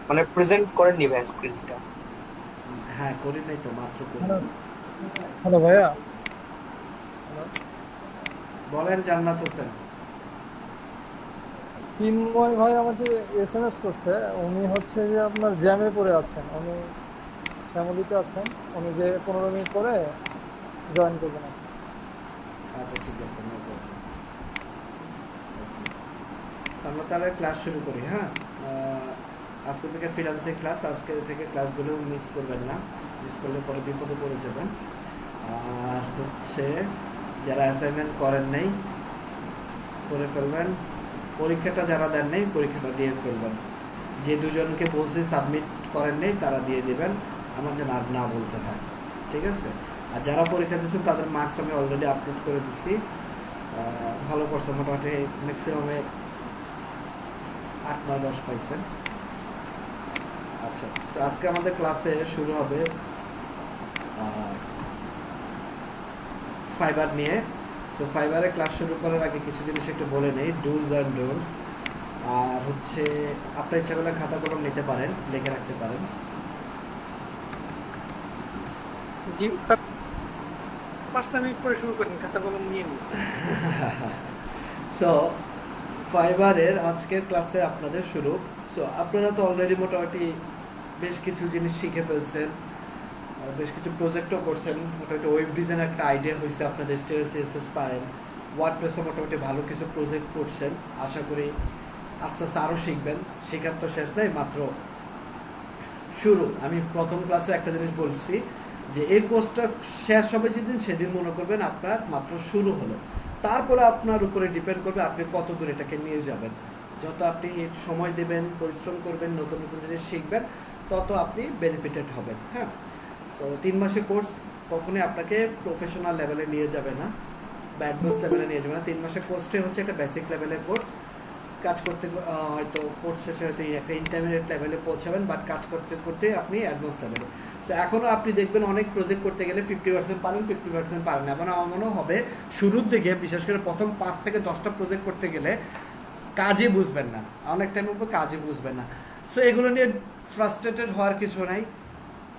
মানে প্রেজেন্ট করে নিবে স্ক্রিনটা। হ্যাঁ, করি নাই তো, মাত্র হ্যালো, করলাম। হ্যালো ভাইয়া। হ্যালো। বলেন জান্নাত হোসেন। চিন্ময় ভাই আমাকে এসএমএস করছে। উনি হচ্ছে যে আপনার জ্যামে পড়ে আছেন, উনি শ্যামলীতে আছেন। উনি যে 15 মিনিট পরে জয়েন করবেন আর কি। আচ্ছা ঠিক আছে, নো প্রবলেম। আমরা তাহলে ক্লাস শুরু করি, হ্যাঁ। আজকে থেকে ফ্রিল্যান্সিং ক্লাস, আজকে থেকে ক্লাসগুলো মিস করবেন না। মিস করলে পরে বিপদে পড়ে যাবেন। আর হচ্ছে যারা অ্যাসাইনমেন্ট করেন নাই করে ফেলবেন। পরীক্ষাটা যারা দেন নাই পরীক্ষাটা দিয়ে ফেলবেন। যে দুজনকে বলছি সাবমিট করেন নাই তারা দিয়ে দেবেন, আমার যেন আর না বলতে হয়। ঠিক আছে। আর যারা পরীক্ষা দিচ্ছেন তাদের মার্কস আমি অলরেডি আপলোড করে দিচ্ছি। ভালো করছে, মোটামুটি ম্যাক্সিমামে 8, 9, 10 পাইছেন। আচ্ছা, তো আজকে আমাদের ক্লাসে শুরু হবে ফাইবার নিয়ে। সো ফাইবারে ক্লাস শুরু করার আগে কিছু জিনিস একটু বলে নেই, ডুজ অ্যান্ড ডোন্টস। আর হচ্ছে আপনার ইচ্ছা করলে খাতা কলম নিতে পারেন, লিখে রাখতে পারেন। জি, 5টা মিনিট পরে শুরু করেন, খাতা কলম নিয়ে নিন। সো ফাইবারের আজকের ক্লাসে আপনাদের শুরু। সো আপনারা তো অলরেডি মোটামুটি বেশ কিছু জিনিস শিখে ফেলছেন, আর বেশ কিছু প্রজেক্টও করছেন। মোটামুটি ওয়েব ডিজাইন একটা আইডিয়া হয়েছে, আপনাদের স্টাইল সিএসএস পারেন, ওয়ার্ডপ্রেসও মোটামুটি ভালো কিছু প্রজেক্ট করছেন। আশা করি আস্তে আস্তে আরও শিখবেন, শেখার তো শেষ নাই, মাত্র শুরু। আমি প্রথম ক্লাসে একটা জিনিস বলছি যে এই কোর্সটা শেষ হবে যেদিন, সেদিন মনে করবেন আপনার মাত্র শুরু হলো। তারপরে আপনার উপরে ডিপেন্ড করবে আপনি কত দূর এটাকে নিয়ে যাবেন। যত আপনি সময় দেবেন, পরিশ্রম করবেন, নতুন নতুন জিনিস শিখবেন, তত আপনি বেনিফিটেড হবেন। হ্যাঁ। সো 3 মাসের কোর্স কখনোই আপনাকে প্রফেশনাল লেভেলে নিয়ে যাবে না বা অ্যাডভান্স লেভেলে নিয়ে যাবে না। 3 মাসের কোর্সটাই হচ্ছে একটা বেসিক লেভেলের কোর্স। কাজ করতে হয়তো কোর্স শেষে হয়তো একটা ইন্টারমিডিয়েট লেভেলে পৌঁছাবেন, বাট কাজ করতে করতে আপনি অ্যাডভান্স লেভেলে। সো এখনও আপনি দেখবেন অনেক প্রজেক্ট করতে গেলে 50% পারেন, 50% পারেন না। মানে আমার মনে হবে শুরুর দিকে, বিশেষ করে প্রথম 5 থেকে 10টা প্রজেক্ট করতে গেলে কাজই বুঝবেন না, অনেক টাইম উপর কাজই বুঝবেন না। সো এগুলো নিয়ে ফ্রাস্ট্রেটেড হওয়ার কিছু নাই,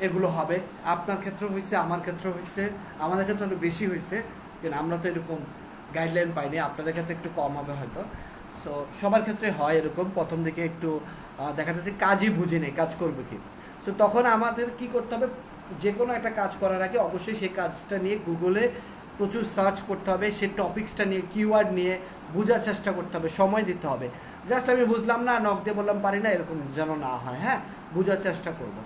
এগুলো হবে। আপনার ক্ষেত্রে হয়েছে, আমার ক্ষেত্রে হয়েছে, আমাদের ক্ষেত্রে একটু বেশি হয়েছে, কিন্তু আমরা তো এরকম গাইডলাইন পাইনি। আপনাদের ক্ষেত্রে একটু কম হবে হয়তো। সো সবার ক্ষেত্রে হয় এরকম, প্রথম দিকে একটু দেখা যাচ্ছে কাজই বুঝি নেই, কাজ করবে কি। সো তখন আমাদের কি করতে হবে, যে কোনো একটা কাজ করার আগে অবশ্যই সেই কাজটা নিয়ে গুগলে প্রচুর সার্চ করতে হবে, সেই টপিক্সটা নিয়ে কিওয়ার্ড নিয়ে বোঝার চেষ্টা করতে হবে, সময় দিতে হবে। জাস্ট আমি বুঝলাম না, নক দিয়ে বললাম পারি না, এরকম যেন না হয়। হ্যাঁ, বোঝার চেষ্টা করব।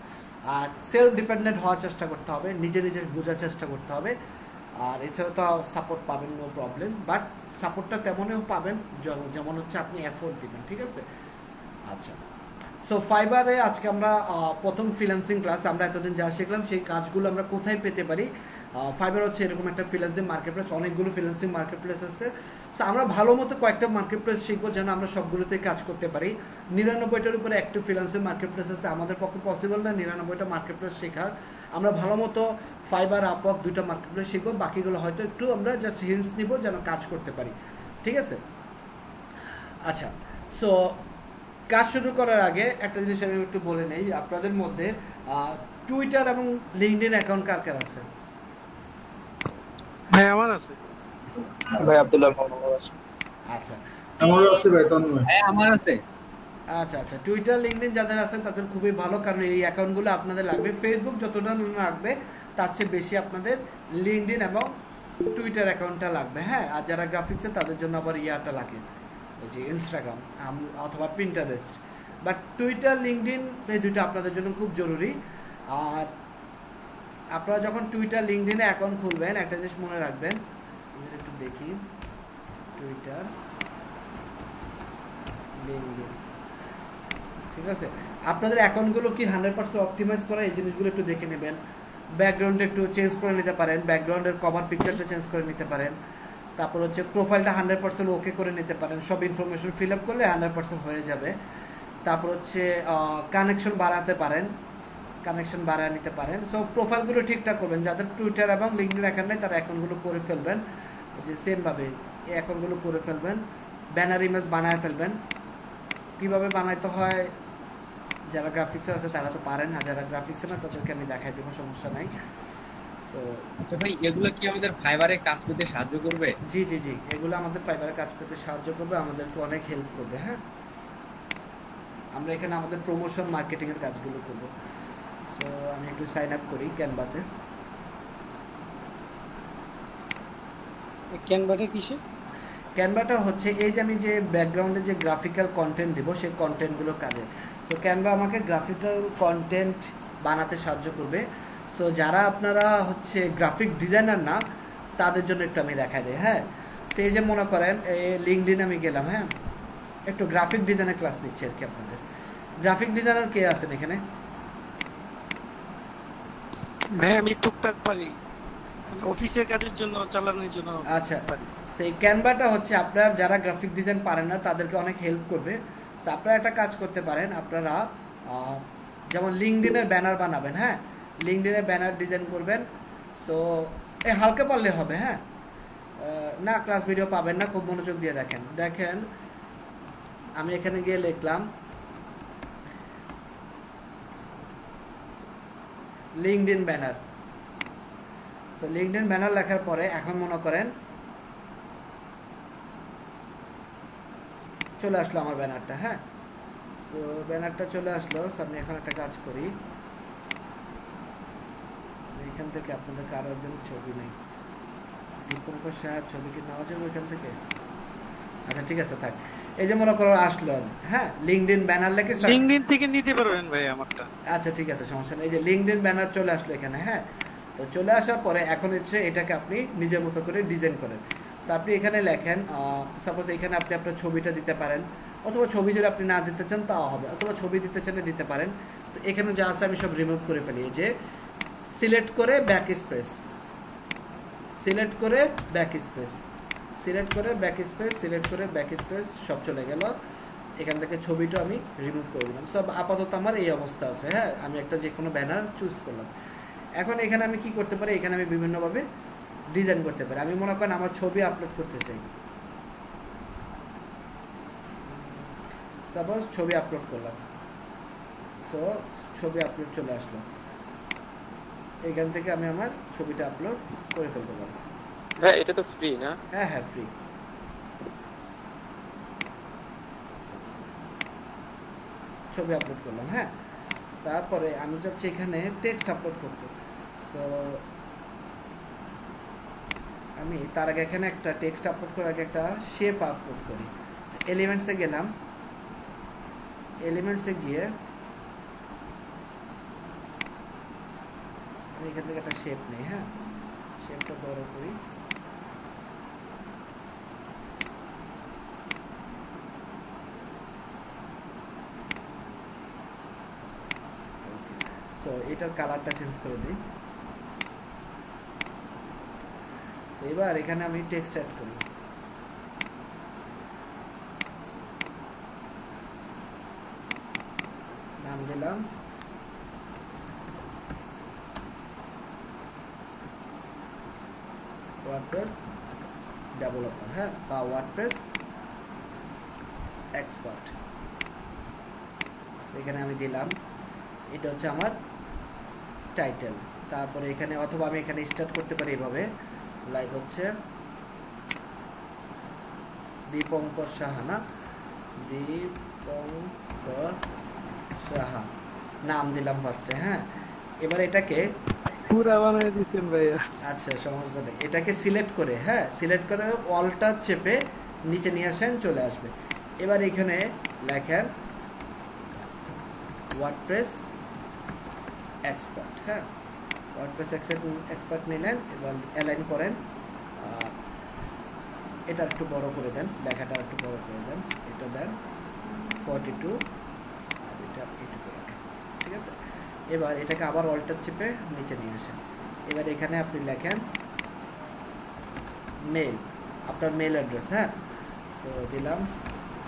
আর সেলফ ডিপেন্ডেন্ট হওয়ার চেষ্টা করতে হবে, নিজে নিজে বোঝার চেষ্টা করতে হবে। আর এছাড়া তো সাপোর্ট পাবেন, নো প্রবলেম, বাট সাপোর্টটা তেমনও পাবেন যেমন হচ্ছে আপনি এফোর্ট দিবেন। ঠিক আছে। আচ্ছা। সো ফাইবারে আজকে আমরা প্রথম ফ্রিল্যান্সিং ক্লাস। আমরা এতদিন যা শিখলাম সেই কাজগুলো আমরা কোথায় পেতে পারি। ফাইবার হচ্ছে এরকম একটা ফ্রিল্যান্সিং মার্কেট প্লেস, অনেকগুলো ফ্রিল্যান্সিং মার্কেট প্লেস আছে। সো আমরা ভালো মতো কয়েকটা মার্কেট প্লেস শিখবো যেন আমরা সবগুলোতে কাজ করতে পারি। 99টার উপরে অ্যাক্টিভ ফ্রিল্যান্সিং মার্কেট প্লেস আছে, আমাদের পক্ষে পসিবল না 99টা মার্কেট প্লেস শেখার। আমরা ভালো মতো ফাইবার, আপওয়ার্ক 2টা মার্কেট প্লেস শিখবো, বাকিগুলো হয়তো একটু আমরা জাস্ট হিন্টস নিব যেন কাজ করতে পারি। ঠিক আছে। আচ্ছা। সো কাজ শুরু করার আগে একটা জিনিস আমি একটু বলে নেই, আপনাদের মধ্যে টুইটার এবং লিঙ্কডইন অ্যাকাউন্ট কার কার আছে? হ্যাঁ, আমার আছে। ভাই আব্দুল্লাহ মোহাম্মদ আছে। আচ্ছা। আমারও আছে ভাই, তন্ময়। হ্যাঁ আমার আছে। আচ্ছা আচ্ছা, টুইটার লিঙ্কডইন যাদের আছে তাদের খুবই ভালো, কারণ এই অ্যাকাউন্টগুলো আপনাদের লাগবে। ফেসবুক যতটা না লাগবে তার চেয়ে বেশি আপনাদের লিঙ্কডইন এবং টুইটার অ্যাকাউন্টটা লাগবে। হ্যাঁ, আর যারা গ্রাফিক্সে তাদের জন্য আবার ইয়াটা লাগে, ওই যে ইনস্টাগ্রাম অথবা পিন্টারেস্ট। বাট টুইটার, লিঙ্কডইন এই দুইটা আপনাদের জন্য খুব জরুরি। আর আপনারা যখন টুইটার, লিঙ্কডইনে অ্যাকাউন্ট খুলবেন একটা জিনিস মনে রাখবেন, আমি একটু দেখি। টুইটার, লিঙ্কডইন, ঠিক আছে। আপনাদের অ্যাকাউন্টগুলো কি 100% অপটিমাইজ করা, এই জিনিসগুলো একটু দেখে নেবেন। ব্যাকগ্রাউন্ডে একটু চেঞ্জ করে নিতে পারেন, ব্যাকগ্রাউন্ডের কভার পিকচারটা চেঞ্জ করে নিতে পারেন। তারপর হচ্ছে প্রোফাইলটা 100% ওকে করে নিতে পারেন, সব ইনফরমেশন ফিল আপ করলে 100% হয়ে যাবে। তারপর হচ্ছে কানেকশন বাড়াতে পারেন, কানেকশন বাড়ায় নিতে পারেন। সো প্রোফাইলগুলো ঠিকঠাক করবেন। যাদের টুইটার এবং লিঙ্কডইন অ্যাকাউন্ট নেই তারা অ্যাকাউন্টগুলো করে ফেলবেন, যে সেমভাবে এই অ্যাকাউন্টগুলো করে ফেলবেন। ব্যানার ইমেজ বানায় ফেলবেন। কীভাবে বানাইতে হয় যারা গ্রাফিক্সে আছে তারা তো পারেন, আর যারা গ্রাফিক্সে না তাদেরকে আমি দেখাই দেবো, সমস্যা নাই। সো আচ্ছা ভাই, এগুলো কি আমাদের ফাইবারে কাজ করতে সাহায্য করবে? জি জি জি, এগুলো আমাদের ফাইবারে কাজ করতে সাহায্য করবে, আমাদেরকে অনেক হেল্প করবে। হ্যাঁ, আমরা এখানে আমাদের প্রমোশন মার্কেটিংয়ের কাজগুলো করবো। সো আমি একটু সাইন আপ করি ক্যানভাতে। ক্যানভাটা কিসে? ক্যানভাটা হচ্ছে এই যে আমি যে ব্যাকগ্রাউন্ডে যে গ্রাফিক্যাল কন্টেন্ট দিব সেই কন্টেন্টগুলো কাজে। সো ক্যানভা আমাকে গ্রাফিক্যাল কন্টেন্ট বানাতে সাহায্য করবে। সো যারা আপনারা হচ্ছে গ্রাফিক ডিজাইনার না তাদের জন্য একটু আমি দেখাই দিই। হ্যাঁ, সেই যে মনে করেন এই লিঙ্কডইন আমি গেলাম, হ্যাঁ একটু গ্রাফিক ডিজাইনের ক্লাস নিচ্ছি আর কি আপনাদের। গ্রাফিক ডিজাইনার কে আছেন এখানে? ভাই আমি টুকটাক পারি, অফিসের কাজের জন্য, চালানোর জন্য আচ্ছা, পারি। সেই ক্যানভাটা হচ্ছে আপনার যারা গ্রাফিক ডিজাইন পারেন না তাদেরকে অনেক হেল্প করবে। তো আপনারা একটা কাজ করতে পারেন, আপনারা যেমন লিঙ্কডইনের ব্যানার বানাবেন। হ্যাঁ, লিঙ্কডইনের ব্যানার ডিজাইন করবেন। সো এই হালকা পারলে হবে। হ্যাঁ, না ক্লাস ভিডিও পাবেন না, খুব মনোযোগ দিয়ে দেখেন। দেখেন আমি এখানে গিয়ে লিখলাম LinkedIn banner. So LinkedIn banner লেখার পরে এখন মনে করেন চলে আসলো আমার ব্যানারটা। হ্যাঁ, সো ব্যানারটা চলে আসলো। সো আমি এখন একটা কাজ করি, এখান থেকে আপনাদের কারো একজন ছবি নেই, দীপঙ্কর সাহার ছবি কি নেওয়া যাবে এখান থেকে? আচ্ছা ঠিক আছে থাক। এই যে মনে করো আসলো, হ্যাঁ লিঙ্কডইন ব্যানার লেখে লিঙ্কডইন থেকে নিতে পারবেন ভাই আমারটা। আচ্ছা ঠিক আছে, সমস্যা নেই। এই যে লিঙ্কডইন ব্যানার চলে আসলো এখানে। হ্যাঁ, তো চলে আসার পরে এখন হচ্ছে এটাকে আপনি নিজের মতো করে ডিজাইন করেন। তো আপনি এখানে লেখেন, সাপোজ এখানে আপনি আপনার ছবিটা দিতে পারেন, অথবা ছবি যদি আপনি না দিতে চান তাও হবে, অথবা ছবি দিতে চাইলে দিতে পারেন। তো এখানে যা আছে আমি সব রিমুভ করে ফেলি। যে সিলেক্ট করে ব্যাক স্পেস, সিলেক্ট করে ব্যাক স্পেস, সিলেক্ট করে ব্যাক স্পেস, সিলেক্ট করে ব্যাক স্পেস, সব চলে গেল। এখান থেকে ছবিটা আমি রিমুভ করে দিলাম। সব আপাতত আমার এই অবস্থা আছে। হ্যাঁ, আমি একটা যে কোনো ব্যানার চুজ করলাম। এখন এখানে আমি কি করতে পারি, এখানে আমি বিভিন্নভাবে ডিজাইন করতে পারি। আমি মনে করেন আমার ছবি আপলোড করতে চাই, সাপোজ ছবি আপলোড করলাম। সো ছবি আপলোড চলে আসলো, এখান থেকে আমি আমার ছবিটা আপলোড করে ফেলতে পারি। হ্যাঁ, এটা তো ফ্রি না? হ্যাঁ হ্যাঁ ফ্রি। ছবি আপলোড করলাম। হ্যাঁ, তারপরে আমি যাচ্ছি এখানে টেক্সট আপলোড করতে। সো আমি তার আগে এখানে একটা টেক্সট আপলোড করার আগে একটা শেপ আপলোড করি। এলিমেন্টসে গেলাম, এলিমেন্টসে গিয়ে আমি এখান থেকে একটা শেপ নেই। হ্যাঁ, শেপটা বড় করি। সো এটার কালারটা চেঞ্জ করে দিই। সো এবার এখানে আমি টেক্সট অ্যাড করি। নাম দিলাম ওয়ার্ডপ্রেস ডেভেলপার। হ্যাঁ, বা ওয়ার্ডপ্রেস এক্সপার্ট। এখানে আমি দিলাম, এটা হচ্ছে আমার টাইটেল। তারপরে এখানে অথবা আমি এখানে স্টার্ট করতে পারি এভাবে, লাইক হচ্ছে দীপঙ্কর সাহা, না দীপঙ্কর সাহা নাম দিলাম ফার্স্টে। হ্যাঁ, এবার এটাকে পুরা বানিয়ে দিচ্ছেন ভাইয়া। আচ্ছা সমস্যা নেই, এটাকে সিলেক্ট করে, হ্যাঁ সিলেক্ট করে অল্টা চেপে নিচে নিয়ে আসেন, চলে আসবে। এবার এখানে লেখেন ওয়ার্ডপ্রেস এক্সপার্ট। হ্যাঁ, ওয়ার্ডপ্রেস এক্সপার্ট নিলেন। এবার অ্যালাইন করেন, এটা একটু বড় করে দেন, লেখাটা একটু বড় করে দেন, এটা দেন 42, আর এটা এইটুকু রাখেন। ঠিক আছে, এবার এটাকে আবার অল্টার চেপে নিচে নিয়ে আসেন। এবার এখানে আপনি লেখেন মেল, আপনার মেল অ্যাড্রেস। হ্যাঁ, সো দিলাম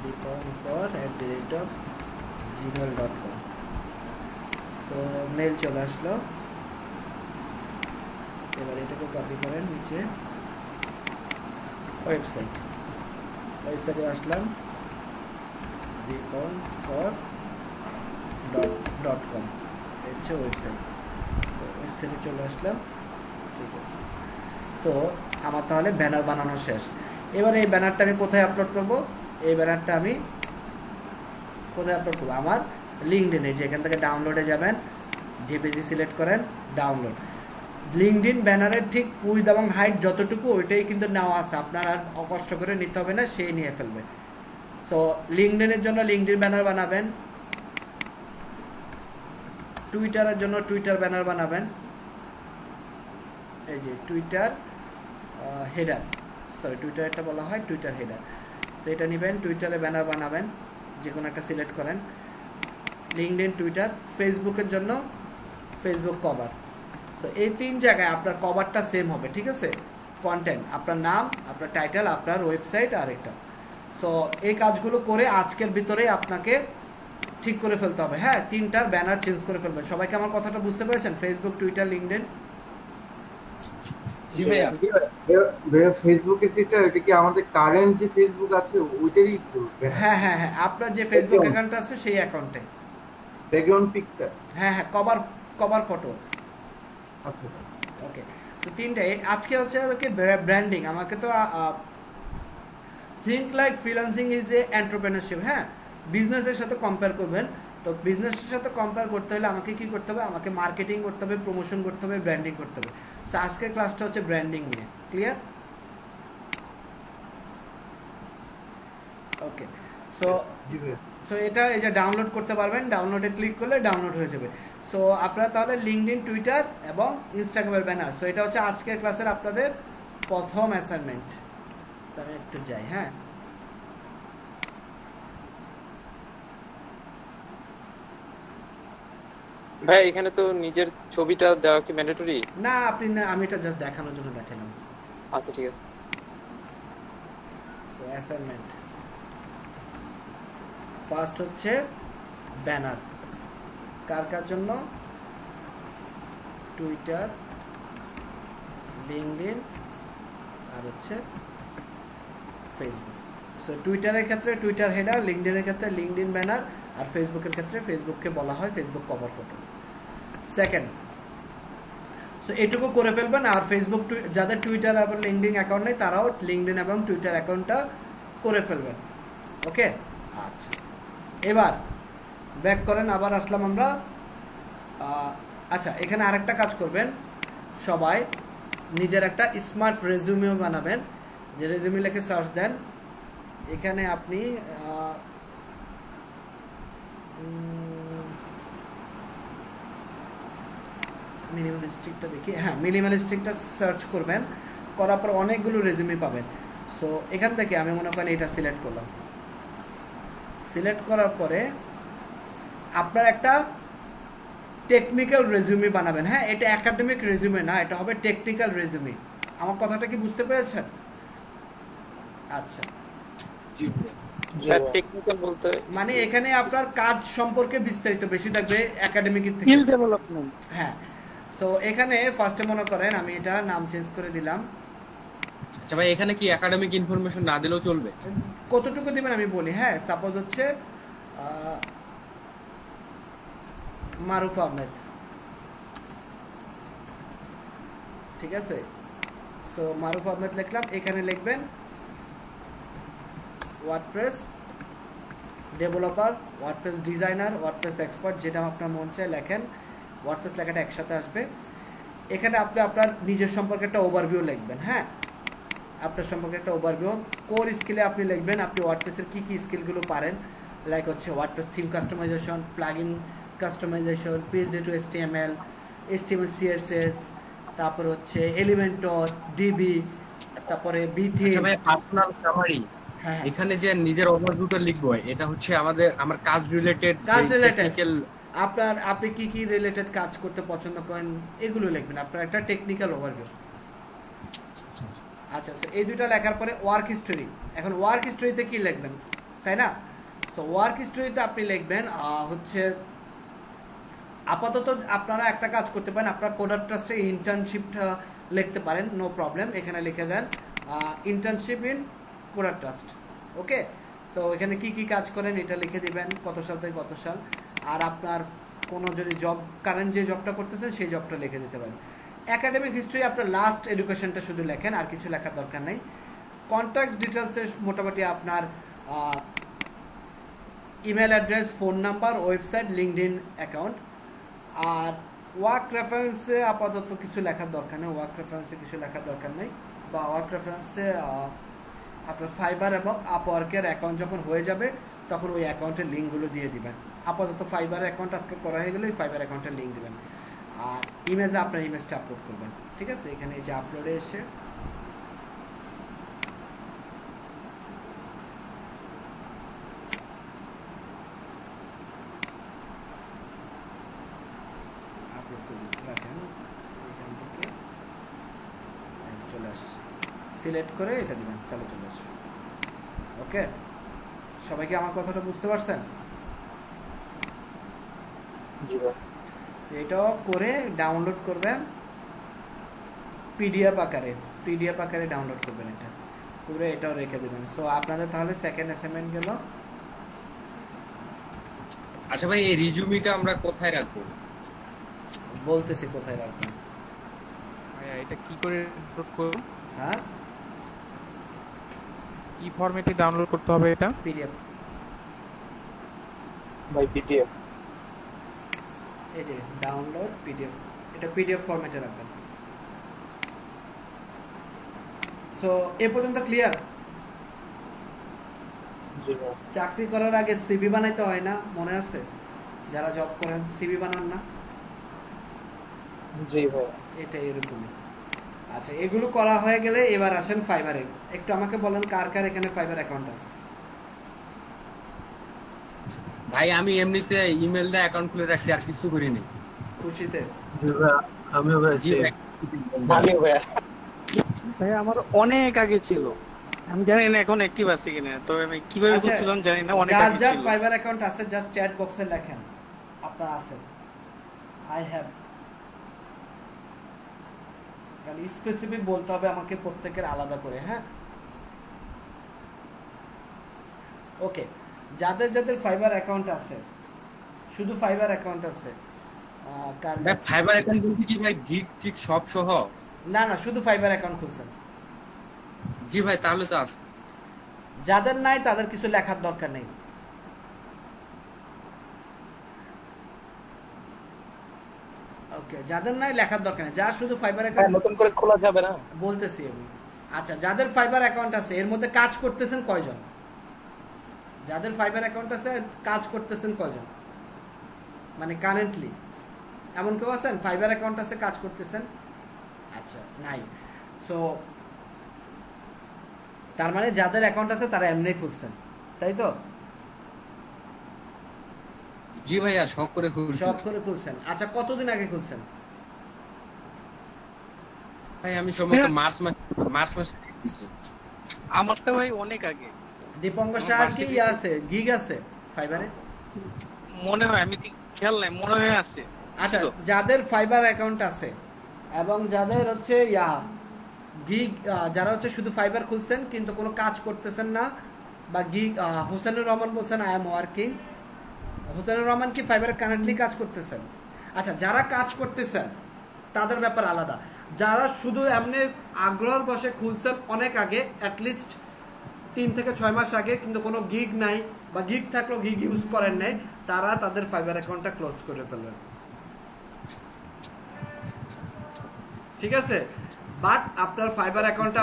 dipankar@gmail.com। সো মেল চলে আসলো। এবার এটাকে কপি করেন নিচে, ওয়েবসাইটে আসলাম, dipankar www.fiverr.com হচ্ছে ওয়েবসাইট। সো ওয়েবসাইটে চলে আসলাম, ঠিক আছে। সো আমার তাহলে ব্যানার বানানো শেষ। এবার এই ব্যানারটা আমি কোথায় আপলোড করব? এই ব্যানারটা আমি কোথায় আপলোড করবো? আমার লিঙ্কডইনে, যে এখান থেকে ডাউনলোডে যাবেন, জেপিজি সিলেক্ট করেন, ডাউনলোড। লিঙ্কডইন ব্যানারের ঠিক উইথ এবং হাইট যতটুকু ওইটাই কিন্তু নেওয়া আছে, আপনার আর কষ্ট করে নিতে হবে না, সেই নিয়ে ফেলবে। সো লিঙ্কডইনের জন্য লিঙ্কডইন ব্যানার বানাবেন, টুইটারের জন্য টুইটার ব্যানার বানাবেন, এই যে টুইটার হেডার, সরি টুইটারটা বলা হয় টুইটার হেডার। সো এটা নেবেন, টুইটারে ব্যানার বানাবেন, যে কোনো একটা সিলেক্ট করেন, লিঙ্কডইন, টুইটার। ফেসবুকের জন্য ফেসবুক কভার। সো এই 3 জায়গায় আপনার কভারটা সেম হবে, ঠিক আছে। কন্টেন্ট, আপনার নাম, আপনার টাইটেল, আপনার ওয়েবসাইট আর একটা। সো এই কাজগুলো করে আজকের ভিতরেই আপনাকে ঠিক করে ফেলতে হবে। হ্যাঁ, 3টার ব্যানার চেঞ্জ করে ফেলবেন। সবাইকে আমার কথাটা বুঝতে পেরেছেন? Facebook, Twitter, LinkedIn. জি ভাইয়া। ভাইয়া ফেসবুকে যেটা, এটা কি আমাদের কারেন্ট যে ফেসবুক আছে ওইটারই তো? হ্যাঁ হ্যাঁ হ্যাঁ, আপনার যে ফেসবুক অ্যাকাউন্ট আছে সেই অ্যাকাউন্টে। ব্যাকগ্রাউন্ড পিকটা? হ্যাঁ হ্যাঁ, কভার ফটো। আচ্ছা, ওকে। তো 3টাই আজকে হচ্ছে ব্র্যান্ডিং। আমাকে তো think like freelancing is a entrepreneurship. হ্যাঁ, বিজনেসের সাথে কম্পেয়ার করবেন। তো বিজনেসের সাথে কম্পেয়ার করতে হলে আমাকে কি করতে হবে? আমাকে মার্কেটিং করতে হবে, প্রমোশন করতে হবে, ব্র্যান্ডিং করতে হবে। সো আজকের ক্লাসটা হচ্ছে ব্র্যান্ডিং নিয়ে। ক্লিয়ার? ওকে। সো জি ভাইয়া। সো এটা এই যে ডাউনলোড করতে পারবেন, ডাউনলোডে ক্লিক করলে ডাউনলোড হয়ে যাবে। সো আপনারা তাহলে লিঙ্কডইন, টুইটার এবং ইনস্টাগ্রামের ব্যানার। সো এটা হচ্ছে আজকের ক্লাসের আপনাদের প্রথম অ্যাসাইনমেন্ট। আমি একটু যাই। হ্যাঁ, ভাই এখানে তো নিজের ছবিটা দেওয়া কি ম্যান্ডেটরি? না আপনি না, আমি এটা জাস্ট দেখানোর জন্য দেখালাম। আচ্ছা ঠিক আছে। সো অ্যাসাইনমেন্ট ফার্স্ট হচ্ছে ব্যানার। কার কার জন্য? টুইটার, লিঙ্কডইন আর হচ্ছে ফেসবুক। সো টুইটারের ক্ষেত্রে টুইটার হেডার, লিঙ্কডইনের ক্ষেত্রে লিঙ্কডইন ব্যানার, আর ফেসবুকের ক্ষেত্রে ফেসবুককে বলা হয় Facebook cover photo. Second, so এটুকু করে ফেলবেন। আর ফেসবুক, যাদের টুইটার এবং লিঙ্কডইন অ্যাকাউন্ট নেই তারাও লিঙ্কডইন এবং টুইটার অ্যাকাউন্টটা করে ফেলবেন। ওকে, আচ্ছা। এবার ব্যাক করেন, আবার আসলাম আমরা। আচ্ছা, এখানে আরেকটা কাজ করবেন, সবাই নিজের একটা স্মার্ট রেজিউমেও বানাবেন। যে রেজিউমে লিখে সার্চ দেন, এখানে আপনি মিনিমালিস্টিকটা দেখি। হ্যাঁ, মিনিমালিস্টিকটা সার্চ করবেন, করার পর অনেকগুলো রেজিউমে পাবেন। সো এখান থেকে আমি মনে করেন এটা সিলেক্ট করলাম। সিলেক্ট করার পরে আপনার একটা টেকনিক্যাল রেজিউমে বানাবেন। হ্যাঁ, এটা একাডেমিক রেজিউমে না, এটা হবে টেকনিক্যাল রেজিউমে। আমার কথাটা কি বুঝতে পেরেছেন? আচ্ছা, টেকনিক্যাল বলতে মানে এখানে আপনার কাজ সম্পর্কে বিস্তারিত বেশি থাকবে একাডেমিক থেকে। Skill development. হ্যাঁ, সো এখানে ফার্স্টে মনে করেন আমি এটা নাম চেঞ্জ করে দিলাম। আচ্ছা ভাই, এখানে কি একাডেমিক ইনফরমেশন না দিলেও চলবে? কতটুকু দিবেন আমি বলি। হ্যাঁ, সাপোজ হচ্ছে মারুফ আহমেদ, ঠিক আছে। সো মারুফ আহমেদ লিখলাম। এখানে লিখবেন WordPress developer, WordPress designer, WordPress expert, যেটা আপনার মন চায় লেখেন। ওয়ার্ডপ্রেস লেখাটা একসাথে আসবে। এখানে আপনি আপনার নিজের সম্পর্কে একটা ওভারভিউ লিখবেন। হ্যাঁ, আপনার সম্পর্কে একটা ওভারভিউ। কোর স্কিলে আপনি লিখবেন আপনি ওয়ার্ডপ্রেসের কী কী স্কিলগুলো পারেন, লাইক হচ্ছে WordPress theme customization, plugin customization, PhD to HTML, HTML CSS, তারপর হচ্ছে এলিমেন্টর, ডিবি, তারপরে বিথিম। আচ্ছা ভাই, পার্সোনাল সামারি হ্যাঁ, এখানে যে নিজের ওভারভিউটা লিখবো, এটা হচ্ছে আমার কাজ রিলেটেড, কাজ related। টেকনিক্যাল। আপনি কি কি রিলেটেড কাজ করতে পছন্দ করেন এগুলো লিখবেন, আপনার একটা টেকনিক্যাল ওভারভিউ। আচ্ছা, এই দুটো লেখার পরে ওয়ার্ক হিস্টোরি। এখন ওয়ার্ক হিস্টোরিতে কি লিখবেন, তাই না? তো ওয়ার্ক হিস্টোরিতে আপনি লিখবেন হচ্ছে আপাতত আপনারা একটা কাজ করতে পারেন, আপনার কোডার ট্রাস্টে ইন্টার্নশিপটা লিখতে পারেন, নো প্রবলেম। এখানে লিখে দেন internship in Coder Trust. Okay, তো এখানে কি কি কাজ করেন এটা লিখে দিবেন, কত সাল থেকে কত সাল। আর আপনার কোনো যদি জব কারেন্ট যে জবটা করতেছেন সেই জবটা লিখে দিতে পারেন। একাডেমিক হিস্ট্রি আপনার লাস্ট এডুকেশনটা শুধু লেখেন, আর কিছু লেখার দরকার নেই। কন্ট্যাক্ট ডিটেলসে মোটামুটি আপনার email address, phone number, website, LinkedIn account. আর ওয়ার্ক রেফারেন্সে আপাতত কিছু লেখার দরকার নেই, ওয়ার্ক রেফারেন্সে কিছু লেখার দরকার নেই। বা ওয়ার্ক রেফারেন্সে আপনার ফাইবার এবং আপওয়ার্কের অ্যাকাউন্ট যখন হয়ে যাবে তখন ওই অ্যাকাউন্টের লিঙ্কগুলো দিয়ে দিবেন। আপাতত ফাইবার অ্যাকাউন্ট আজকে করা হয়ে গেলে ওই ফাইবার অ্যাকাউন্টের লিঙ্ক দিবেন। আর ইমেজে আপনার ইমেজটা আপলোড করবেন, ঠিক আছে? এখানে এই যে আপলোডে এসে আপলোড করে রাখেন, এখান থেকে চলে আসে, সিলেক্ট করে এটা দিবেন, তাহলে চলে আসবে। ওকে, সবাই কি আমার কথাটা বুঝতে পারছেন? জি ভাই। এটাও করে ডাউনলোড করবেন পিডিএফ আকারে ডাউনলোড করবেন, এটা করে এটাও রেখে দেবেন। সো আপনাদের তাহলে সেকেন্ড অ্যাসাইনমেন্ট গেল। আচ্ছা ভাই, এই রিজুমিটা আমরা কোথায় রাখবো? বলতেছি কোথায় রাখবেন। ভাইয়া এটা কি করে ডাউনলোড করব? হ্যাঁ, কি ফরম্যাটে ডাউনলোড করতে হবে এটা? পিডিএফ। ভাই পিডিএফ। এই যে ডাউনলোড পিডিএফ, এটা পিডিএফ ফরম্যাটে রাখবেন। সো এ পর্যন্ত ক্লিয়ার? জি ভাই। চাকরি করার আগে সিভি বানাইতে হয় না, মনে আছে? যারা জব করেন সিভি বানান না? জি ভাই। এটা এরকমই। আচ্ছা, এগুলো করা হয়ে গেলে এবার আসেন ফাইবারে। একটু আমাকে বলেন কার কার এখানে ফাইবার অ্যাকাউন্ট আছে? ভাই আমি এমনিতে ইমেল দিয়ে অ্যাকাউন্ট খুলে রাখছি, আর কিছু করিনি। খুশিতে? আমিও ভাই জি ভাই। আমিও ভাই। ভাই আমার অনেক আগে ছিল, আমি জানি না এখন অ্যাক্টিভ আছে কিনা, তবে আমি কিভাবে আচ্ছা, বুঝছিলাম জানি না, অনেক যার আগে যার ছিল। ফাইবার অ্যাকাউন্ট আছে জাস্ট চ্যাট বক্সে লেখেন আপনার আছে। আই হ্যাভ, কারণ স্পেসিফিক বলতে হবে আমাকে প্রত্যেকের আলাদা করে। হ্যাঁ, ওকে। যাদের যাদের ফাইবার অ্যাকাউন্ট আছে, শুধু ফাইবার অ্যাকাউন্ট আছে, কার ভাই ফাইবার অ্যাকাউন্ট বলতে কি ভাই গিগ টিক সব সহ? না না, শুধু ফাইবার অ্যাকাউন্ট খুলছেন। জি ভাই, তাহলে তো আছে। যাদের নাই তাদের কিছু লেখার দরকার নেই। ওকে, যাদের নাই লেখার দরকার নেই, যার শুধু ফাইবার হ্যাঁ, অ্যাকাউন্ট নতুন করে খোলা যাবে না? বলতেছি আমি। আচ্ছা, যাদের ফাইবার অ্যাকাউন্ট আছে এর মধ্যে কাজ করতেছেন কয়জন? যাদের ফাইবার অ্যাকাউন্ট আছে কাজ করতেছেন কয়জন? মানে কারেন্টলি এমন কেউ আছেন ফাইবার অ্যাকাউন্ট আছে কাজ করতেছেন? আচ্ছা, নাই। সো তার মানে যাদের অ্যাকাউন্ট আছে তারা এমনি খুলছেন, তাই তো? জি ভাইয়া, শখ করে খুলছি। সব করে খুলছেন। আচ্ছা, কতদিন আগে খুলছেন? ভাই আমি সম্ভবত মার্চ মাসে খুলছি। আমারটা ভাই অনেক আগে। দীপঙ্কর শাহ কি আছে, গিগ আছে ফাইবারে? মনে হয়, আমি ঠিক খেয়াল নাই, মনে হয় আছে। আচ্ছা, ছিল। যাদের ফাইবার অ্যাকাউন্ট আছে এবং যাদের হচ্ছে গিগ, যারা হচ্ছে শুধু ফাইবার খুলছেন কিন্তু কোনো কাজ করতেছেন না, বা গিগ, হোসেনুর রহমান বলছেন I am working. Hossainur Rahman কি ফাইবারে কারেন্টলি কাজ করতেছেন? আচ্ছা, যারা কাজ করতেছেন তাদের ব্যাপার আলাদা। যারা শুধু এমনি আগ্রহের বসে খুলছেন অনেক আগে, অ্যাটলিস্ট 3 থেকে 6 মাস আগে, কিন্তু কোনো গিগ নাই বা গিগ থাকলেও গিগ ইউজ করেন নাই, তারা তাদের ফাইবার অ্যাকাউন্টটা ক্লোজ করে ফেলবেন, ঠিক আছে? বাট আপনার ফাইবার অ্যাকাউন্টটা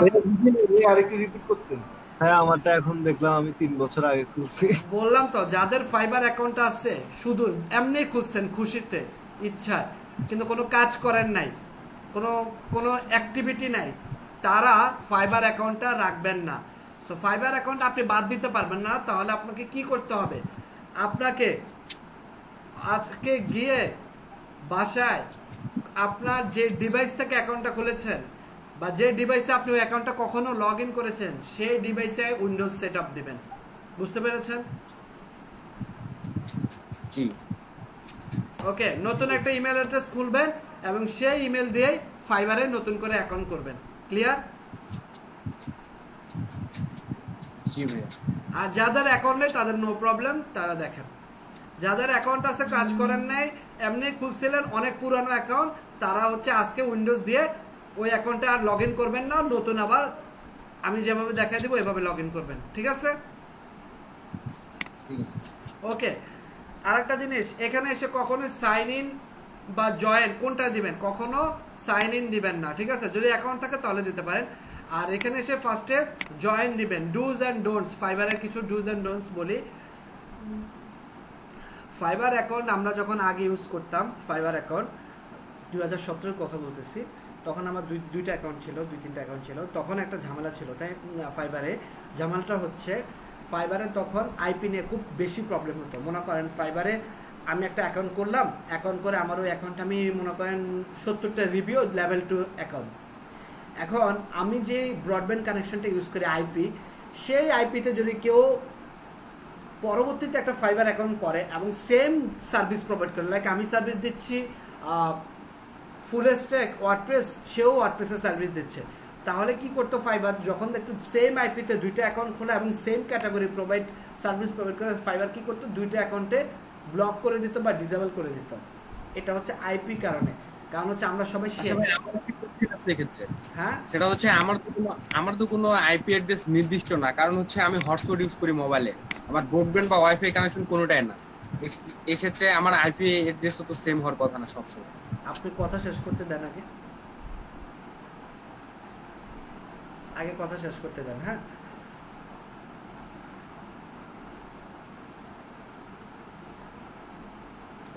আরেকটু রিপিট করতেন? হ্যাঁ, আমারটা এখন দেখলাম আমি 3 বছর আগে খুলছি। বললাম তো, যাদের ফাইবার অ্যাকাউন্ট আছে শুধু এমনি খুলছেন খুশিতে, ইচ্ছায়, কিন্তু কোনো কাজ করেন নাই, কোনো অ্যাক্টিভিটি নাই, তারা ফাইবার অ্যাকাউন্টটা রাখবেন না। সো ফাইবার অ্যাকাউন্ট আপনি বাদ দিতে পারবেন না। তাহলে আপনাকে কি করতে হবে? আপনাকে আজকে গিয়ে বাসায় আপনার যে ডিভাইস থেকে অ্যাকাউন্টটা খুলেছেন বা যে ডিভাইসে আপনি ওই অ্যাকাউন্টটা কখনো লগ ইন করেছেন সেই ডিভাইসে উইন্ডোজ সেট আপ দেবেন। বুঝতে পেরেছেন? জি। ওকে, নতুন একটা ইমেল অ্যাড্রেস খুলবেন এবং সেই ইমেল দিয়েই ফাইবারে নতুন করে অ্যাকাউন্ট করবেন। ক্লিয়ার? জি ভাইয়া। আর যাদের অ্যাকাউন্ট নেই তাদের নো প্রবলেম, তারা দেখেন। যাদের অ্যাকাউন্ট আছে কাজ করেন নাই, এমনি খুলছিলেন অনেক পুরানো অ্যাকাউন্ট, তারা হচ্ছে আজকে উইন্ডোজ দিয়ে ওই অ্যাকাউন্টে আর লগ ইন করবেন না, নতুন আবার আমি যেভাবে দেখাই দিব এভাবে লগ ইন করবেন, ঠিক আছে? ঠিক আছে। ওকে, আরেকটা জিনিস, এখানে এসে কখনো সাইন ইন বা জয়েন কোনটা দিবেন, কখনো সাইন ইন দিবেন না, ঠিক আছে? যদি অ্যাকাউন্ট থাকে তাহলে দিতে পারেন। আর এখানে এসে ফার্স্টে জয়েন দিবেন। ডুজ অ্যান্ড ডোন্টস, ফাইবারের কিছু ডুজ অ্যান্ড ডোন্টস বলি। ফাইবার অ্যাকাউন্ট আমরা যখন আগে ইউজ করতাম, ফাইবার অ্যাকাউন্ট 2017-এর কথা বলতেছি, তখন আমার দুইটা অ্যাকাউন্ট ছিল, 2-3টা অ্যাকাউন্ট ছিল। তখন একটা ঝামেলা ছিল, তাই ফাইবারে ঝামেলাটা হচ্ছে ফাইবারে তখন আইপি নিয়ে খুব বেশি প্রবলেম হতো। মনে করেন ফাইবারে আমি একটা অ্যাকাউন্ট করলাম, অ্যাকাউন্ট করে আমার ওই অ্যাকাউন্টটা আমি মনে করেন 70টা রিভিউ লেভেল 2 অ্যাকাউন্ট। এখন আমি যে ব্রডব্যান্ড কানেকশনটা ইউজ করি আইপি, সেই আইপিতে যদি কেউ পরবর্তীতে একটা ফাইবার অ্যাকাউন্ট করে এবং সেম সার্ভিস প্রোভাইড করে, লাইক আমি সার্ভিস দিচ্ছি ফুল স্ট্যাক ওয়ার্ডপ্রেস, সেও ওয়ার্ডপ্রেসের সার্ভিস দিচ্ছে, তাহলে কি করতো ফাইবার, যখন একটু সেম আইপিতে দুইটা অ্যাকাউন্ট খোলা এবং সেম ক্যাটাগরি সার্ভিস প্রোভাইড করে, ফাইবার কি করতো দুইটা অ্যাকাউন্টে ব্লক করে দিত বা ডিসেবল করে দিত। এটা হচ্ছে আইপি কারণে, কারণ হচ্ছে আমরা সবাই হ্যাঁ, সেটা হচ্ছে আমার তো কোনো আইপি অ্যাড্রেস নির্দিষ্ট না, কারণ হচ্ছে আমি হটস্পট ইউজ করি মোবাইলে, আমার ব্রডব্যান্ড বা ওয়াইফাই কানেকশন কোনোটাই না। এক্ষেত্রে আমার আইপি অ্যাড্রেস তো সেম হওয়ার কথা না সবসময়। আপনি কথা শেষ করতে দেন, আগে কথা শেষ করতে দেন। হ্যাঁ,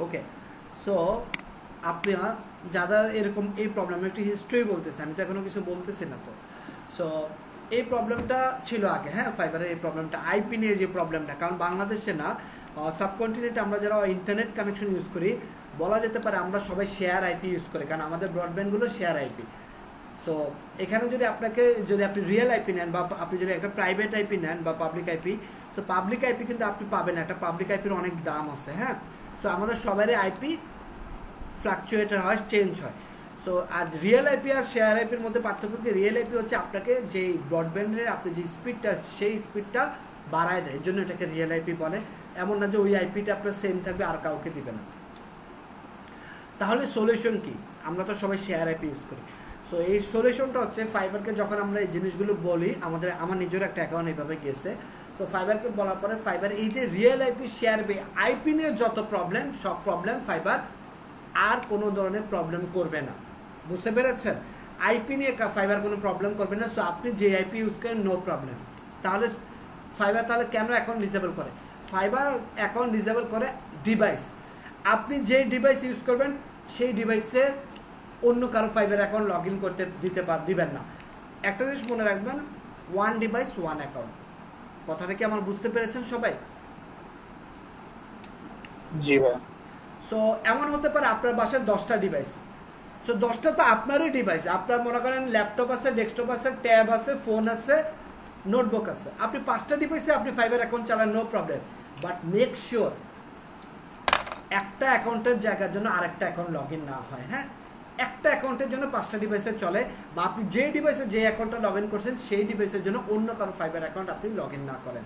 ওকে, সো আপনি যারা এরকম এই প্রবলেম, একটু হিস্ট্রি বলতেছে, আমি তো এখনো কিছু বলতেছি না। তো সো এই প্রবলেমটা ছিল আগে, হ্যাঁ, ফাইবারের এই প্রবলেমটা, আইপি নিয়ে যে প্রবলেমটা, কারণ বাংলাদেশে না সাবকন্টিনেন্টে আমরা যারা ইন্টারনেট কানেকশন ইউজ করি, বলা যেতে পারে আমরা সবাই শেয়ার আইপি ইউজ করি, কারণ আমাদের ব্রডব্যান্ডগুলো শেয়ার আইপি। সো এখানে যদি আপনি রিয়েল আইপি নেন বা আপনি যদি একটা প্রাইভেট আইপি নেন বা public IP, so public IP কিন্তু আপনি পাবেন, একটা পাবলিক আইপির অনেক দাম আছে। হ্যাঁ, সো আমাদের সবারই আইপি ফ্লাকচুয়েটার হয়, চেঞ্জ হয়। সো আর রিয়েল আইপি আর শেয়ার আইপির মধ্যে পার্থক্য কি, রিয়েল আইপি হচ্ছে আপনাকে যে ব্রডব্যান্ডের আপনি যে স্পিডটা, সেই স্পিডটা বাড়ায় দেয়, এর জন্য এটাকে রিয়েল আইপি বলে। এমন না যে ওই আইপিটা আপনার সেম থাকবে আর কাউকে দিবে না। তাহলে সলিউশন কি, আমরা তো সবাই শেয়ার আইপি ইউজ করি। সো এই সলিউশনটা হচ্ছে ফাইবারকে যখন আমরা এই জিনিসগুলো বলি, আমার নিজের একটা অ্যাকাউন্ট এইভাবে গেছে, তো ফাইবারকে বলার পরে ফাইবার এই যে রিয়েল আইপি শেয়ার আইপি নিয়ে যত প্রবলেম, সব প্রবলেম ফাইবার আর কোনো ধরনের প্রবলেম করবে না। বুঝতে পেরেছেন? আইপি নিয়ে ফাইবার কোনো প্রবলেম করবে না। সো আপনি যে আইপি ইউজ করেন নো প্রবলেম। তাহলে ফাইবার তাহলে কেন অ্যাকাউন্ট ডিসেবল করে? ফাইবার অ্যাকাউন্ট ডিসেবল করে ডিভাইস, আপনি যে ডিভাইস ইউজ করবেন সেই ডিভাইসে অন্য কারো ফাইবার অ্যাকাউন্ট লগ ইন করতে দিবেন না। একটা জিনিস মনে রাখবেন, ওয়ান ডিভাইস ওয়ান অ্যাকাউন্ট। কথাটা কি আমার বুঝতে পেরেছেন সবাই? জি ভাই। সো এমন হতে পারে আপনার বাসায় 10টা ডিভাইস, সো 10টা তো আপনারই ডিভাইস। আপনার মনে করেন ল্যাপটপ আছে, ডেস্কটপ আছে, ট্যাব আছে, ফোন আছে, নোটবুক আছে, আপনি 5টা ডিভাইসে আপনি ফাইবার অ্যাকাউন্ট চালান, no problem. But make sure একটা অ্যাকাউন্টের জায়গার জন্য আরেকটা অ্যাকাউন্ট লগ ইন না হয়। হ্যাঁ, একটা অ্যাকাউন্টের জন্য 5টা ডিভাইসে চলে, বা আপনি যে ডিভাইসে যে অ্যাকাউন্টটা লগ ইন করছেন সেই ডিভাইসের জন্য অন্য কারো ফাইবার অ্যাকাউন্ট আপনি লগ ইন না করেন।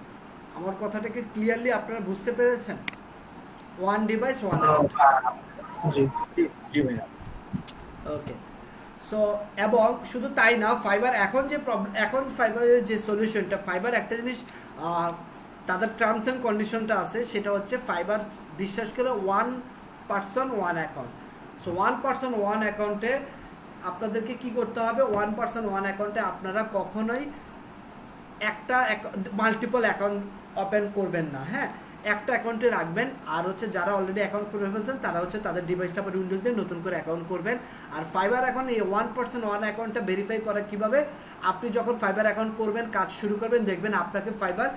আমার কথাটাকে ক্লিয়ারলি আপনারা বুঝতে পেরেছেন? One device one account. জি জি ভাইয়া। ওকে, সো এবং শুধু তাই না, ফাইবার এখন ফাইবারের যে সলিউশনটা, ফাইবার একটা জিনিস তাদের টার্মস অ্যান্ড কন্ডিশনটা আছে, সেটা হচ্ছে ফাইবার বিশ্বাস করে one person one account. So one person one অ্যাকাউন্টে আপনাদেরকে কি করতে হবে, ওয়ান পার্সন ওয়ান অ্যাকাউন্টে আপনারা কখনোই একটা মাল্টিপল অ্যাকাউন্ট ওপেন করবেন না। হ্যাঁ, একটা অ্যাকাউন্টে রাখবেন, আর হচ্ছে যারা অলরেডি অ্যাকাউন্ট খুলে ফেলছেন তারা হচ্ছে তাদের ডিভাইসটা আবার উইন্ডোজ দিয়ে নতুন করে অ্যাকাউন্ট করবেন। আর ফাইবার এখন এই ওয়ান পার্সন ওয়ান অ্যাকাউন্টটা ভেরিফাই করা কিভাবে, আপনি যখন ফাইবার অ্যাকাউন্ট করবেন, কাজ শুরু করবেন, দেখবেন আপনাকে ফাইবার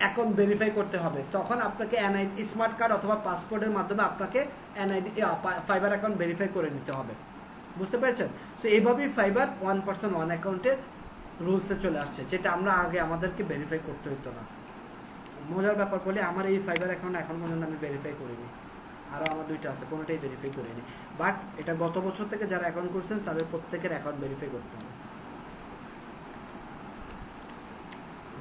অ্যাকাউন্ট ভেরিফাই করতে হবে। তখন আপনাকে এনআইডি, স্মার্ট কার্ড অথবা পাসপোর্টের মাধ্যমে আপনাকে এনআইডি ফাইবার অ্যাকাউন্ট ভেরিফাই করে নিতে হবে। বুঝতে পেরেছেন? সো এইভাবেই ফাইবার ওয়ান পার্সন ওয়ান অ্যাকাউন্টের রুলসে চলে আসছে, যেটা আমরা আগে আমাদেরকে ভেরিফাই করতে হতো না। মজার ব্যাপার বলে, আমার এই ফাইবার অ্যাকাউন্ট এখন পর্যন্ত আমি ভেরিফাই করিনি, আরও আমার 2টা আছে, কোনোটাই ভেরিফাই করিনি। বাট এটা গত বছর থেকে যারা অ্যাকাউন্ট করছেন তাদের প্রত্যেকের অ্যাকাউন্ট ভেরিফাই করতে হবে,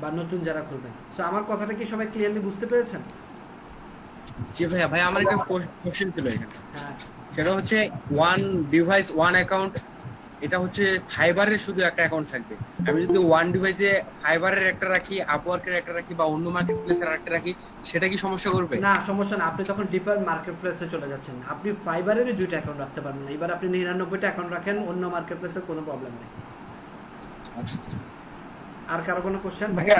বা নতুন যারা খুলবেন। সো আমার কথাটা কি সবাই ক্লিয়ারলি বুঝতে পেরেছেন? জি ভাইয়া, আমার একটা কোশ্চেন ছিল এখানে। হ্যাঁ সেটা হচ্ছে ওয়ান ডিভাইস ওয়ান অ্যাকাউন্ট, এটা হচ্ছে ফাইবারের শুধু একটা অ্যাকাউন্ট থাকবে। আমি যদি ওয়ান ডিভাইসে ফাইবারের একটা রাখি, আপওয়ার্কের একটা রাখি বা অন্য মার্কেট প্লেসের একটা রাখি, সেটা কি সমস্যা করবে? না, সমস্যা না। আপনি যখন ডিপার মার্কেট প্লেসে চলে যাচ্ছেন, আপনি ফাইবারেরই 2টা অ্যাকাউন্ট রাখতে পারবেন না। এবার আপনি 99টা অ্যাকাউন্ট রাখেন, অন্য মার্কেট প্লেসে কোনো প্রবলেম নেই। আচ্ছা ঠিক আছে। আর কারো কোনো কোশ্চেন? ভাইয়া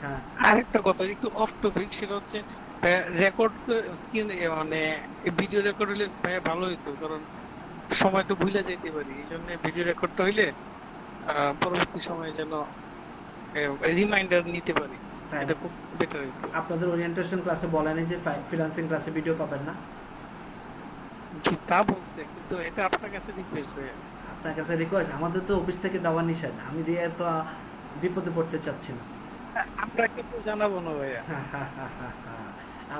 হ্যাঁ আরেকটা কথা একটু অফ টপিক, সেটা হচ্ছে রেকর্ড স্ক্রিন মানে ভিডিও রেকর্ড হলে ভাইয়া ভালো হইতো, কারণ সময় তো ভুলে যেতে পারি, এই জন্য ভিডিও রেকর্ডটা হইলে পরবর্তী সময়ে যেন রিমাইন্ডার নিতে পারি, তাই। এটা খুব বেটার হইতো। আপনাদের ওরিয়েন্টেশন ক্লাসে বলেনি যে ফ্রিল্যান্সিং ক্লাসে ভিডিও পাবেন না? জি তা বলছে, কিন্তু এটা আপনার কাছে রিকোয়েস্ট হয়ে আপনার কাছে রিকোয়েস্ট, আমাদের তো অফিস থেকে দেওয়া নিষেধ, আমি দিয়ে তো বিপদে পড়তে চাচ্ছি না। আমরা কিন্তু জানাবো না ভাইয়া।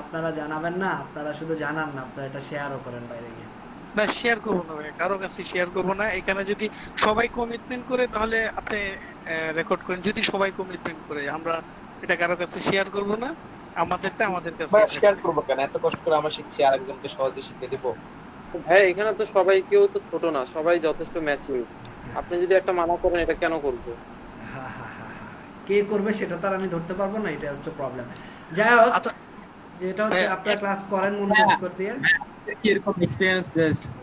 আপনারা জানাবেন না, আপনারা শুধু জানান না, আপনারা এটা শেয়ারও করেন বাইরে গিয়ে। না শেয়ার করবো না ভাইয়া, কারো কাছে শেয়ার করবো না। এখানে যদি সবাই কমিটমেন্ট করে তাহলে আপনি রেকর্ড করেন, যদি সবাই কমিটমেন্ট করে আমরা এটা কারো কাছে শেয়ার করবো না, আমাদেরটা আমাদের কাছে। শেয়ার করবো কেন? এত কষ্ট করে আমরা শিখছি, আরেকজনকে সহজে শিখিয়ে দিব। ভাই এখানে তো সবাই কেউ তো ছোট না, সবাই যথেষ্ট ম্যাচিউর। আপনি যদি একটা মানা করেন, এটা কেন করবো? কে করবে সেটা তো আর আমি ধরতে পারবো না, এটা হচ্ছে প্রবলেম। যাই হোক, আচ্ছা যেটা হচ্ছে আপনারা ক্লাস করেন মনোযোগ করে দিয়ে। কি এরকম এক্সপেরিয়েন্স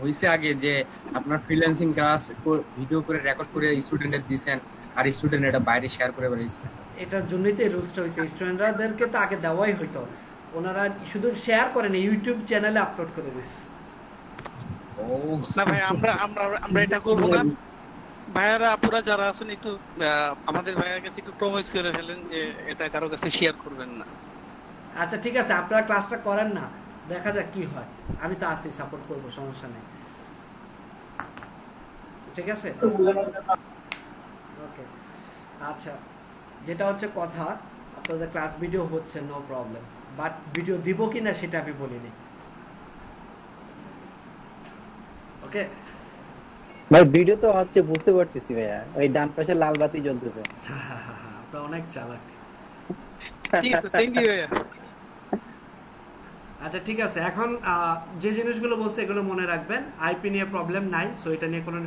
হইছে আগে যে আপনার ফ্রিল্যান্সিং ক্লাস ভিডিও করে রেকর্ড করে স্টুডেন্টদের দিবেন আর স্টুডেন্ট এটা বাইরে শেয়ার করে বেরিয়েছে? এটার জন্যই তো এই রুলসটা হয়েছে। স্টুডেন্টদেরকে তো আগে দেওয়াই হইতো, ওনারা শুধু শেয়ার করেন, ইউটিউব চ্যানেলে আপলোড করে দিচ্ছে। ও না ভাই, আমরা আমরা আমরা এটা করবো না। ভাইয়ারা আপুরা যারা আছেন একটু আমাদের ভাইয়ার কাছে একটু প্রমিস করে ফেলেন যে এটা কারো কাছে শেয়ার করবেন না। আচ্ছা ঠিক আছে, আপনারা ক্লাসটা করেন না, দেখা যাক কি হয়। আমি তো আছি, সাপোর্ট করবো, সমস্যা নেই। ঠিক আছে, ওকে। আচ্ছা, যেটা হচ্ছে কথা, আপনাদের ক্লাস ভিডিও হচ্ছে, নো প্রবলেম, বাট ভিডিও দিব কিনা সেটা আমি বলিনি। ওকে ভাই ভিডিও তো হচ্ছে, বুঝতে পারতেছি ভাইয়া, ওই ডান পাশে লাল বাতি জ্বলতেছে। আপনারা অনেক চালাক। ঠিক আছে, থ্যাংক ইউ ভাইয়া। আচ্ছা ঠিক আছে, এখন যে জিনিসগুলো বলছে এগুলো মনে রাখবেন। আইপি নিয়ে প্রবলেম নাই, সো এটা নিয়ে কোনো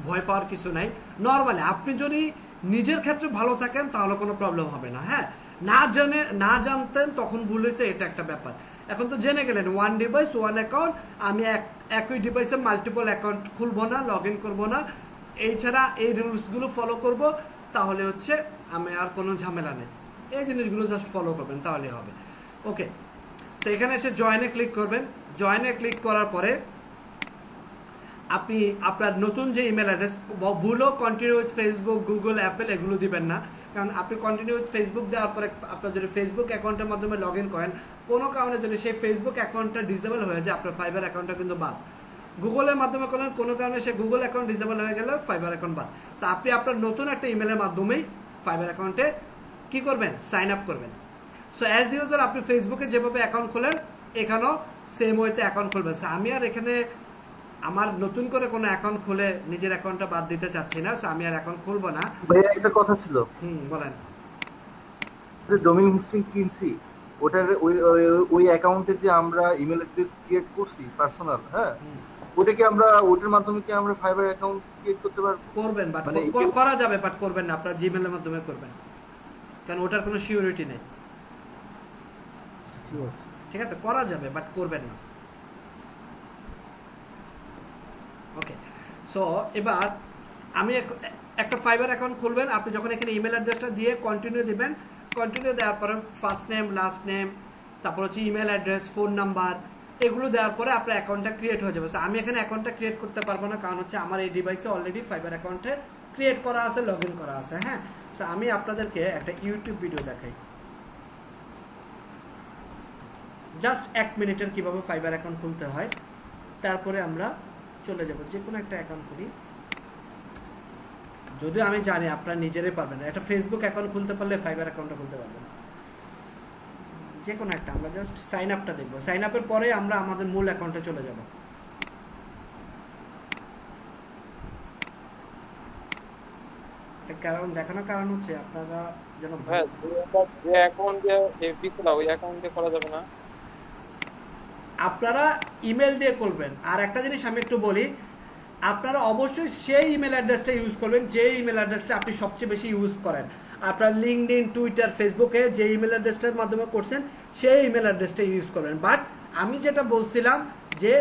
ভয় পাওয়ার কিছু নাই। নর্মালি আপনি যদি নিজের ক্ষেত্রে ভালো থাকেন তাহলে কোনো প্রবলেম হবে না। হ্যাঁ, না জানতেন তখন ভুল হয়েছে, এটা একটা ব্যাপার। এখন তো জেনে গেলেন, ওয়ান ডিভাইস ওয়ান অ্যাকাউন্ট, আমি একই ডিভাইসে মাল্টিপল অ্যাকাউন্ট খুলবো না, লগ ইন করবো না, এছাড়া এই রুলসগুলো ফলো করব, তাহলে হচ্ছে আমি আর কোনো ঝামেলা নেই। এই জিনিসগুলো জাস্ট ফলো করবেন, তাহলে হবে। ওকে, তো এখানে এসে জয়েনে ক্লিক করবেন। জয়েনে ক্লিক করার পরে আপনি আপনার নতুন যে ইমেল অ্যাড্রেস, ভুলও continue with Facebook, Google, Apple এগুলো দিবেন না, কারণ আপনি কন্টিনিউ উইথ ফেসবুক দেওয়ার পরে আপনার যদি ফেসবুক অ্যাকাউন্টের মাধ্যমে লগ ইন করেন, কোনো কারণে যদি সেই ফেসবুক অ্যাকাউন্টটা ডিসেবল হয়ে যায়, আপনার ফাইবার অ্যাকাউন্টটা কিন্তু বাদ। গুগলের মাধ্যমে কোনো কারণে সে গুগল অ্যাকাউন্ট ডিসেবল হয়ে গেলে ফাইবার অ্যাকাউন্ট বাদ। তো আপনি আপনার নতুন একটা ইমেলের মাধ্যমেই ফাইবার অ্যাকাউন্টে কি করবেন, সাইন আপ করবেন। সো অ্যাজ ইউজুয়াল আপনি ফেসবুকে যেভাবে অ্যাকাউন্ট খোলেন, এখানেও সেম ওয়েতে অ্যাকাউন্ট খুলবেন। সো আমি আর এখানে আমার নতুন করে কোনো অ্যাকাউন্ট খুলে নিজের অ্যাকাউন্টটা বাদ দিতে চাচ্ছি না, সো আমি আর অ্যাকাউন্ট খুলবো না। ভাইয়া একটা কথা ছিল, বলেন। যে ডোমেইন হিস্ট্রি কিনছি, ওটার ওই অ্যাকাউন্টে যে আমরা ইমেল অ্যাড্রেস ক্রিয়েট করছি পার্সোনাল, হ্যাঁ, ওটা কি আমরা ওটার মাধ্যমে কি আমরা ফাইবার অ্যাকাউন্ট ক্রিয়েট করতে পারবো? করবেন, বাট করা যাবে, বাট করবেন না, আপনার জিমেইলের মাধ্যমে করবেন, কারণ ওটার কোনো সিকিউরিটি নেই। ঠিক আছে, করা যাবে, বাট করবেন না। ওকে, সো এবার আমি একটা ফাইবার অ্যাকাউন্ট খুলবেন। আপনি যখন এখানে ইমেল অ্যাড্রেসটা দিয়ে কন্টিনিউ দিবেন, কন্টিনিউ দেওয়ার পরে ফার্স্ট নেম, লাস্ট নেম, তারপর হচ্ছে ইমেল অ্যাড্রেস, ফোন নাম্বার, এগুলো দেওয়ার পরে আপনার অ্যাকাউন্টটা ক্রিয়েট হয়ে যাবে। আমি এখানে অ্যাকাউন্টটা ক্রিয়েট করতে পারবো না, কারণ হচ্ছে আমার এই ডিভাইসে অলরেডি ফাইবার অ্যাকাউন্টে ক্রিয়েট করা আছে, লগ ইন করা আছে। হ্যাঁ, সো আমি আপনাদেরকে একটা ইউটিউব ভিডিও দেখাই, জাস্ট 1 মিনিটের কিভাবে ফাইবার অ্যাকাউন্ট খুলতে হয়। তারপরে আমরা চলে যাব যে কোনো একটা অ্যাকাউন্ট খুলি, যদিও আমি জানি আপনারা নিজেরাই পারবেন না। একটা ফেসবুক অ্যাকাউন্ট খুলতে পারলে ফাইবার অ্যাকাউন্টটা খুলতে পারবেন, যে কোনো একটা। আমরা জাস্ট সাইন আপটা দেখবো, সাইন আপের পরে আমরা আমাদের মূল অ্যাকাউন্টে চলে যাব। কারণ দেখানোর কারণ হচ্ছে আপনারা যেন যে অ্যাকাউন্ট দিয়ে এফবি খোলা, ওই অ্যাকাউন্ট দিয়ে করা যাবে না? আপনারা ইমেল দিয়ে করবেন। আর একটা জিনিস আমি একটু বলি, আপনারা অবশ্যই সেই ইমেল অ্যাড্রেসটা ইউজ করবেন যে ইমেল অ্যাড্রেসটা আপনি সবচেয়ে বেশি ইউজ করেন। আপনার লিঙ্কডইন, টুইটার, ফেসবুকে যে ইমেল অ্যাড্রেসটার মাধ্যমে করছেন সেই ইমেল অ্যাড্রেসটা ইউজ করবেন। বাট আমি যেটা বলছিলাম যে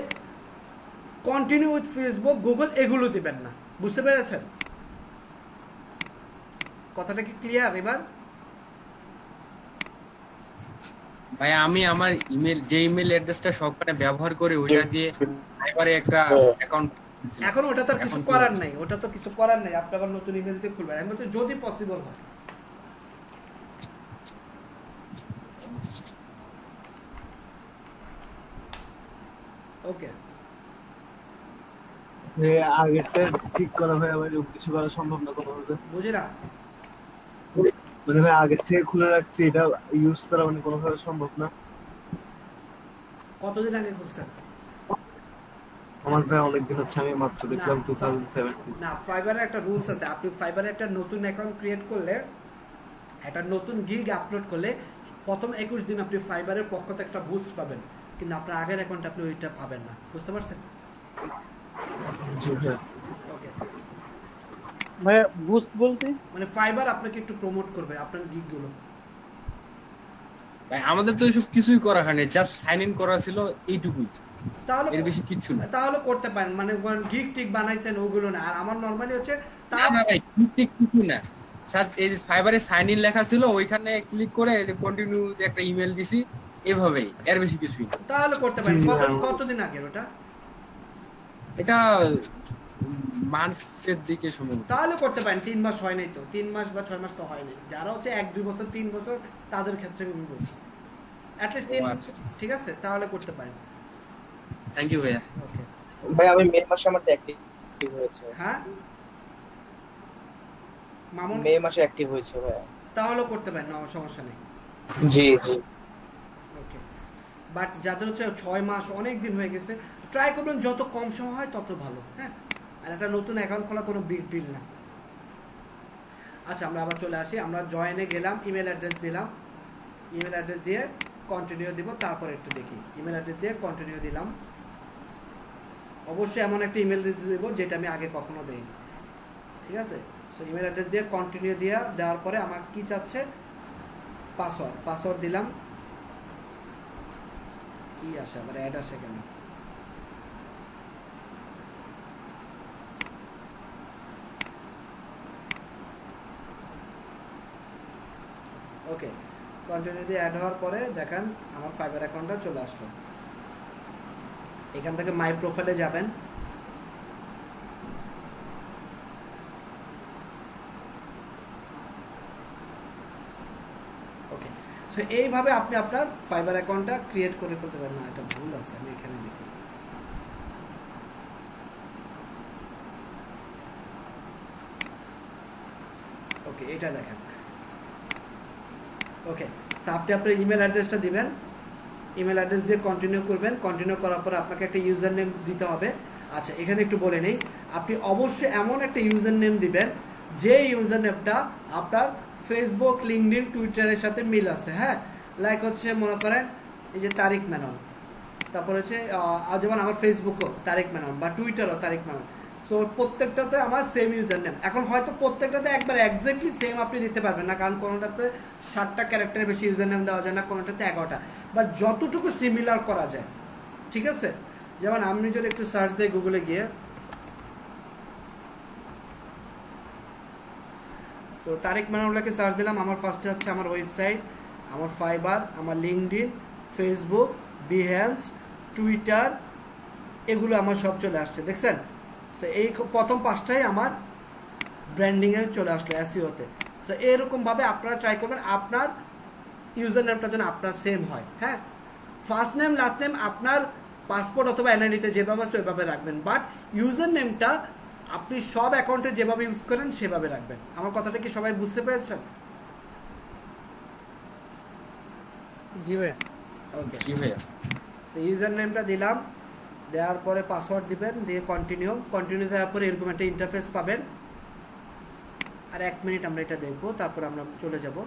কন্টিনিউ উইথ ফেসবুক, গুগল এগুলো দিবেন না। বুঝতে পেরেছেন কথাটা কি ক্লিয়ার এবার? ভাই আমি আমার যে ইমেল অ্যাড্রেসটা সবখানে ব্যবহার করে ওইটা দিয়ে ফাইবারে একটা অ্যাকাউন্ট, এখন ওটা তো আর কিছু করার নাই, ওটা তো কিছু করার নাই, আপনি আবার নতুন ইমেল দিয়ে খুলবেন। আমি বলছি যদি পসিবল হয়। ওকে, আগেরটা ঠিক করা ভাই আমার কিছু করা সম্ভব না কোনোভাবে, বুঝি না মানে ভাই আগের থেকে খুলে রাখছি, এটা ইউজ করা মানে কোনোভাবে সম্ভব না। কতদিন আগে খুলছেন? আমার ভাই অনেকদিন হচ্ছে, আমি মাত্র দেখলাম 2017। না, ফাইবারে একটা রুলস আছে, আপনি ফাইবারে একটা নতুন অ্যাকাউন্ট ক্রিয়েট করলে, একটা নতুন গিগ আপলোড করলে প্রথম 21 দিন আপনি ফাইবারের পক্ষ থেকে একটা বুস্ট পাবেন, কিন্তু আপনার আগের অ্যাকাউন্টে আপনি ওইটা পাবেন না। বুঝতে পারছেন? জি ভাই। ওকে, ভাই বুস্ট বলতে মানে ফাইবার আপনাকে একটু প্রমোট করবে আপনার গিগগুলো। ভাই আমাদের তো এসব কিছুই করা হয়নি, জাস্ট সাইন ইন করা ছিল এইটুকুই, তাহলে এর বেশি কিচ্ছু না। তাহলে করতে পারেন, মানে গিগ টিক বানাইছেন ওগুলো না। আর আমার নরমালি হচ্ছে না না ভাই, কিছু না, এই যে ফাইবারে সাইন ইন লেখা ছিল ওইখানে ক্লিক করে এই যে কন্টিনিউ একটা ইমেল দিছি, এভাবেই, এর বেশি কিছুই না। তাহলে করতে পারেন। কতদিন আগে ওটা? এটা মার্চের দিকে সম্ভব। তাহলে করতে পারেন। 3 মাস হয় নাই তো, 3 মাস বা 6 মাস তো হয় নাই। যারা হচ্ছে 1-2 বছর 3 বছর তাদের ক্ষেত্রে আমি বলছি অ্যাটলিস্ট 3। ঠিক আছে, তাহলে করতে পারেন। থ্যাংক ইউ ভাইয়া। ওকে ভাই আমি মে মাসে আমার অ্যাক্টিভ হয়েছে। হ্যাঁ মামুন, মে মাসে অ্যাক্টিভ হয়েছে ভাই। তাহলে করতে পারেন, না সমস্যা নেই। জি জি। ওকে, বাট যাদের হচ্ছে 6 মাস অনেক দিন হয়ে গেছে, ট্রাই করবেন যত কম সময় হয় তত ভালো। হ্যাঁ, আর একটা নতুন অ্যাকাউন্ট খোলা কোনো বিগ ডিল না। আচ্ছা, আমরা আবার চলে আসি। আমরা জয়েনে গেলাম, ইমেল অ্যাড্রেস দিলাম, ইমেল অ্যাড্রেস দিয়ে কন্টিনিউ দিব। তারপর একটু দেখি, ইমেল অ্যাড্রেস দিয়ে কন্টিনিউ দিলাম। অবশ্যই এমন একটা ইমেল অ্যাড্রেস দেবো যেটা আমি আগে কখনো দেইনি। ঠিক আছে, সো ইমেল অ্যাড্রেস দিয়ে কন্টিনিউ দেওয়ার পরে আমার কি চাচ্ছে, পাসওয়ার্ড দিলাম। কি আসে আবার, অ্যাড আসে কেন? ওকে, কন্টিনিউ দিয়ে অ্যাড হওয়ার পরে দেখেন আমার ফাইবার অ্যাকাউন্টটা চলে আসলো। এখান থেকে মাই প্রোফাইলে যাবেন। ওকে, সো এইভাবে আপনি আপনার ফাইবার অ্যাকাউন্টটা ক্রিয়েট করে ফেলতে পারেন। না, এটা ভুল আছে, আমি এখানে দেখি। ওকে, এটা দেখেন। ওকে, সো আপনি আপনার ইমেল অ্যাড্রেসটা দিবেন, ইমেল অ্যাড্রেস দিয়ে কন্টিনিউ করবেন। কন্টিনিউ করার পর আপনাকে একটা ইউজার নেম দিতে হবে। আচ্ছা, এখানে একটু বলে নেই, আপনি অবশ্যই এমন একটা ইউজার নেম দিবেন যে ইউজার নেমটা আপনার ফেসবুক, লিঙ্কডইন, টুইটারের সাথে মিল আছে। হ্যাঁ, লাইক হচ্ছে মনে করেন এই যে তারিক মেনন, তারপর হচ্ছে যেমন আমার ফেসবুকও তারিক মেনন বা টুইটারও তারিক মেনন। সো প্রত্যেকটাতে আমার সেম ইউজার নেম। এখন হয়তো প্রত্যেকটাতে একবার এক্স্যাক্টলি সেম আপনি দিতে পারবেন না, কারণ কোনোটাতে 7টা ক্যারেক্টারের বেশি ইউজার নেম দেওয়া যায় না, কোনোটাতে 11টা, বাট যতটুকু সিমিলার করা যায়। ঠিক আছে, যেমন আমি যদি একটু সার্চ দিই গুগলে গিয়ে, সো তারিক মেননকে সার্চ দিলাম, আমার ফার্স্টে হচ্ছে আমার ওয়েবসাইট, আমার ফাইবার, আমার লিঙ্কডইন, ফেসবুক, বিহেন্স, টুইটার, এগুলো আমার সব চলে আসছে। দেখছেন, সো এই প্রথম 5টাই আমার ব্র্যান্ডিংয়ে চলে আসলো, এসইওতে। সো এরকমভাবে আপনারা ট্রাই করবেন আপনার ইউজার নেমটা যেন আপনার সেম হয়। হ্যাঁ, ফার্স্ট নেম লাস্ট নেম আপনার পাসপোর্ট অথবা এনআইডিতে যেভাবে আছে ওইভাবে রাখবেন, বাট ইউজার নেমটা আপনি সব অ্যাকাউন্টে যেভাবে ইউজ করেন সেভাবে রাখবেন। আমার কথাটা কি সবাই বুঝতে পেরেছেন? জি ভাইয়া। ওকে, জি ভাইয়া। সো ইউজার নেমটা দিলাম, দেওয়ার পরে পাসওয়ার্ড দিবেন, দিয়ে কন্টিনিউ দেওয়ার পরে এরকম একটা ইন্টারফেস পাবেন। আর 1 মিনিট আমরা এটা দেখবো, তারপর আমরা চলে যাব।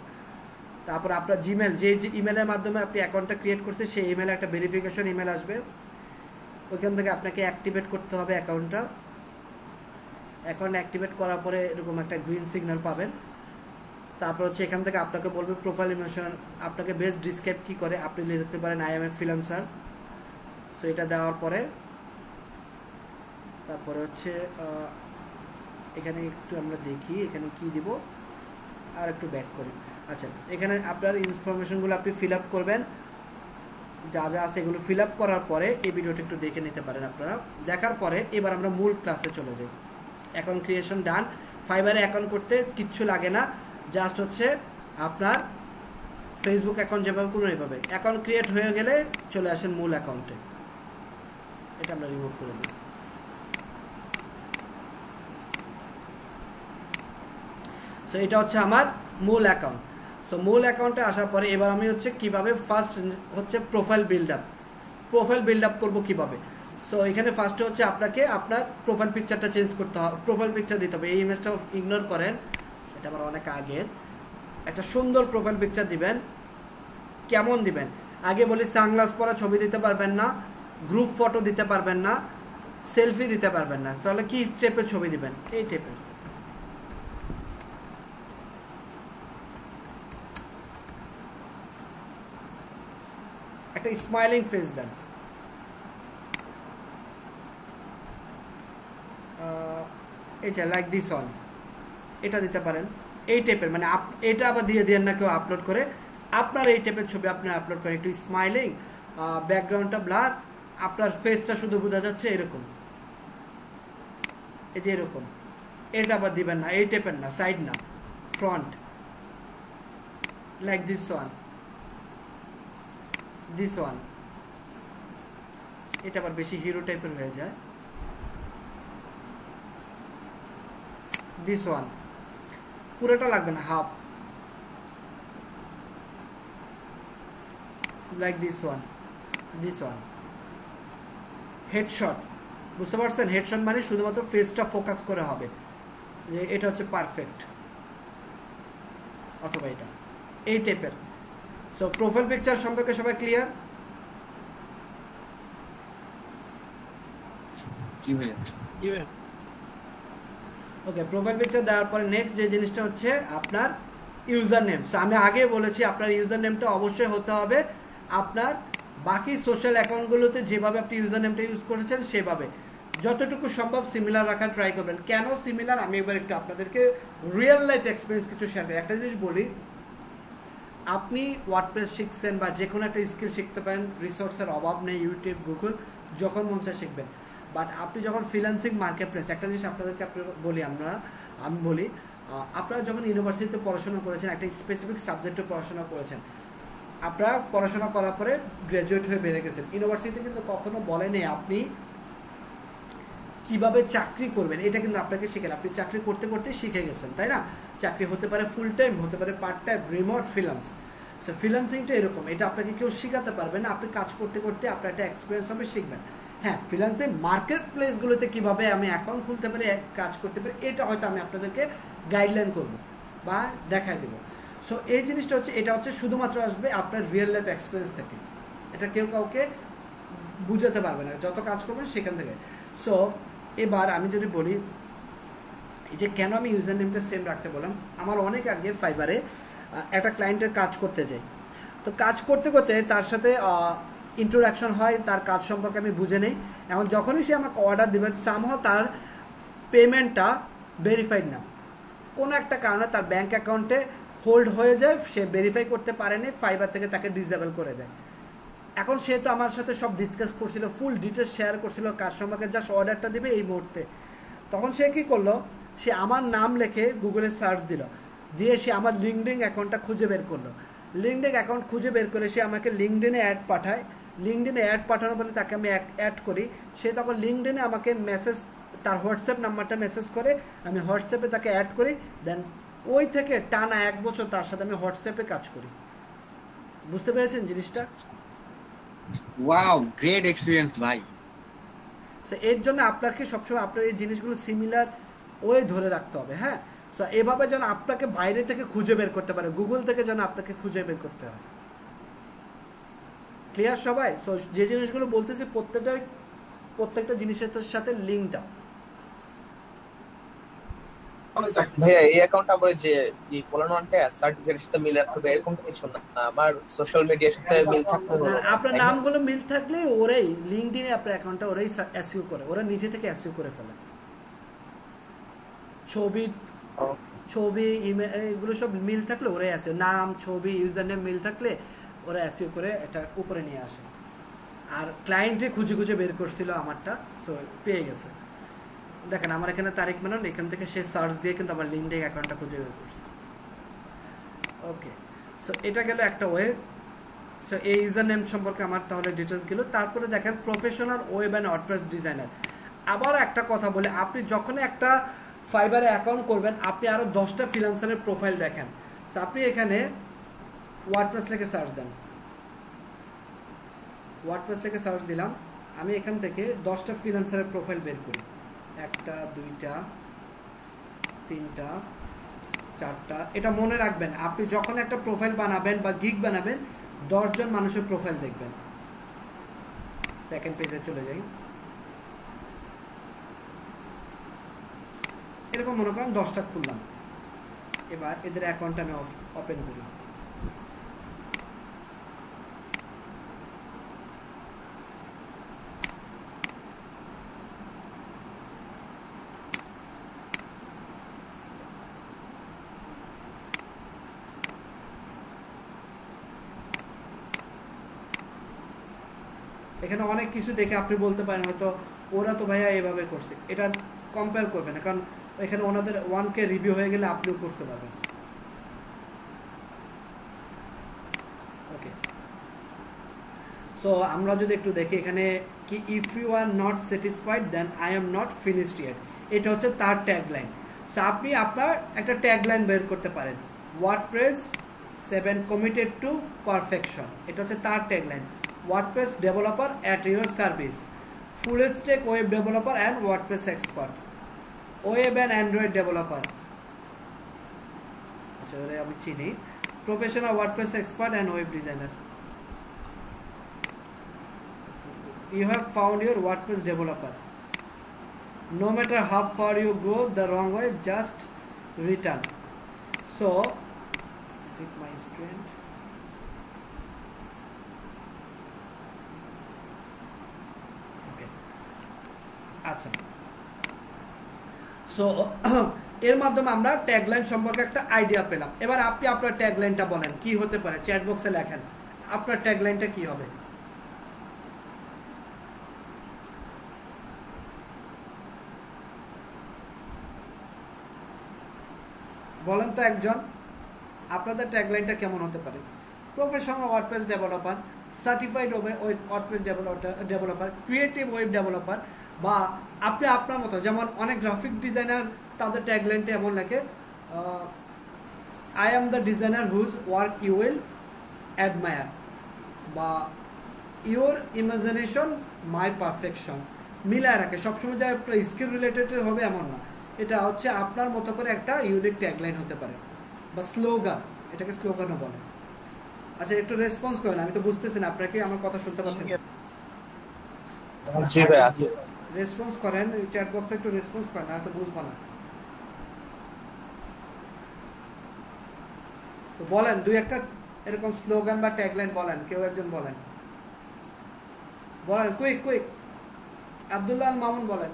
তারপর আপনার জিমেল, যে ইমেলের মাধ্যমে আপনি অ্যাকাউন্টটা ক্রিয়েট করছেন সেই ইমেলে একটা ভেরিফিকেশন ইমেল আসবে, ওইখান থেকে আপনাকে অ্যাক্টিভেট করতে হবে অ্যাকাউন্টটা। অ্যাকাউন্ট অ্যাক্টিভেট করার পরে এরকম একটা গ্রিন সিগন্যাল পাবেন। তারপর হচ্ছে এখান থেকে আপনাকে বলবে প্রোফাইল ইনফরমেশন, আপনাকে বেস্ট ডিসক্রাইব কী করে আপনি লিখতে পারেন I am a freelancer. So এটা দেওয়ার পরে তারপরে হচ্ছে এখানে একটু আমরা দেখি এখানে কি দিব, আর একটু ব্যাক করি। আচ্ছা, এখানে আপনার ইনফরমেশনগুলো আপনি ফিল আপ করবেন, যা যা আছে এগুলো ফিল আপ করার পরে এই ভিডিওটা একটু দেখে নিতে পারেন আপনারা। দেখার পরে এবার আমরা মূল ক্লাসে চলে যাই। অ্যাকাউন্ট ক্রিয়েশন ডান। ফাইবারে অ্যাকাউন্ট করতে কিচ্ছু লাগে না, জাস্ট হচ্ছে আপনার ফেসবুক অ্যাকাউন্ট যেভাবে করুন এইভাবে। অ্যাকাউন্ট ক্রিয়েট হয়ে গেলে চলে আসেন মূল অ্যাকাউন্টে। এটা আমরা রিমুভ করে দিই। সো এটা হচ্ছে আমার মূল অ্যাকাউন্ট। সো মূল অ্যাকাউন্টে আসার পরে এবার আমি হচ্ছে কিভাবে ফার্স্ট হচ্ছে প্রোফাইল বিল্ড আপ করবো কিভাবে। সো এখানে ফার্স্টে হচ্ছে আপনাকে আপনার প্রোফাইল পিকচারটা চেঞ্জ করতে হবে, প্রোফাইল পিকচার দিতে হবে। এই ইমেজটা ইগনোর করেন, এটা আমার অনেক আগের। একটা সুন্দর প্রোফাইল পিকচার দিবেন। কেমন দিবেন আগে বলি, সানগ্লাস পরা ছবি দিতে পারবেন না, গ্রুপ ফটো দিতে পারবেন না, সেলফি দিতে পারবেন না। তাহলে কি টাইপের ছবি দিবেন? এই টাইপের। একটা স্মাইলিং ফেস দেন। এই যে লাইক দিস অন, এটা দিতে পারেন। এই টাইপের মানে এটা আবার দিয়ে দেন না কেউ আপলোড করে, আপনার এই টাইপের ছবি আপনি আপলোড করেন, একটু স্মাইলিং, ব্যাকগ্রাউন্ডটা ব্লার, আপনার ফেসটা শুধু বোঝা যাচ্ছে এরকম, এই যে এরকম। এটা আবার দিবেন না, এই টাইপের না, সাইড না, front, like this one, this one. এটা আবার বেশি হিরো টাইপের হয়ে যায়। দিস ওয়ান, পুরোটা লাগবে না, half, like this one, this one. Headshot, বুঝতে পারছেন? হেডশট মানে শুধুমাত্র ফেসটা ফোকাস করে হবে, যে এটা হচ্ছে পারফেক্ট, অথবা এটা এই টাইপের। সো প্রোফাইল পিকচার সম্পর্কে সবাই ক্লিয়ার? জি ভাইয়া। ওকে, প্রোফাইল পিকচার দেওয়ার পরে নেক্সট যে জিনিসটা হচ্ছে আপনার ইউজার নেম। সো আমি আগে বলেছি আপনার ইউজার নেমটা অবশ্যই হতে হবে আপনার বাকি সোশ্যাল অ্যাকাউন্টগুলোতে যেভাবে আপনি ইউজার নেমটা ইউজ করেছেন সেভাবে, যতটুকু সম্ভব সিমিলার রাখার ট্রাই করবেন। কেন সিমিলার, আমি এবার একটু আপনাদেরকে রিয়েল লাইফ এক্সপিরিয়েন্স কিছু শেয়ার করি। একটা জিনিস বলি, আপনি ওয়ার্ডপ্রেস শিখছেন বা যে কোনো একটা স্কিল শিখতে পারেন, রিসোর্সের অভাব নেই, ইউটিউব, গুগল, যখন মন চায় শিখবেন। বাট আপনি যখন ফ্রিল্যান্সিং মার্কেট প্লেস, একটা জিনিস আপনাদেরকে বলি, আমি বলি, আপনারা যখন ইউনিভার্সিটিতে পড়াশোনা করেছেন, একটা স্পেসিফিক সাবজেক্টে পড়াশোনা করেছেন, আপনারা পড়াশোনা করার পরে গ্র্যাজুয়েট হয়ে বেড়ে গেছেন, ইউনিভার্সিটি কিন্তু কখনো বলেনি আপনি কিভাবে চাকরি করবেন, এটা কিন্তু আপনাকে শেখেন। আপনি চাকরি করতে করতে শিখে গেছেন, তাই না? চাকরি হতে পারে ফুল টাইম, হতে পারে part time, remote, freelance. So ফ্রিল্যান্সিংটা এরকম, এটা আপনাকে কেউ শেখাতে পারবে না, আপনি কাজ করতে করতে আপনার একটা এক্সপিরিয়েন্স হবে, শিখবেন। হ্যাঁ, ফ্রিল্যান্সিং মার্কেট প্লেসগুলোতে কীভাবে আমি অ্যাকাউন্ট খুলতে পারি, কাজ করতে পারি, এটা হয়তো আমি আপনাদেরকে গাইডলাইন করব বা দেখাই দেবো। সো এই জিনিসটা হচ্ছে, এটা হচ্ছে শুধুমাত্র আসবে আপনার রিয়েল লাইফ এক্সপিরিয়েন্স থেকে, এটা কেউ কাউকে বুঝাতে পারবে না, যত কাজ করবেন সেখান থেকে। সো এবার আমি যদি বলি, এই যে কেন আমি ইউজার নেমটা সেম রাখতে বললাম, আমার অনেক আগে ফাইবারে একটা ক্লায়েন্টের কাজ করতে যাই, তো কাজ করতে করতে তার সাথে ইন্ট্রোডাকশন হয়, তার কাজ সম্পর্কে আমি বুঝে নেই। এখন যখনই সে আমাকে অর্ডার দেবে, সামহাও তার পেমেন্টটা ভেরিফাইড না, কোনো একটা কারণে তার ব্যাঙ্ক অ্যাকাউন্টে হোল্ড হয়ে যায়, সে ভেরিফাই করতে পারেনি, ফাইবার থেকে তাকে ডিসেবল করে দেয়। এখন সে তো আমার সাথে সব ডিসকাস করছিল, ফুল ডিটেলস শেয়ার করছিল কাজ সম্পর্কে, জাস্ট অর্ডারটা দিবে এই মুহূর্তে। তখন সে কী করলো, সে আমার নাম লিখে গুগলে সার্চ দিল, দিয়ে সে আমার লিঙ্কডিন অ্যাকাউন্টটা খুঁজে বের করলো। লিঙ্কডিন অ্যাকাউন্ট খুঁজে বের করে সে আমাকে লিঙ্কডিনে অ্যাড পাঠায়। লিঙ্কডিনে অ্যাড পাঠানোর পরে তাকে আমি অ্যাড করি, সে তখন লিঙ্কডিনে আমাকে মেসেজ, তার হোয়াটসঅ্যাপ নাম্বারটা মেসেজ করে, আমি হোয়াটসঅ্যাপে তাকে অ্যাড করি। দেন ওই থেকে টানা 1 বছর তার সাথে আমি হোয়াটসঅ্যাপে কাজ করি। বুঝতে পেরেছেন জিনিসটা? ওয়াও, গ্রেট এক্সপিরিয়েন্স ভাই। সো এর জন্য আপনাকে সবসময় আপনার এই জিনিসগুলো সিমিলার ওয়ে ধরে রাখতে হবে। হ্যাঁ, সো এভাবে যেন আপনাকে বাইরে থেকে খুঁজে বের করতে পারে, গুগল থেকে যেন আপনাকে খুঁজে বের করতে হয়। ক্লিয়ার সবাই? সো যে জিনিসগুলো বলতেছি প্রত্যেকটা জিনিসের সাথে লিঙ্কটা। ভাইয়া এই অ্যাকাউন্ট আমার যে পোলানোয়ানটা সার্টিফিকেটের সাথে মিল রাখতে হবে এরকম তো কিছু না, আমার সোশ্যাল মিডিয়ার সাথে মিল থাকতে হবে। আপনার নামগুলো মিল থাকলে ওরাই লিঙ্কডইনে আপনার অ্যাকাউন্টটা ওরাই এসইও করে, ওরা নিজে থেকে এসইও করে ফেলে। ছবি ইমেল এগুলো সব মিল থাকলে ওরাই আসে, নাম ছবি ইউজার নেম মিল থাকলে ওরা এসইও করে এটা উপরে নিয়ে আসে। আর ক্লায়েন্টে খুঁজে খুঁজে বের করছিল আমারটা, সো পেয়ে গেছে। দেখেন আমার এখানে তারিক মানন, এখান থেকে সে সার্চ দিয়ে কিন্তু আমার লিঙ্কডইন অ্যাকাউন্টটা খুঁজে বের করছে। ওকে, সো এটা গেল একটা ওয়ে। সো এই ইউজার নেম সম্পর্কে আমার তাহলে ডিটেলস গেল। তারপরে দেখেন professional web and WordPress designer. আবার একটা কথা বলে, আপনি যখন একটা ফাইবারে অ্যাকাউন্ট করবেন আপনি আরও 10টা ফ্রিল্যান্সারের প্রোফাইল দেখেন। সো আপনি এখানে ওয়ার্ডপ্রেস লিখে সার্চ দেন, ওয়ার্ডপ্রেস লিখে সার্চ দিলাম, আমি এখান থেকে 10টা ফ্রিল্যান্সারের প্রোফাইল বের করি। 1টা 2টা 3টা 4টা। এটা মনে রাখবেন, আপনি যখন একটা প্রোফাইল বানাবেন বা গিগ বানাবেন 10 জন মানুষের প্রোফাইল দেখবেন। সেকেন্ড পেজে চলে যাই, এরকম মনে করেন 10টা খুললাম। এবার এদের অ্যাকাউন্ট আমি ওপেন করি। এখানে অনেক কিছু দেখে আপনি বলতে পারেন হয়তো ওরা তো ভাইয়া এভাবে করছে, এটা কম্পেয়ার করবেন না, কারণ এখানে ওনাদের 1K রিভিউ হয়ে গেলে আপনিও করতে পারবেন। ওকে, সো আমরা যদি একটু দেখি এখানে কি, if you are not satisfied then I am not finished yet, এটা হচ্ছে তার ট্যাগলাইন। সো আপনি আপনার একটা ট্যাগলাইন বের করতে পারেন, ওয়ার্ডপ্রেস 7 কমিটেড টু পারফেকশন, এটা হচ্ছে তার tagline. WordPress developer at your service, full stack web developer and WordPress expert, web and Android developer, আচ্ছা এর আমি চিনি, professional WordPress expert and web designer. You have found your WordPress developer. No matter how far you go the wrong way, just return. So is it my student? আচ্ছা, so এর মাধ্যমে আমরা tagline সম্পর্কে একটা আইডিয়া পেলাম। এবার আপনি আপনার ট্যাগলাইনটা বলেন কি হতে পারে, চ্যাট বক্সে লেখেন আপনার ট্যাগলাইনটা কি হবে। বলেন তো একজন, আপনাদের ট্যাগলাইনটা কেমন হতে পারে? Professional WordPress developer, certified WordPress developer, creative web developer, বা আপনি আপনার মতো, যেমন অনেক গ্রাফিক ডিজাইনার তাদের ট্যাগলাইনটা এমন লেখে, I am the designer whose work you will admire, বা ইউর ইমাজিনেশন মাই পারফেকশন, মিলায় রাখে। সবসময় যে একটা স্কিল রিলেটেড হবে এমন না, এটা হচ্ছে আপনার মতো করে একটা ইউনিক ট্যাগলাইন হতে পারে, বা স্লোগান, এটাকে স্লোগানও বলে। আচ্ছা একটু রেসপন্স করেন, আমি তো বুঝতেছি না আপনাকে আমার কথা শুনতে পাচ্ছেন। জি ভাই আছে, রেসপন্স করেন, চ্যাট বক্সে একটু রেসপন্স করেন, না তো বুঝবো না। তো বলেন দুই একটা এরকম স্লোগান বা ট্যাগলাইন বলেন, কেউ একজন বলেন, বলেন কুইক কুইক। আব্দুল্লাহ আল মামুন বলেন।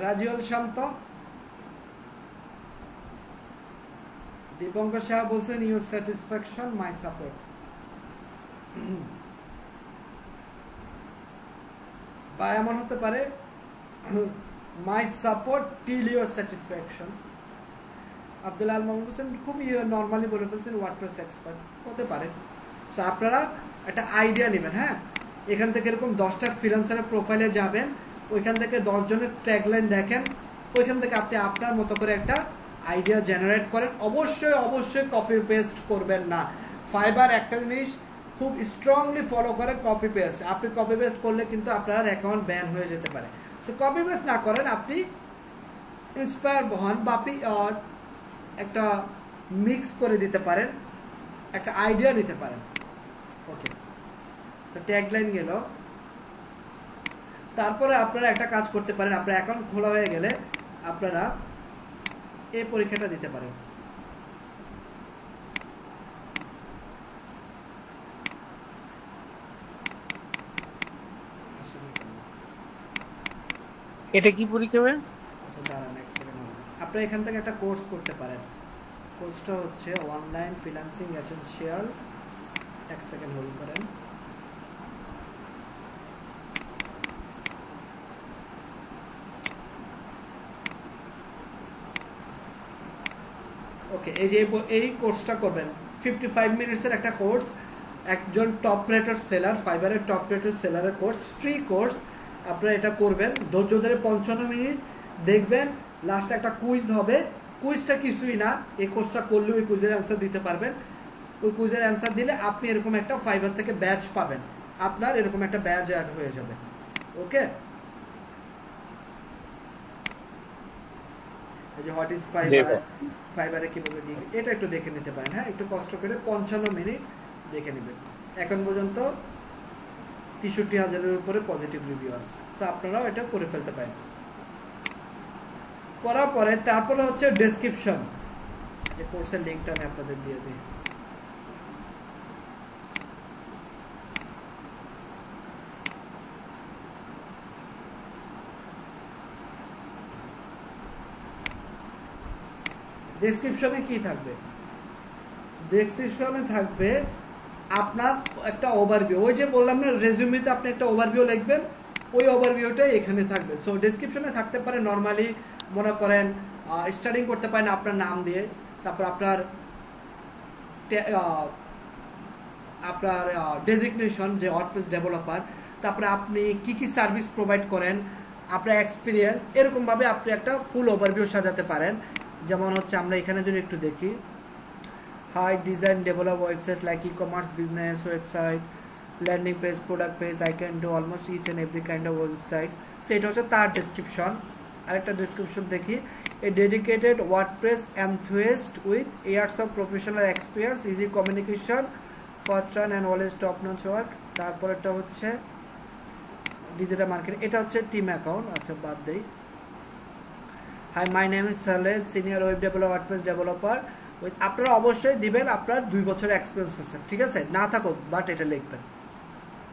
রাজিউল শান্ত, দীপঙ্কর শাহ বলছেন ইউর স্যাটিসফ্যাকশন মাই সাপোর্ট। বা এমন হতে পারে my support till your satisfaction. Abdul Al Mahmud Hossain খুব নর্মালি বলে ফেলছেন ওয়ার্ডপ্রেস এক্সপার্ট, হতে পারে। সো আপনারা একটা আইডিয়া নেবেন, হ্যাঁ এখান থেকে এরকম 10টা ফ্রিল্যান্সারের প্রোফাইলে যাবেন, ওইখান থেকে 10 জনের ট্যাগলাইন দেখেন, ওইখান থেকে আপনি আপনার মতো করে একটা আইডিয়া জেনারেট করেন। অবশ্যই অবশ্যই কপি পেস্ট করবেন না। ফাইবার একটা জিনিস খুব স্ট্রংলি ফলো করে কপি পেস্ট। আপনি কপি পেস্ট করলে কিন্তু আপনার অ্যাকাউন্ট ব্যান হয়ে যেতে পারে। সো কপি পেস্ট না করেন, আপনি ইন্সপায়ার হন বা আপনি একটা মিক্স করে দিতে পারেন, একটা আইডিয়া নিতে পারেন। ওকে, তো ট্যাগলাইন গেল। তারপরে আপনারা একটা কাজ করতে পারেন, আপনার অ্যাকাউন্ট খোলা হয়ে গেলে আপনারা এই পরীক্ষাটা দিতে পারেন। এটা কি পরীক্ষা হবে? আচ্ছা দাঁড়ান এক সেকেন্ড, আপনারা এখান থেকে একটা কোর্স করতে পারেন। কোর্সটা হচ্ছে অনলাইন ফ্রিল্যান্সিং এসেনশিয়াল। এক সেকেন্ড হোল্ড করেন। ওকে, এই যে এই কোর্সটা করবেন 55 মিনিটসের একটা কোর্স, একজন টপ রেটেড সেলার, ফাইবারের টপ রেটেড সেলারের কোর্স, ফ্রি কোর্স। আপনারা এটা করবেন ধৈর্য ধরে 55 মিনিট দেখবেন। লাস্টে একটা কুইজ হবে, কুইজটা কিছুই না, এই কোর্সটা করলে ওই কুইজের অ্যান্সার দিতে পারবেন। ওই কুইজের অ্যান্সার দিলে আপনি এরকম একটা ফাইবার থেকে ব্যাচ পাবেন, আপনার এরকম একটা ব্যাচ অ্যাড হয়ে যাবে। ওকে, এই যে হোয়াট ইজ ফাইবার, ফাইবারে কিভাবে এটা একটু দেখে নিতে পারেন। হ্যাঁ, একটু কষ্ট করে 55 মিনিট দেখে নেবেন। এখন পর্যন্ত 63,000-এর উপরে পজিটিভ রিভিউ আছে। সো আপনারাও এটা করে ফেলতে পারেন। করার পরে তারপরে হচ্ছে ডেসক্রিপশন, যে কোর্সের লিঙ্কটা আমি আপনাদের দিয়ে দিই। ডেসক্রিপশনে কি থাকবে? ডেসক্রিপশনে থাকবে আপনার একটা ওভারভিউ। ওই যে বললাম না, রেজিউমেতে আপনি একটা ওভারভিউ লিখবেন, ওই ওভারভিউটাই এখানে থাকবে। সো ডেসক্রিপশনে থাকতে পারে নর্মালি, মনে করেন স্টার্টিং করতে পারেন আপনার নাম দিয়ে, তারপর আপনার ডেজিগনেশন যে ওয়ার্ডপ্রেস ডেভেলপার, তারপরে আপনি কি কি সার্ভিস প্রোভাইড করেন, আপনার এক্সপিরিয়েন্স, এরকমভাবে আপনি একটা ফুল ওভারভিউ সাজাতে পারেন। যেমন হচ্ছে আমরা এখানে যদি একটু দেখি, high design develop website like e commerce business website, landing page, product page, I can do almost each and every kind of website. So এটা হচ্ছে তার ডেসক্রিপশন। আরেকটা ডেসক্রিপশন দেখি, a dedicated WordPress enthusiast with years of professional experience, easy communication, first run and always top notch work. তারপরেটা হচ্ছে digital marketing, এটা হচ্ছে team account. আচ্ছা বাদ দেই। Hi my name is Saled, senior web developer, WordPress developer. আপনারা অবশ্যই দিবেন আপনার 2 বছরের এক্সপিরিয়েন্স আছে, ঠিক আছে? না থাকুক, বাট এটা লিখবেন,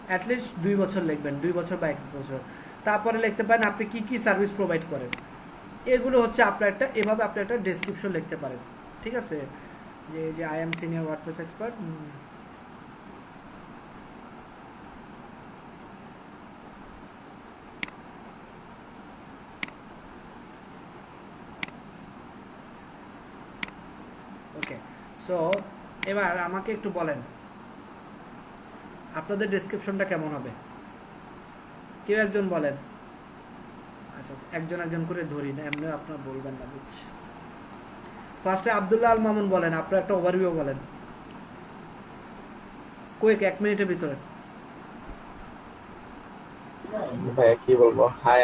অ্যাটলিস্ট 2 বছর লিখবেন, 2 বছর বা 1 বছর। তারপরে লিখতে পারেন আপনি কি কি সার্ভিস প্রোভাইড করেন। এগুলো হচ্ছে আপনার একটা, এভাবে আপনি একটা ডেসক্রিপশন লিখতে পারেন, ঠিক আছে? যে I am senior WordPress expert. Okay, so এবার আমাকে একটু বলেন আপনাদের ডেসক্রিপশনটা কেমন হবে, কেউ একজন বলেন। আচ্ছা একজন একজন করে ধরি না, এমনি আপনারা বলবেন না, বুঝছি। ফার্স্টে আব্দুল্লাহ আল মামুন বলেন, আপনার একটা ওভারভিউ বলেন, কুইক 1 মিনিটের ভিতরে। ভাইয়া কি বলবো? Hi,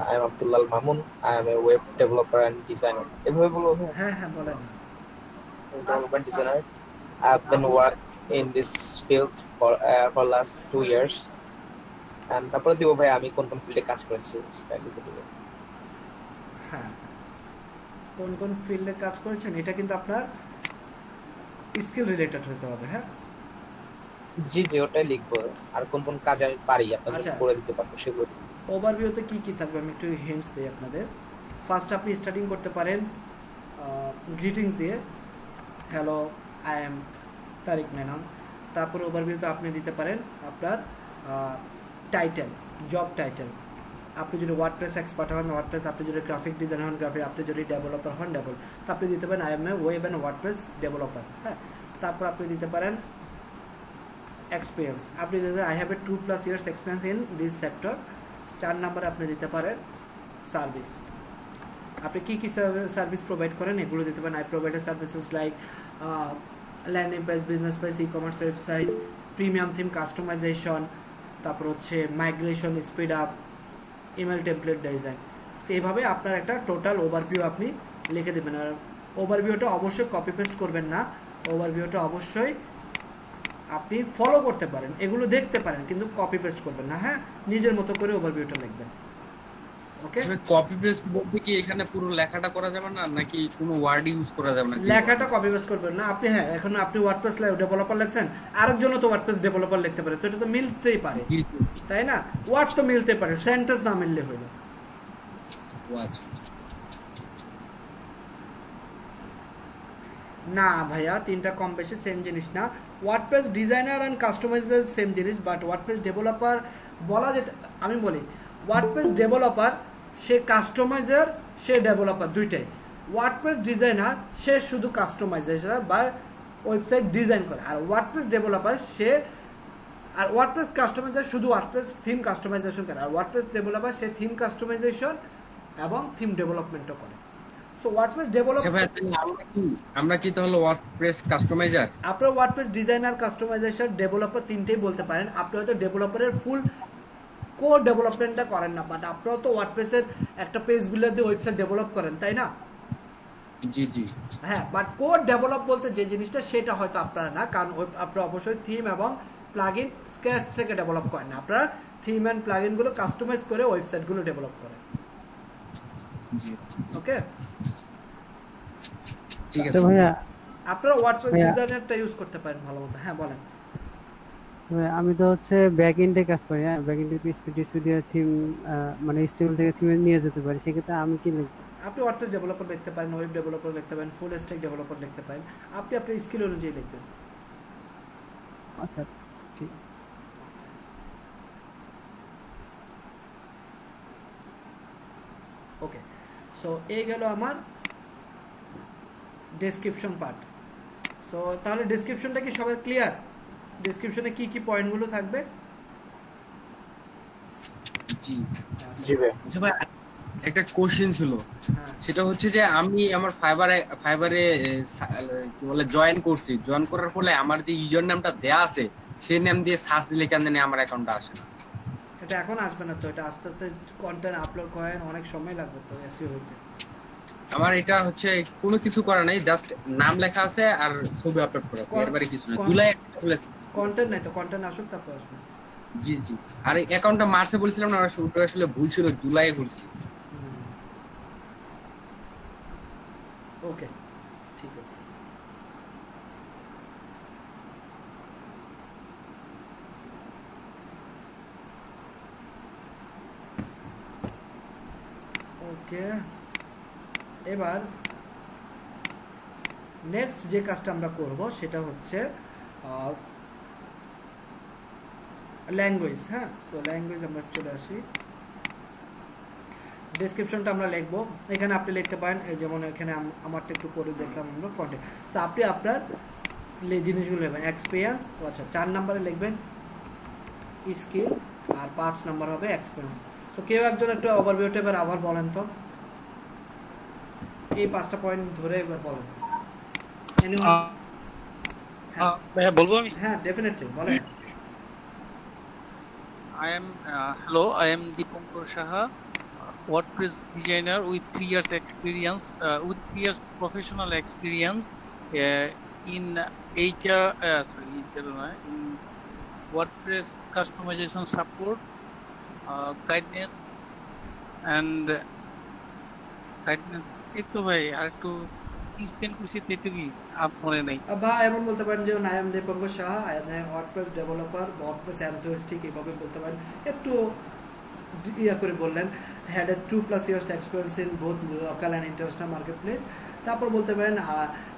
I am Abdullah Al Mamun, I am a web developer and designer. এভাবে বলবো? হ্যাঁ হ্যাঁ বলেন। Development designer. I've been worked in this field for last 2 years. And তারপরে দিব ভাই আমি কোন কোন ফিল্ডে কাজ করেছি সেটা লিখে দিব। হ্যাঁ, কোন কোন ফিল্ডে কাজ করেছেন এটা কিন্তু আপনার স্কিল রিলেটেড হতে হবে। হ্যাঁ জি জি, ওটাই লিখবো। আর কোন কোন কাজ আমি পারি আপনাদের করে দিতে পারবো সেগুলো। ওভারভিউতে কি কি থাকবে আমি একটু হিন্টস দিই আপনাদের। ফার্স্ট আপনি স্টার্টিং করতে পারেন গ্রিটিংস দিয়ে, হ্যালো আই এম তারিক মেনন। তারপর ওভারভিউতে আপনি দিতে পারেন আপনার টাইটেল, জব টাইটেল। আপনি যদি ওয়ার্ডপ্রেস এক্সপার্ট হন ওয়ার্ডপ্রেস, আপনি যদি গ্রাফিক ডিজাইনার হন গ্রাফিক, আপনি যদি ডেভেলপার হন ডেভেলপ, তো আপনি দিতে পারেন I am a web and WordPress developer. হ্যাঁ, তারপর আপনি দিতে পারেন এক্সপিরিয়েন্স, আপনি দিতে I have a 2+ years experience in this sector. 4 নম্বরে আপনি দিতে পারেন সার্ভিস, আপনি কী কী সার্ভিস প্রোভাইড করেন এগুলো দিতে পারেন। I provide services like landing page, business page, E commerce website, premium theme customisation, তারপর হচ্ছে migration speed up, email template design. So এইভাবে আপনার একটা টোটাল ওভারভিউ আপনি লিখে দেবেন। আর ওভারভিউটা অবশ্যই কপি পেস্ট করবেন না, ওভারভিউটা অবশ্যই আপনি ফলো করতে পারেন, এগুলো দেখতে পারেন, কিন্তু কপি পেস্ট করবেন না। হ্যাঁ, নিজের মতো করে ওভারভিউটা লিখবেন। ওকে, কপি পেস্ট বলতে কি এখানে পুরো লেখাটা করা যাবে না, নাকি কোনো ওয়ার্ড ইউজ করা যাবে না? লেখাটা কপি পেস্ট করবেন না আপনি। হ্যাঁ, এখন আপনি ওয়ার্ডপ্রেস ডেভেলপার লিখছেন, আরেকজনও তো ওয়ার্ডপ্রেস ডেভেলপার লিখতে পারে, তো এটা তো মিলতেই পারে, তাই না? ওয়ার্ড তো মিলতে পারে, সেন্টেন্স না মিললে হইলো। না ভাইয়া, তিনটা কম বেশি সেম জিনিস না। WordPress designer and customiser same জিনিস, বাট ওয়ার্ডপ্রেস ডেভেলপার বলা যেটা, আমি বলি ওয়ার্ডপ্রেস ডেভেলপার সে কাস্টমাইজার, সে ডেভেলপার দুইটাই। ওয়ার্ডপ্রেস ডিজাইনার সে শুধু কাস্টমাইজেশন বা ওয়েবসাইট ডিজাইন করে, আর ওয়ার্ডপ্রেস ডেভেলপার সে, আর ওয়ার্ডপ্রেস কাস্টমাইজার শুধু ওয়ার্ডপ্রেস থিম কাস্টমাইজেশন করে, আর ওয়ার্ডপ্রেস ডেভেলপার সে থিম কাস্টমাইজেশন এবং থিম ডেভেলপমেন্টও করে। সো ওয়ার্ডপ্রেস ডেভেলপার, আমরা কি তাহলে ওয়ার্ডপ্রেস কাস্টমাইজার? আপনারা ওয়ার্ডপ্রেস ডিজাইনার, কাস্টমাইজেশন, ডেভেলপার তিনটেই বলতে পারেন। আপনি হয়তো ডেভেলপারের ফুল কোড ডেভেলপমেন্টটা করেন না, বাট আপনারা তো ওয়ার্ডপ্রেসের একটা পেজ বিল্ডার দিয়ে ওয়েবসাইট ডেভেলপ করেন, তাই না? জি জি, হ্যাঁ, বাট কোড ডেভেলপ বলতে যে জিনিসটা, সেটা হয়তো আপনারা না, কারণ আপনারা অবশ্যই থিম এবং প্লাগইন স্ক্র্যাচ থেকে ডেভেলপ করেন না, আপনারা থিম এন্ড প্লাগইনগুলো কাস্টমাইজ করে ওয়েবসাইটগুলো ডেভেলপ করেন। ওকে, ঠিক আছে ভাইয়া। আপনারা ওয়ার্ডপ্রেস ডিজাইনারটা ইউজ করতে পারেন ভালো মতো। হ্যাঁ বলেন। আমি তো হচ্ছে ব্যাক এন্ডে কাজ করি, হ্যাঁ, ব্যাক এন্ডে পিএইচপি দিয়ে থিম মানে স্টেবল থেকে থিমে নিয়ে যেতে পারি, সেক্ষেত্রে আমি কি লিখব? আপনি ওয়ার্ডপ্রেস ডেভেলপার লিখতে পারেন, ওয়েব ডেভেলপার লিখতে পারেন, ফুল স্ট্যাক ডেভেলপার লিখতে পারেন, আপনি আপনার স্কিল অনুযায়ী লিখবেন। আচ্ছা আচ্ছা, ঠিক আছে। ওকে, সো এই গেল আমার ডেসক্রিপশন পার্ট। সো তাহলে ডেসক্রিপশনটা কি সবার ক্লিয়ার? ডেসক্রিপশনে কি কি পয়েন্টগুলো থাকবে? জি জি ভাই। একটা কোশ্চেন ছিল, সেটা হচ্ছে যে আমি আমার ফাইবারে কি বলে জয়েন করছি, জয়েন করার ফলে আমার যে ইউজার নামটা দেয়া আছে সেই নাম দিয়ে সার্চ দিলে কেন জানি আমার অ্যাকাউন্টটা আসে না। এটা এখন আসবে না তো, এটা আস্তে আস্তে কন্টেন্ট আপলোড করেন, অনেক সময় লাগবে তো এসইও হইতে। আমার এটা হচ্ছে কোনো কিছু করা নাই, জাস্ট নাম লেখা আছে আর ছবি আপলোড করা আছে, এরবারে কিছু না। জুলাই খুলেছে, কন্টেন্ট নাই তো, কন্টেন্ট আসুক তারপর আসবে। জি জি, আর এই অ্যাকাউন্টটা মার্চে বলছিলাম না, ওটা আসলে ভুল ছিল, জুলাইয়ে খুলছি। ওকে, ঠিক আছে। ওকে, এবার নেক্সট যে কাজটা আমরা করব সেটা হচ্ছে ল্যাঙ্গুয়েজ। হ্যাঁ, সো ল্যাঙ্গুয়েজ আমরা চলে আসি। ডেসক্রিপশনটা আমরা লিখবো, এখানে আপনি লিখতে পারেন, যেমন এখানে আমারটা একটু পরে দেখলাম আমরা ফ্রন্টে। সো আপনি আপনার জিনিসগুলো লিখবেন। এক্সপিরিয়েন্স, আচ্ছা 4 নম্বরে লিখবেন স্কিল, আর 5 নম্বর হবে এক্সপিরিয়েন্স। সো কেউ একজন একটু ওভারভিউটা এবার আবার বলেন তো, এই 5টা পয়েন্ট ধরে এবার বলেন। ভাইয়া বলবো আমি? হ্যাঁ, ডেফিনেটলি বলেন। I am Dipankar Saha, WordPress designer with 3 years experience, with 3 years professional experience in HR, in WordPress customization support, guidance and guidance. একটু ভাই আর একটু স্পেন করছি, তেতুকি আপ মনে নাই ভাই। এমন বলতে পারেন যে I am Dipankar Saha, as a WordPress developer, WordPress enthusiast, এইভাবে বলতে পারেন। একটু ইয়া করে বললেন, had a 2+ years experience in both local and international marketplace। তারপর বলতে পারেন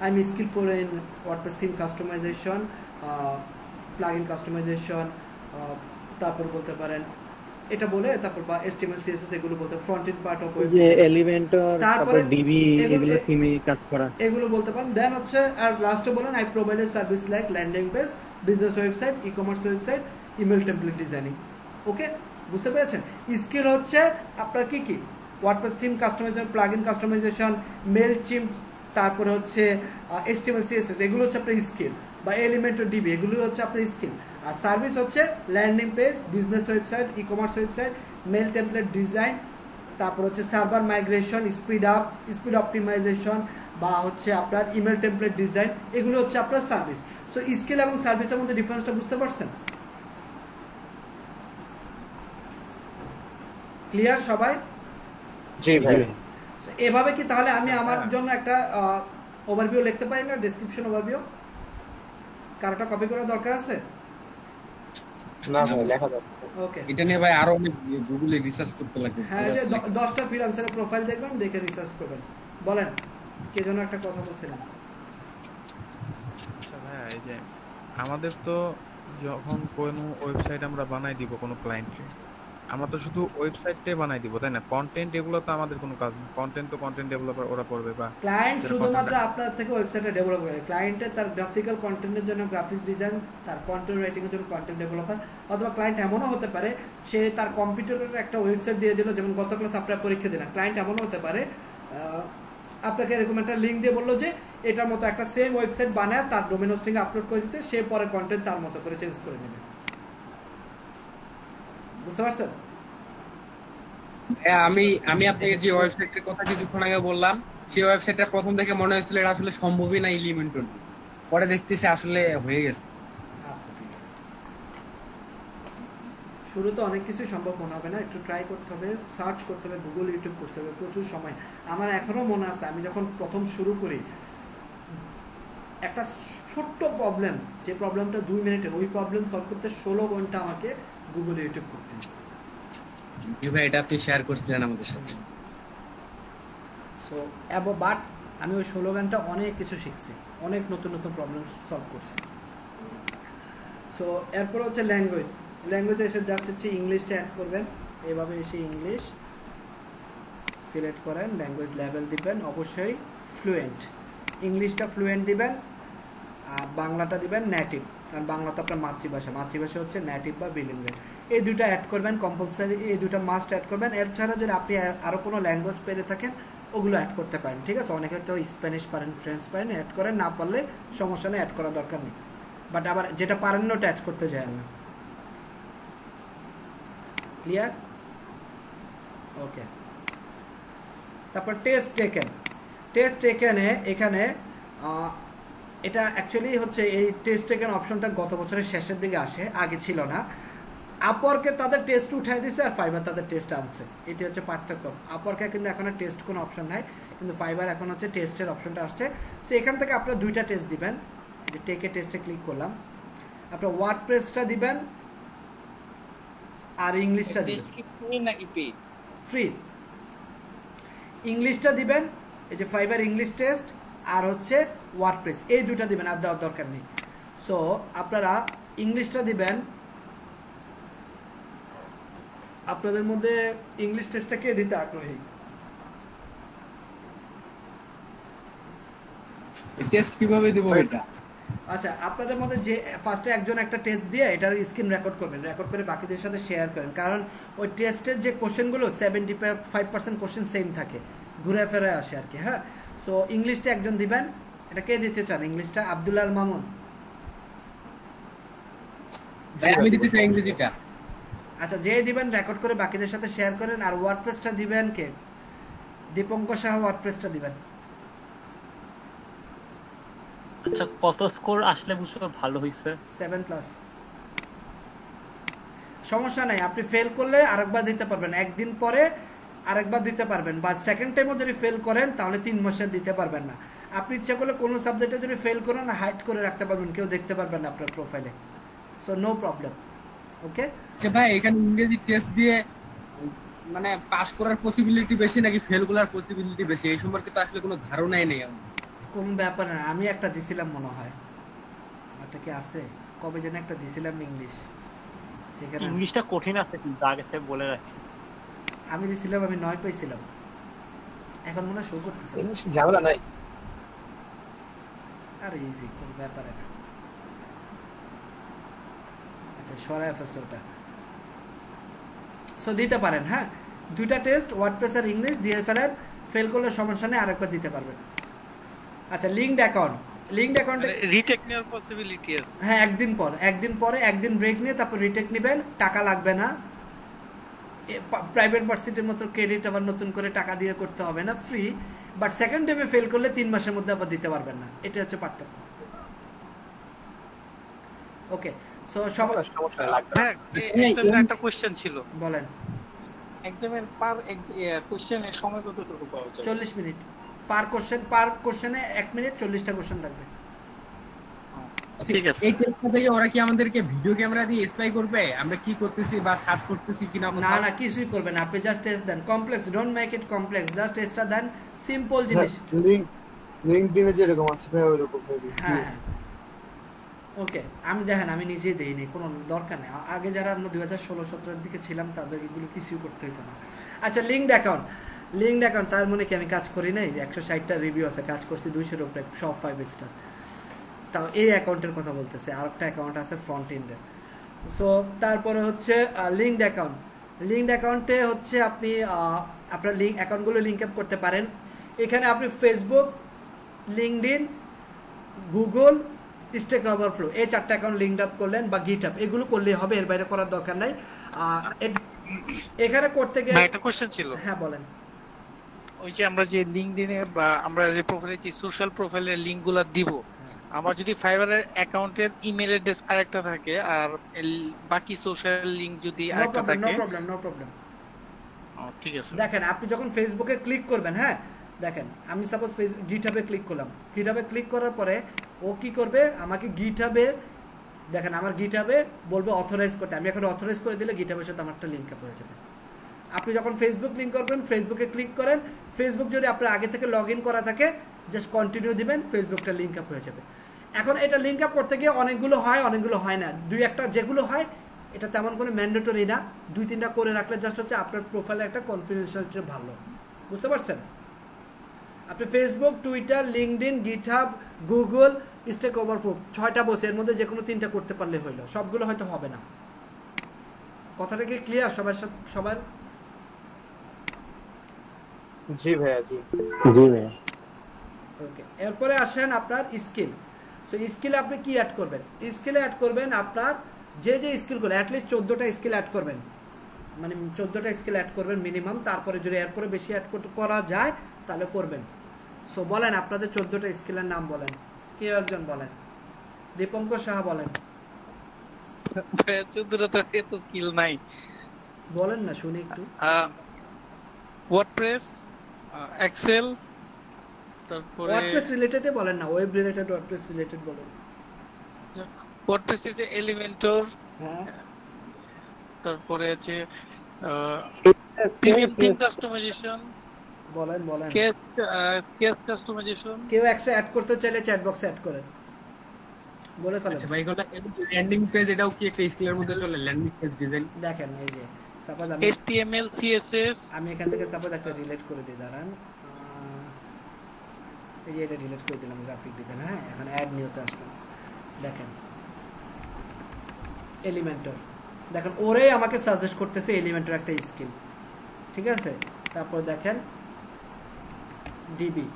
I'm skillful in WordPress theme customization, plugin customization, তারপর বলতে পারেন এটা বলে, তারপর বা HTML CSS এগুলো বলতে, front end part of web, Elementor, তারপর ডিবি, এগুলো থিমে কাজ করা, এগুলো বলতে পারেন। দেন হচ্ছে আর লাস্টে বলেন I provide a service like landing page, business website, e-commerce website, email template designing। ওকে, বুঝতে পেরেছেন? স্কিল হচ্ছে আপনার কি কি, WordPress theme customization, plugin customization, Mailchimp, তারপরে হচ্ছে HTML CSS, এগুলো হচ্ছে আপনার স্কিল। বা এলিমেন্টর ডিবি, এগুলো হচ্ছে আপনার স্কিল। আর সার্ভিস হচ্ছে landing page, business website, e commerce website, mail template design, তারপর হচ্ছে সার্ভার মাইগ্রেশন, স্পিড অপটিমাইজেশন, বা হচ্ছে আপনার ইমেল টেমপ্লেট ডিজাইন, এগুলো হচ্ছে আপনার সার্ভিস। সো স্কিল এবং সার্ভিসের মধ্যে ডিফারেন্সটা বুঝতে পারছেন? ক্লিয়ার সবাই? জি ভাই। এভাবে কি তাহলে আমি আমার জন্য একটা ওভারভিউ লিখতে পারি না, ডেসক্রিপশন ওভারভিউ? কারোটা কপি করার দরকার আছে? না ভাই লেখা যাবে। ওকে, এটা নিয়ে ভাই আরো অনেক গুগলে রিসার্চ করতে লাগবে। হ্যাঁ, যে 10টা ফ্রিল্যান্সারের প্রোফাইল দেখবেন, দেখে রিসার্চ করবেন। বলেন, কে যেন একটা কথা বলছিলেন? আচ্ছা ভাই, এই যে আমাদের তো যখন কোনো ওয়েবসাইট আমরা বানাই দিব কোনো ক্লায়েন্টকে, আমরা তো শুধু ওয়েবসাইটটাই বানাই দিব, তাই না? কন্টেন্ট এগুলো তো আমাদের কোনো কাজ না। কন্টেন্ট তো কন্টেন্ট ডেভেলপার ওরা করবে, বা ক্লায়েন্ট শুধুমাত্র আপনার থেকে ওয়েবসাইটটা ডেভেলপ করে। ক্লায়েন্টের তার গ্রাফিক্যাল কন্টেন্টের জন্য গ্রাফিক্স ডিজাইন, তার কন্টেন্ট রাইটিং এর জন্য কন্টেন্ট ডেভেলপার, অথবা ক্লায়েন্ট এমনও হতে পারে সে তার কম্পিউটারের একটা ওয়েবসাইট দিয়ে দিল, যেমন গত ক্লাস আপনারা পরীক্ষা দিলেন। ক্লায়েন্ট এমনও হতে পারে আপনাকে এরকম একটা লিঙ্ক দিয়ে বললো যে এটার মতো একটা সেম ওয়েবসাইট বানায় তার ডোমেন হোস্টিং আপলোড করে দিতে, সে পরে কন্টেন্ট তার মতো করে চেঞ্জ করে নেবে। বুঝতে পারছেন? হ্যাঁ, আমি আপনাকে যে ওয়েবসাইটের কথা কিছুক্ষণ আগে বললাম, সেই ওয়েবসাইটটা প্রথম থেকে মনে হয়েছিল এটা আসলে সম্ভবই না এলিমেন্টর, পরে দেখতেছি আসলে হয়ে গেছে। আচ্ছা, ঠিক আছে। শুরুতে অনেক কিছু সম্ভব মনে হবে না, একটু ট্রাই করতে হবে, সার্চ করতে হবে, গুগল ইউটিউব করতে হবে, প্রচুর সময়। আমার এখনো মনে আছে আমি যখন প্রথম শুরু করি, একটা ছোট্ট প্রবলেম, যে প্রবলেমটা 2 মিনিটে, ওই প্রবলেম সলভ করতে 16 ঘন্টা আমাকে গুগল ইউটিউব করতে হচ্ছে। ভাই এটা আপনি শেয়ার করছিলেন আমাদের সাথে। সো বাট আমি ওই 16 ঘন্টা অনেক কিছু শিখছি, অনেক নতুন নতুন প্রবলেম সলভ করছি। সো এরপর হচ্ছে ল্যাঙ্গুয়েজে এসে যাচ্ছে হচ্ছে ইংলিশটা অ্যাড করবেন। এভাবে এসে ইংলিশ সিলেক্ট করেন, ল্যাঙ্গুয়েজ লেভেল দিবেন, অবশ্যই ফ্লুয়েন্ট, ইংলিশটা ফ্লুয়েন্ট দিবেন, আর বাংলাটা দিবেন নেটিভ, কারণ বাংলা তো আপনার মাতৃভাষা হচ্ছে নেটিভ বা বিলিঙ্গুয়াল। এই দুটো অ্যাড করবেন কম্পালসারি, এই দুটো মাস্ট অ্যাড করবেন। এর ছাড়া যদি আপনি আরও কোনো ল্যাঙ্গুয়েজ পেরে থাকেন ওগুলো অ্যাড করতে পারেন, ঠিক আছে? অনেকে তো স্প্যানিশ পারেন, ফ্রেঞ্চ পারেন, অ্যাড করেন, না পারলে সমস্যা নেই, অ্যাড করার দরকার নেই। বাট আবার যেটা পারেন না ওটা অ্যাড করতে যায় না। ক্লিয়ার? ওকে। তারপর টেস্ট টেকেনে এখানে এটা অ্যাকচুয়ালি হচ্ছে এই টেস্ট টেকেন অপশনটা গত বছরের শেষের দিকে আসে, আগে ছিল না। আপওয়ার্কে তাদের টেস্ট উঠাই দিয়েছে আর ফাইবার তাদের টেস্ট আনছে, এটি হচ্ছে পার্থক্য। আপওয়ার্কে কিন্তু এখন আর টেস্ট কোনো অপশন নাই, কিন্তু ফাইবার এখন হচ্ছে টেস্টের অপশনটা আসছে। সো এখান থেকে আপনারা 2টা টেস্ট দিবেন। যে টেকে টেস্টে ক্লিক করলাম, আপনার ওয়ার্ডপ্রেসটা দিবেন আর ইংলিশটা দিবেন। ফ্রি। ইংলিশটা দিবেন, এই যে ফাইবার ইংলিশ টেস্ট আর হচ্ছে ওয়ার্ডপ্রেস, এই 2টা দিবেন, আর দেওয়ার দরকার নেই। সো আপনারা ইংলিশটা দিবেন। আপনাদের মধ্যে ইংলিশ টেস্টটা কে দিতে আগ্রহী? টেস্ট কিভাবে দেব এটা? আচ্ছা, আপনাদের মধ্যে যে ফার্স্টে একজন একটা টেস্ট দিয়ে এটার স্ক্রিন রেকর্ড করবেন, রেকর্ড করে বাকিদের সাথে শেয়ার করেন, কারণ ওই টেস্টের যে কোশ্চেনগুলো 75% কোশ্চেন সেম থাকে, ঘুরে ফেরে আসে আর কি। হ্যাঁ, সো ইংলিশটা একজন দিবেন। এটা কে দিতে চান ইংলিশটা? আব্দুল আল মামুন। আমি দিতে চাই ইংরেজিটা। আচ্ছা, যে দিবেন রেকর্ড করে বাকিদের সাথে শেয়ার করেন। আর ওয়ার্ডপ্রেসটা দিবেন কে? দীপঙ্কর সাহা ওয়ার্ডপ্রেসটা দিবেন। আচ্ছা, কত স্কোর আসলে বুঝবো ভালো হইছে? 7+। সমস্যা নাই, আপনি ফেল করলে আরেকবার দিতে পারবেন, একদিন পরে আরেকবার দিতে পারবেন, বা সেকেন্ড টাইমও যদি ফেল করেন তাহলে 3 মাসে দিতে পারবেন না। আপনি ইচ্ছা করলে কোনো সাবজেক্টে যদি ফেল করেন হাইড করে রাখতে পারবেন, কেউ দেখতে পারবেন না আপনার প্রোফাইলে। So no problem. ওকে। আচ্ছা ভাই, এখানে ইংরেজি টেস্ট দিয়ে মানে পাস করার পসিবিলিটি বেশি নাকি ফেল করার পসিবিলিটি বেশি, এই সম্পর্কে তো আসলে কোনো ধারণাই নেই আমার। কোন ব্যাপার না, আমি একটা দিছিলাম মনে হয়, এটা কি আছে, কবে যেন একটা দিছিলাম ইংলিশ, সেখানে ইংলিশটা কঠিন আছে কিন্তু আগে থেকে বলে রাখি। আমি দিছিলাম, আমি 9 পাইছিলাম, এখন মনে শো করতেছে। ইংলিশ ঝামেলা নাই, আর ইজি, কোন ব্যাপার না। আচ্ছা, সরাই ফেলছে ওটা। সো দিতে পারেন। হ্যাঁ, 2টা টেস্ট ওয়ার্ডপ্রেস আর ইংলিশ দিয়ে ফেলেন, ফেল করলে সমস্যা নেই, আরেকবার দিতে পারবেন। আচ্ছা, লিঙ্কড অ্যাকাউন্ট। লিঙ্কড অ্যাকাউন্টে রিটেক নেওয়ার পসিবিলিটি আছে। হ্যাঁ, একদিন ব্রেক নিয়ে তারপর রিটেক নেবেন, টাকা লাগবে না। প্রাইভেট ভার্সিটির মতো ক্রেডিট আবার নতুন করে টাকা দিয়ে করতে হবে না, ফ্রি। বাট সেকেন্ড টাইমে ফেল করলে 3 মাসের মধ্যে আবার দিতে পারবেন না, এটা হচ্ছে পার্থক্য। ওকে, সো সব সমস্যা লাগবে। হ্যাঁ, এক্সামের একটা কোশ্চেন ছিল। বলেন। এক্সামের পার কোশ্চেনের সময় কতটুকু পাওয়া যায়? 40 মিনিট পার কোশ্চেনে 1 মিনিট 40টা কোশ্চেন থাকবে। ঠিক আছে। এই টেস্টটা থেকে ওরা কি আমাদেরকে ভিডিও ক্যামেরা দিয়ে স্পাই করবে আমরা কি করতেছি বা সার্চ করতেছি কিনা? না না, কিছুই করবেন না, আপনি জাস্ট টেস্ট দেন। Complex, don't make it complex, just টেস্টটা দেন, সিম্পল জিনিস। লিংকডইনে যেরকম আছে ভাই ওইরকম মেবি। হ্যাঁ, ওকে, আমি দেখেন আমি নিজেই দেইনি, কোনো দরকার নেই। আগে যারা আমরা 2016-17 দিকে ছিলাম তাদের এগুলো কিছুই করতে হতো না। আচ্ছা, লিঙ্কড অ্যাকাউন্ট তার মানে কি আমি কাজ করি নাই? 160টা রিভিউ আছে, কাজ করছি 200-এর উপরে, সব 5 স্টার। তাও এই অ্যাকাউন্টের কথা বলতেছে, আর একটা অ্যাকাউন্ট আছে ফ্রন্ট এন্ডের। সো তারপরে হচ্ছে লিঙ্কড অ্যাকাউন্টে হচ্ছে আপনি আপনার অ্যাকাউন্টগুলো লিঙ্ক আপ করতে পারেন। এখানে আপনি Facebook, LinkedIn, Google, Stack overflow, এই 4টা অ্যাকাউন্ট লিঙ্ক আপ করলেন, বা গিটহাব, এগুলো করলেই হবে, এর বাইরে করার দরকার নাই। এখানে করতে গিয়ে একটা কোশ্চেন ছিল। হ্যাঁ বলেন। ওই যে আমরা যে লিঙ্কডইনে বা আমরা যে প্রোফাইলে যে সোশ্যাল প্রোফাইলের লিংকগুলো দিব, আমার যদি ফাইবারের অ্যাকাউন্টের ইমেল অ্যাড্রেস আরেকটা থাকে আর বাকি সোশ্যাল লিংক যদি আরেকটা থাকে, নো প্রবলেম। ঠিক আছে। দেখেন, আপনি যখন ফেসবুকে ক্লিক করবেন, হ্যাঁ দেখেন, আমি সাপোজ গিটহাবে ক্লিক করলাম, গিটহাবে ক্লিক করার পরে ও কি করবে, আমাকে গিটহাবে, দেখেন আমার গিটহাবে বলবে অথরাইজ করতে, আমি এখন অথরাইজ করে দিলে গিটহাবের সাথে আমারটা লিঙ্ক আপ হয়ে যাবে। আপনি যখন ফেসবুক লিঙ্ক করবেন, ফেসবুকে ক্লিক করেন, ফেসবুক যদি আপনার আগে থেকে লগ ইন করা থাকে জাস্ট কন্টিনিউ দিবেন, ফেসবুকটা লিঙ্ক আপ হয়ে যাবে। এখন এটা লিঙ্ক আপ করতে গিয়ে অনেকগুলো হয় না, 2-1টা যেগুলো হয় এটা তেমন কোনো ম্যান্ডেটরি না, 2-3টা করে রাখলে জাস্ট হচ্ছে আপনার প্রোফাইলে একটা কনফিডেন্সিয়ালিটি ভালো, বুঝতে পারছেন? আপনি Facebook, Twitter, LinkedIn, GitHub, Google, Stack Overflow, 6টা বসে এর মধ্যে যে কোনো 3টা করতে পারলে হইলো, সবগুলো হয়তো হবে না। কথাটা কি ক্লিয়ার সবার? জি ভাইয়া, জি ভাইয়া। ওকে, এরপরে আসেন আপনার স্কিল। সো স্কিলে আপনি কি অ্যাড করবেন? স্কিলে অ্যাড করবেন আপনার যে স্কিলগুলো, অ্যাটলিস্ট 14টা স্কিল অ্যাড করবেন, মানে 14টা স্কিল অ্যাড করবেন মিনিমাম। তারপরে যদি এরপরে বেশি অ্যাড করা যায় তাহলে করবেন। সো বলেন আপনাদের 14টা স্কিলের নাম বলেন, কেউ একজন বলেন। দীপঙ্কর সাহা বলেন। 14টা তো এত স্কিল নাই, বলেন না শুনি একটু। ওয়ার্ডপ্রেস, এক্সেল, তারপরে ওয়ার্ডপ্রেস রিলেটেডে বলেন না, ওয়েব রিলেটেড, ওয়ার্ডপ্রেস রিলেটেড বলেন। ওয়ার্ডপ্রেস এর যে এলিমেন্টর, হ্যাঁ, তারপরে আছে থিম কাস্টমাইজেশন, বলেন কেস কাস্টমাইজেশন। কেউ একটা অ্যাড করতে চাইলে চ্যাট বক্সে অ্যাড করেন, বলে ফেলেন। আচ্ছা ভাই, এগুলো ল্যান্ডিং পেজ, এটাও কি একটা স্কিলের মধ্যে চলে? ল্যান্ডিং পেজ ডিজাইন, দেখেন এই যে সাপোজ আমি HTML, CSS, আমি এখান থেকে সাপোজ একটা রিলেট করে দিই, দাঁড়ান, এই যে এটা ডিলিট করে দিলাম, গ্রাফিক ডিজাইন। হ্যাঁ, এখন অ্যাড নিউতে আসলাম, দেখেন এলিমেন্টর, দেখেন ওরাই আমাকে সাজেস্ট করতেছে এলিমেন্টর একটা স্কিল, ঠিক আছে। তারপর দেখেন ডিবি,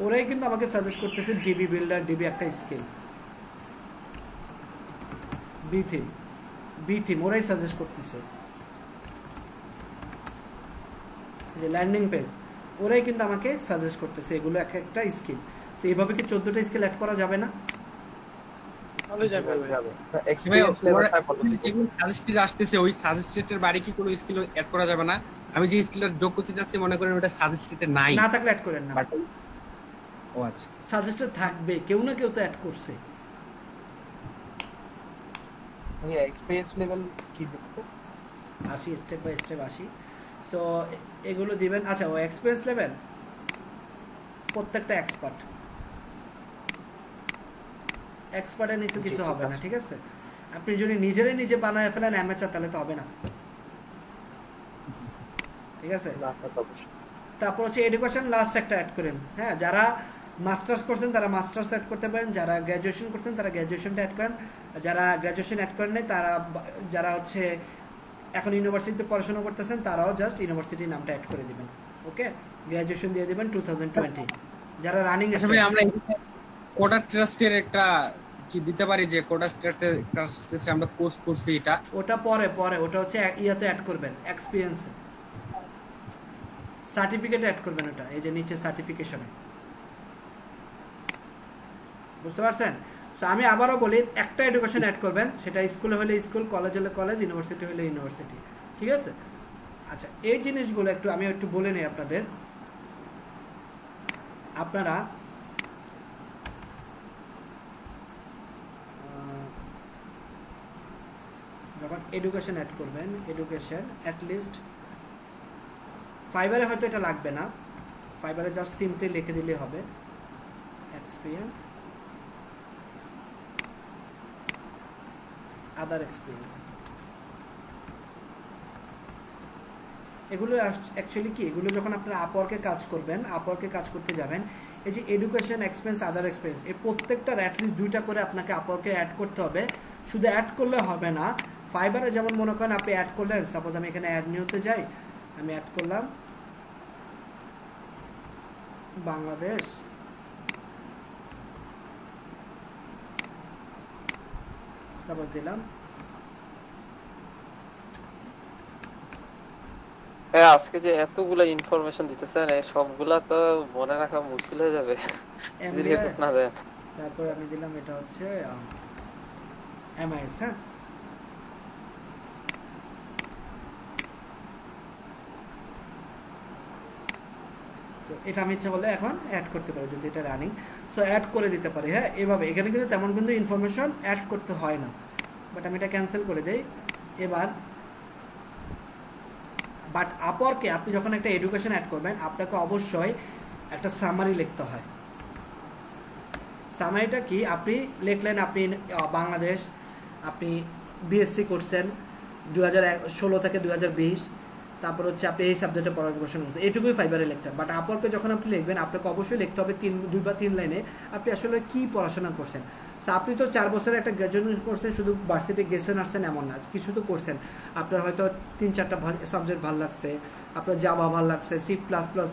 ওরাই কিন্তু আমাকে সাজেস্ট করতেছে ডিবি বিল্ডার, ডিবি একটা স্কিল। বি থিম ওরাই সাজেস্ট করতেছে। যে ল্যান্ডিং পেজ ওরাই কিন্তু আমাকে সাজেস্ট করতেছে, এগুলো এক একটা স্কিল। তো এইভাবে কি 14টা স্কিল অ্যাড করা যাবে না? আসতেছে ওই সাজেস্টেডের বাইরে কি কোনো স্কিল অ্যাড করা যাবে না? আমি যে স্কিলটা যোগ করতে যাচ্ছি মনে করেন ওটা সাজেস্টেডে নাই, না থাকলে অ্যাড করেন না। ও আচ্ছা, সাজেস্টেড থাকবে, কেউ না কেউ তো অ্যাড করছে। ভাইয়া এক্সপেরিয়েন্স লেভেল কি দিব? 80 স্টেপ বাই স্টেপ 80। সো এগুলো দিবেন। আচ্ছা, ও এক্সপেরিয়েন্স লেভেল প্রত্যেকটা এক্সপার্টের নিচে কিছু হবে না, ঠিক আছে। আপনি যদি নিজে বানায় ফেলেন অ্যামেচার, তাহলে তো হবে না, ঠিক আছে। তারপর হচ্ছে এডুকেশন লাস্ট একটা অ্যাড করেন। হ্যাঁ, যারা মাস্টার্স করছেন তারা মাস্টার্স অ্যাড করতে পারেন, যারা গ্র্যাজুয়েশন করছেন তারা গ্র্যাজুয়েশনটা অ্যাড করেন, যারা গ্র্যাজুয়েশন অ্যাড করেন নাই তারা, যারা হচ্ছে এখন ইউনিভার্সিটিতে পড়াশোনা করতেছেন তারাও জাস্ট ইউনিভার্সিটির নামটা অ্যাড করে দিবেন। ওকে, গ্র্যাজুয়েশন দিয়ে দিবেন 2020। যারা রানিং, আমরা কোডার ট্রাস্টের একটা কি দিতে পারি যে কোডার ট্রাস্টে আমরা কোর্স করছি এটা? ওটা পরে ওটা হচ্ছে ইয়াতে অ্যাড করবেন, এক্সপেরিয়েন্সে সার্টিফিকেট অ্যাড করবেন, ওটা এই যে নিচে সার্টিফিকেশনে, বুঝতে পারছেন? সো আমি আবারও বলি, একটা এডুকেশন অ্যাড করবেন, সেটা স্কুলে হলে স্কুল, কলেজ হলে কলেজ, ইউনিভার্সিটি হলে ইউনিভার্সিটি, ঠিক আছে? আচ্ছা, এই জিনিসগুলো আমি একটু বলে নিই আপনাদের। আপনারা যখন এডুকেশন অ্যাড করবেন, এডুকেশন অ্যাটলিস্ট ফাইবারে হয়তো এটা লাগবে না, ফাইবারে জাস্ট সিম্পলি লিখে দিলে হবে এক্সপিরিয়েন্স, আদার এক্সপিরিয়েন্স। এগুলো অ্যাকচুয়ালি কি, এগুলো যখন আপনারা আপওয়ার্কে কাজ করবেন, আপওয়ার্কে কাজ করতে যাবেন, এই যে এডুকেশন এক্সপেরিয়েন্স, আদার এক্সপেরিয়েন্স, এই প্রত্যেকটার অ্যাটলিস্ট 2টা করে আপনাকে আপওয়ার্কে অ্যাড করতে হবে। শুধু অ্যাড করলে হবে না, ফাইবারে যেমন মনে করেন আপনি অ্যাড করলেন, সাপোজ আমি এখানে অ্যাড নিউতে যাই, আমি অ্যাড করলাম বাংলাদেশ, সাপোজ দিলাম। হ্যাঁ, আজকে যে এতগুলা ইনফরমেশন দিতেছেন, এই সবগুলা তো মনে রাখা মুশকিল হয়ে যাবে যদি রেকর্ড না দেন। তারপর আমি দিলাম এটা হচ্ছে এমআইএস। হ্যাঁ, সো এটা আমি ইচ্ছা করলে এখন অ্যাড করতে পারি যদি এটা রানিং, সো অ্যাড করে দিতে পারি। হ্যাঁ, এভাবে এখানে কিন্তু তেমন কিন্তু ইনফরমেশন অ্যাড করতে হয় না, বাট আমি এটা ক্যান্সেল করে দেই। এবার বাট আপওয়ার্কে আপনি যখন একটা এডুকেশন অ্যাড করবেন, আপনাকে অবশ্যই একটা সামারি লিখতে হয়। সামারিটা কি, আপনি লিখলেন আপনি বাংলাদেশ, আপনি বিএসসি করছেন 2016 থেকে 2020, তারপর হচ্ছে আপনি এই সাবজেক্টে পড়াশোনা করছেন, এইটুকুই ফাইবারে লিখতে হবে। বাট আপওয়ার্কে যখন আপনি লিখবেন, আপনাকে অবশ্যই লিখতে হবে 2 বা 3 লাইনে আপনি আসলে কি পড়াশোনা করছেন। আপনি তো 4 বছরে একটা গ্র্যাজুয়েশন করছেন, শুধু ভার্সিটি গেছেন আসছেন এমন না, কিছু তো করছেন। আপনার হয়তো 3-4টা সাবজেক্ট ভালো লাগছে, আপনার জাভা ভালো লাগছে, C++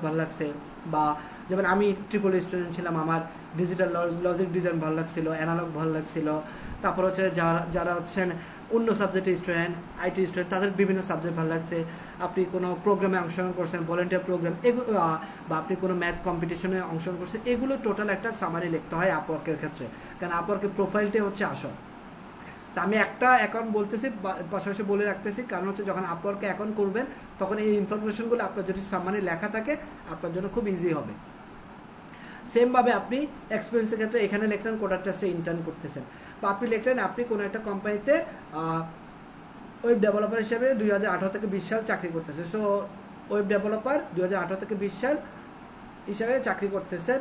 ভালো লাগছে, বা যেমন আমি ট্রিপল স্টুডেন্ট ছিলাম, আমার ডিজিটাল লজিক ডিজাইন ভালো লাগছিল, অ্যানালগ ভালো লাগছিল। তারপর হচ্ছে যারা হচ্ছেন অন্য সাবজেক্টের স্টুডেন্ট, আইটি স্টুডেন্ট, তাদের বিভিন্ন সাবজেক্ট ভালো লাগছে। আপনি কোনো প্রোগ্রামে অংশগ্রহণ করছেন, ভলেন্টিয়ার প্রোগ্রাম, এগুলো, বা আপনি কোনো ম্যাথ কম্পিটিশনে অংশগ্রহণ করছেন, এগুলো টোটাল একটা সামারি লিখতে হয় আপওয়ার্কের ক্ষেত্রে, কারণ আপওয়ার্কের প্রোফাইলটাই হচ্ছে আসল। তো আমি একটা অ্যাকাউন্ট বলতেছি, পাশাপাশি বলে রাখতেছি, কারণ হচ্ছে যখন আপওয়ার্কে অ্যাকাউন্ট করবেন, তখন এই ইনফরমেশনগুলো আপনার যদি সামারি লেখা থাকে, আপনার জন্য খুব ইজি হবে। সেমভাবে আপনি এক্সপিরিয়েন্সের ক্ষেত্রে এখানে লিখলেন কোডার টেস্টে ইন্টার্ন করতেছেন, বা আপনি লিখলেন আপনি কোনো একটা কোম্পানিতে ওয়েব ডেভেলপার হিসেবে 2018 থেকে 20 সাল চাকরি করতেছে। সো ওয়েব ডেভেলপার 2018 থেকে 20 সাল হিসাবে চাকরি করতেছেন,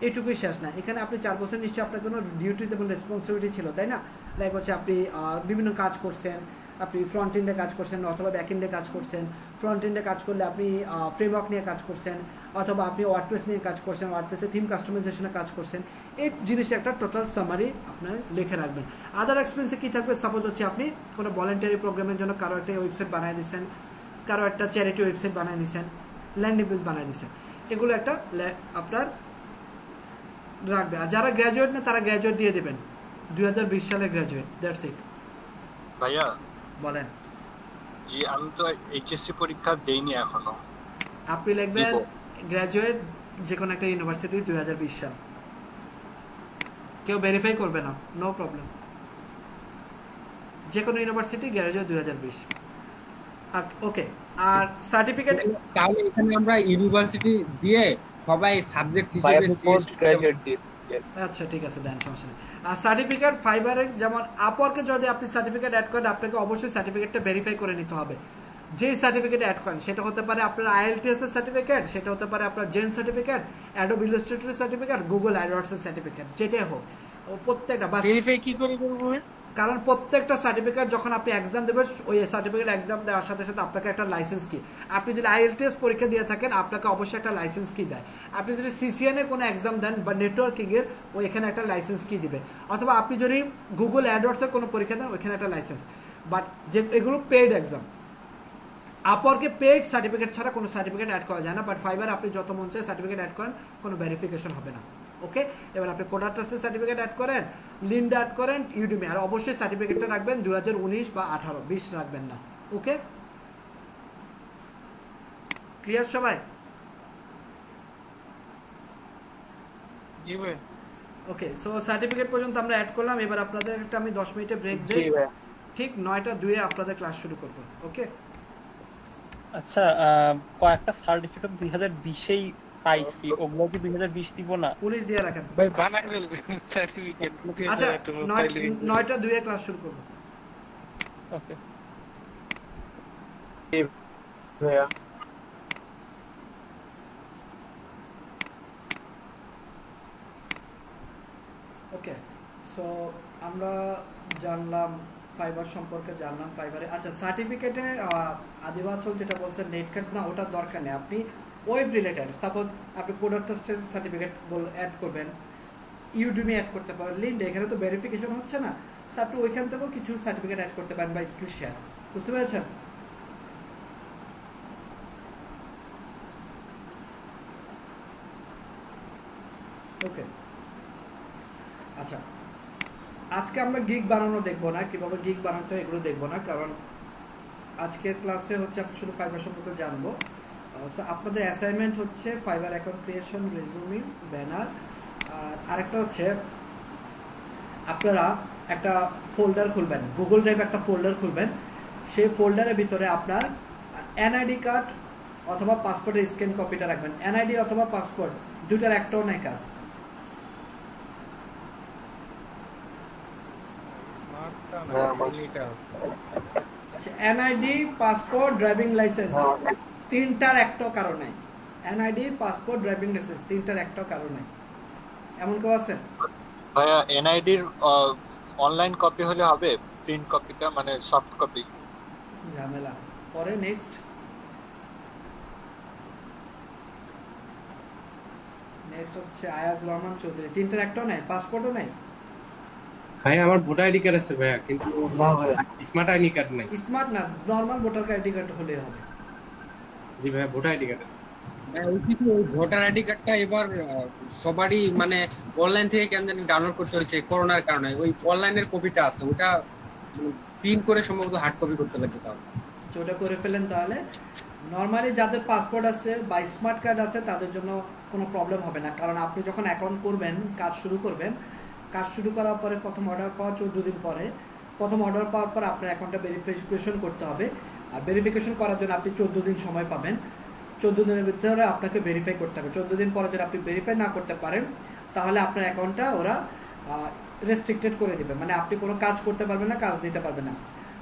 এটুকুই শেষ না। এখানে আপনি 4 বছর নিশ্চয়ই আপনার কোনো ডিউটিস এবং রেসপন্সিবিলিটি ছিল, তাই না? লাইক হচ্ছে আপনি বিভিন্ন কাজ করছেন, আপনি ফ্রন্ট এন্ডে কাজ করছেন অথবা ব্যাক এন্ডে কাজ করছেন। ফ্রন্ট এন্ডে কাজ করলে আপনি ফ্রেমওয়ার্ক নিয়ে কাজ করছেন, অথবা আপনি ওয়ার্ডপ্রেস নিয়ে কাজ করছেন, ওয়ার্ডপ্রেসে থিম কাস্টমাইজেশনে কাজ করছেন। এই জিনিসটা একটা টোটাল সামারি আপনার লিখে রাখবেন। আদার এক্সপিরিয়েন্সে কী থাকবে, সাপোজ হচ্ছে আপনি কোনো ভলেন্টারি প্রোগ্রামের জন্য কারো একটা ওয়েবসাইট বানিয়ে দিচ্ছেন, কারো একটা চ্যারিটি ওয়েবসাইট বানিয়ে দিচ্ছেন, ল্যান্ডিং পেজ বানিয়ে দিচ্ছেন, এগুলো একটা আপনার রাখবে। আর যারা গ্র্যাজুয়েট না, তারা গ্র্যাজুয়েট দিয়ে দেবেন, 2020 সালে গ্র্যাজুয়েট, দ্যাটস ইট। ভাইয়া বলেন। জি, আমি তো এইচএসসি পরীক্ষা দেইনি এখনো। আপনি লিখবেন গ্র্যাজুয়েট যে কোনো একটা ইউনিভার্সিটি 2020 সাল, কেউ ভেরিফাই করবে না, নো প্রবলেম, যে কোনো ইউনিভার্সিটি গ্র্যাজুয়েট 2020। ওকে, আর সার্টিফিকেট তাহলে এখানে আমরা ইউনিভার্সিটি দিয়ে সবাই সাবজেক্ট হিসেবে পোস্ট গ্র্যাজুয়েট দিয়ে। আচ্ছা ঠিক আছে, দেন, সমস্যা নেই। আর সার্টিফিকেট ফাইবারে যেমন আপওয়ার্কে যদি আপনি সার্টিফিকেট অ্যাড করেন, আপনাকে অবশ্যই সার্টিফিকেটটা ভেরিফাই করে নিতে হবে। যেই সার্টিফিকেট অ্যাড করেন, সেটা হতে পারে আপনার IELTS এর সার্টিফিকেট, সেটা হতে পারে আপনার জেন certificate, Adobe Illustrator certificate, Google AdWords এর সার্টিফিকেট, যেটাই হোক, প্রত্যেকটা বাস ভেরিফাই কি করে করব? কারণ প্রত্যেকটা সার্টিফিকেট যখন আপনি এক্সাম দেবেন, ওই সার্টিফিকেট এক্সাম দেওয়ার সাথে সাথে আপনাকে একটা লাইসেন্স কি, আপনি যদি IELTS পরীক্ষা দিয়ে থাকেন, আপনাকে অবশ্যই একটা লাইসেন্স কি দেয়। আপনি যদি CCN এর কোনো এক্সাম দেন বা নেটওয়ার্কিং এর, ওই এখানে একটা লাইসেন্স কি দিবে। অথবা আপনি যদি গুগল অ্যাডওয়ার্ডস এর কোনো পরীক্ষা দেন, ওইখানে একটা লাইসেন্স। বাট যে এগুলো পেইড এক্সাম, আপওয়ার্কে পেইড সার্টিফিকেট ছাড়া কোনো সার্টিফিকেট অ্যাড করা যায় না। বাট ফাইবার আপনি যত মন চায় সার্টিফিকেট অ্যাড করেন, কোনো ভেরিফিকেশন হবে না। ওকে, এবার আপনি কোডার ট্রাস্টের সার্টিফিকেট অ্যাড করেন, লিন্ডা অ্যাড করেন, ইউডেমি, আর অবশ্যই সার্টিফিকেটটা রাখবেন 2019 বা 18, 20 রাখবেন না। ওকে, ক্লিয়ার সবাই? জি ভাই। ওকে, সো সার্টিফিকেট পর্যন্ত আমরা অ্যাড করলাম। এবার আপনাদের একটা আমি 10 মিনিটে ব্রেক দিই, ঠিক 9:02 আপনাদের ক্লাস শুরু করব। ওকে, আচ্ছা কয়েকটা সার্টিফিকেট 2020-এই পাইছি, ওগুলো কি 2020 দিব না? 19 দিয়ে রাখেন ভাই, বানাই ফেলবেন সার্টিফিকেট। আচ্ছা 9:02 ক্লাস শুরু করব। ওকে ভাইয়া। ওকে, সো আমরা জানলাম ফাইবার সম্পর্কে, জানলাম ফাইবারে। আচ্ছা, সার্টিফিকেটে আদিবাচল যেটা বলছেন নেট কার্ড না, ওটার দরকার নেই। আপনি ওয়েব রিলেটেড, সাপোজ আপনি প্রোডাক্ট টেস্টের সার্টিফিকেট অ্যাড করবেন, ইউডেমি অ্যাড করতে পারেন, লিন্ডা, এখানে তো ভেরিফিকেশন হচ্ছে না, তো আপনি ওইখান থেকেও কিছু সার্টিফিকেট অ্যাড করতে পারেন বা স্কিল শেয়ার। বুঝতে পেরেছেন? ওকে, আচ্ছা আজকে আমরা গিগ বানানো দেখবো না, কিভাবে গিগ বানাতে হয় এগুলো দেখবো না, কারণ আজকের ক্লাসে হচ্ছে আমরা শুধু ফাইবার সম্পর্কে জানবো। আপনাদের অ্যাসাইনমেন্ট হচ্ছে Fiverr account creation, resume, banner, আর আরেকটা হচ্ছে আপনারা একটা ফোল্ডার খুলবেন, গুগল ড্রাইভ একটা ফোল্ডার খুলবেন, সেই ফোল্ডারের ভিতরে আপনার এনআইডি কার্ড অথবা পাসপোর্টের স্ক্যান কপিটা রাখবেন। এনআইডি অথবা পাসপোর্ট দুটার একটাও নাই কার্ড। আচ্ছা, এনআইডি, পাসপোর্ট, ড্রাইভিং লাইসেন্স, তিনটার একটাও কারো নাই। এনআইডি, পাসপোর্ট, ড্রাইভিং লাইসেন্স, তিনটার একটাও কারো নাই। এমন কেউ আছে? ভাইয়া এনআইডির অনলাইন কপি হলে হবে, প্রিন্ট কপিটা মানে সফট কপি? ঝামেলা। পরে নেক্সট হচ্ছে আয়াজ রহমান চৌধুরী, তিনটার একটাও নাই, পাসপোর্টও নাই। ভাই আমার ভোটার আইডি কার্ড আছে ভাইয়া, কিন্তু স্মার্ট আইডি কার্ড নাই। স্মার্ট না, নরমাল ভোটার আইডি কার্ড হলেই হবে। জি ভাইয়া, ভোটার আইডি কার্ড আছে। ভোটার আইডি কার্ডটা এবার সবারই মানে অনলাইন থেকে কেন জানি ডাউনলোড করতে হয়েছে করোনার কারণে। ওই অনলাইনের কপিটা আছে, ওটা প্রিন্ট করে সম্ভবত হার্ড কপি করতে লাগবে। তাহলে ওটা করে ফেলেন। তাহলে নর্মালি যাদের পাসপোর্ট আছে বা স্মার্ট কার্ড আছে তাদের জন্য কোনো প্রবলেম হবে না, কারণ আপনি যখন অ্যাকাউন্ট করবেন, কাজ শুরু করবেন, কাজ শুরু করার পরে প্রথম অর্ডার পাওয়ার 14 দিন পরে, প্রথম অর্ডার পাওয়ার পর আপনার অ্যাকাউন্টটা ভেরিফিকেশন করতে হবে। আর ভেরিফিকেশন করার জন্য আপনি 14 দিন সময় পাবেন। 14 দিনের ভিতরে আপনাকে ভেরিফাই করতে হবে। 14 দিন পরে যদি আপনি ভেরিফাই না করতে পারেন তাহলে আপনার অ্যাকাউন্টটা ওরা রেস্ট্রিক্টেড করে দেবে, মানে আপনি কোনো কাজ করতে পারবেন না, কাজ দিতে পারবেন না।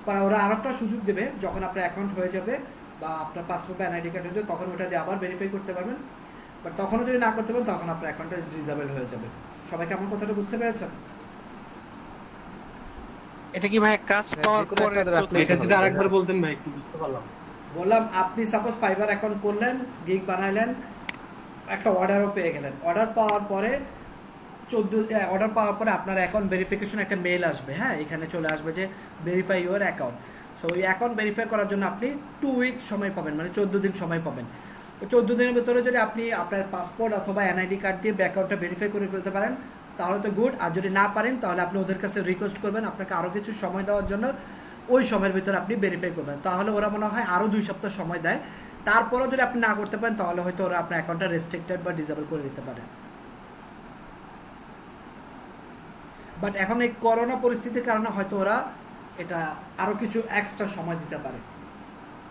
পরে ওরা আরেকটা সুযোগ দেবে, যখন আপনার অ্যাকাউন্ট হয়ে যাবে বা আপনার পাসপোর্ট বা এনআইডি কার্ড হয়ে যাবে, তখন ওটা দিয়ে আবার ভেরিফাই করতে পারবেন। বাট তখনও যদি না করতে পারেন তখন আপনার অ্যাকাউন্টটা ডিসেবল হয়ে যাবে। সবাইকে আমার কথাটা বুঝতে পেরেছেন? এটা কি ভাই কাজ পাওয়ার পরে? এটা যদি আরেকবার বলতেন ভাই, একটু বুঝতে পারলাম। বললাম আপনি সাপোজ ফাইবার অ্যাকাউন্ট করলেন, গিগ বানাইলেন, একটা অর্ডারও পেয়ে গেলেন। অর্ডার পাওয়ার পরে অর্ডার পাওয়ার পরে আপনার অ্যাকাউন্ট ভেরিফিকেশন একটা মেল আসবে। হ্যাঁ, এখানে চলে আসবে যে ভেরিফাই ইউর অ্যাকাউন্ট। সো ওই অ্যাকাউন্ট ভেরিফাই করার জন্য আপনি 2 উইকস সময় পাবেন, মানে 14 দিন সময় পাবেন। 14 দিনের ভিতরে যদি আপনি আপনার পাসপোর্ট অথবা এনআইডি কার্ড দিয়ে অ্যাকাউন্টটা ভেরিফাই করে ফেলতে পারেন তাহলে তো গুড। আর যদি না পারেন তাহলে আপনি ওদের কাছে রিকোয়েস্ট করবেন আপনাকে আরও কিছু সময় দেওয়ার জন্য। ওই সময়ের ভিতরে আপনি ভেরিফাই করবেন, তাহলে ওরা মনে হয় আরও 2 সপ্তাহ সময় দেয়। তারপরেও যদি আপনি না করতে পারেন তাহলে হয়তো ওরা আপনার অ্যাকাউন্টটা রেস্ট্রিক্টেড বা ডিসেবল করে দিতে পারে। বাট এখন এই করোনা পরিস্থিতির কারণে হয়তো ওরা এটা আরো কিছু এক্সট্রা সময় দিতে পারে,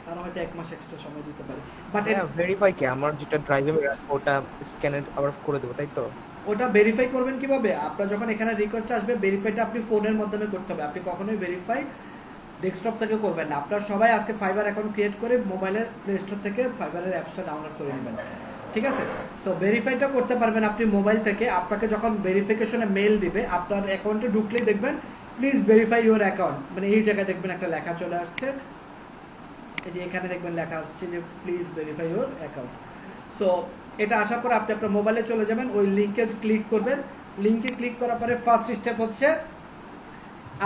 তারা হয়তো 1 মাস এক্সট্রা সময় দিতে পারে। বাট ভেরিফাই কি আমার যেটা ড্রাইভে ওটা স্ক্যান আবার করে দেব, তাই তো? ওটা ভেরিফাই করবেন কিভাবে? আপনার যখন এখানে রিকোয়েস্ট আসবে, ভেরিফাইটা আপনি ফোনের মাধ্যমে করতে হবে। আপনি কখনোই ভেরিফাই ডেস্কটপ থেকে করবেন না। আপনারা সবাই আজকে ফাইবার অ্যাকাউন্ট ক্রিয়েট করে মোবাইলের প্লে স্টোর থেকে ফাইবারের অ্যাপসটা ডাউনলোড করে নেবেন, ঠিক আছে? সো ভেরিফাইটা করতে পারবেন আপনি মোবাইল থেকে। আপনাকে যখন ভেরিফিকেশনে মেল দিবে, আপনার অ্যাকাউন্টে ঢুকলেই দেখবেন প্লিজ ভেরিফাই ইউর অ্যাকাউন্ট, মানে এই জায়গায় দেখবেন একটা লেখা চলে আসছে, এই যে এখানে দেখবেন লেখা আসছে যে please verify your account. So এটা আসার পর আপনি আপনার মোবাইলে চলে যাবেন, ওই লিঙ্কে ক্লিক করবেন। লিঙ্কে ক্লিক করার পরে ফার্স্ট স্টেপ হচ্ছে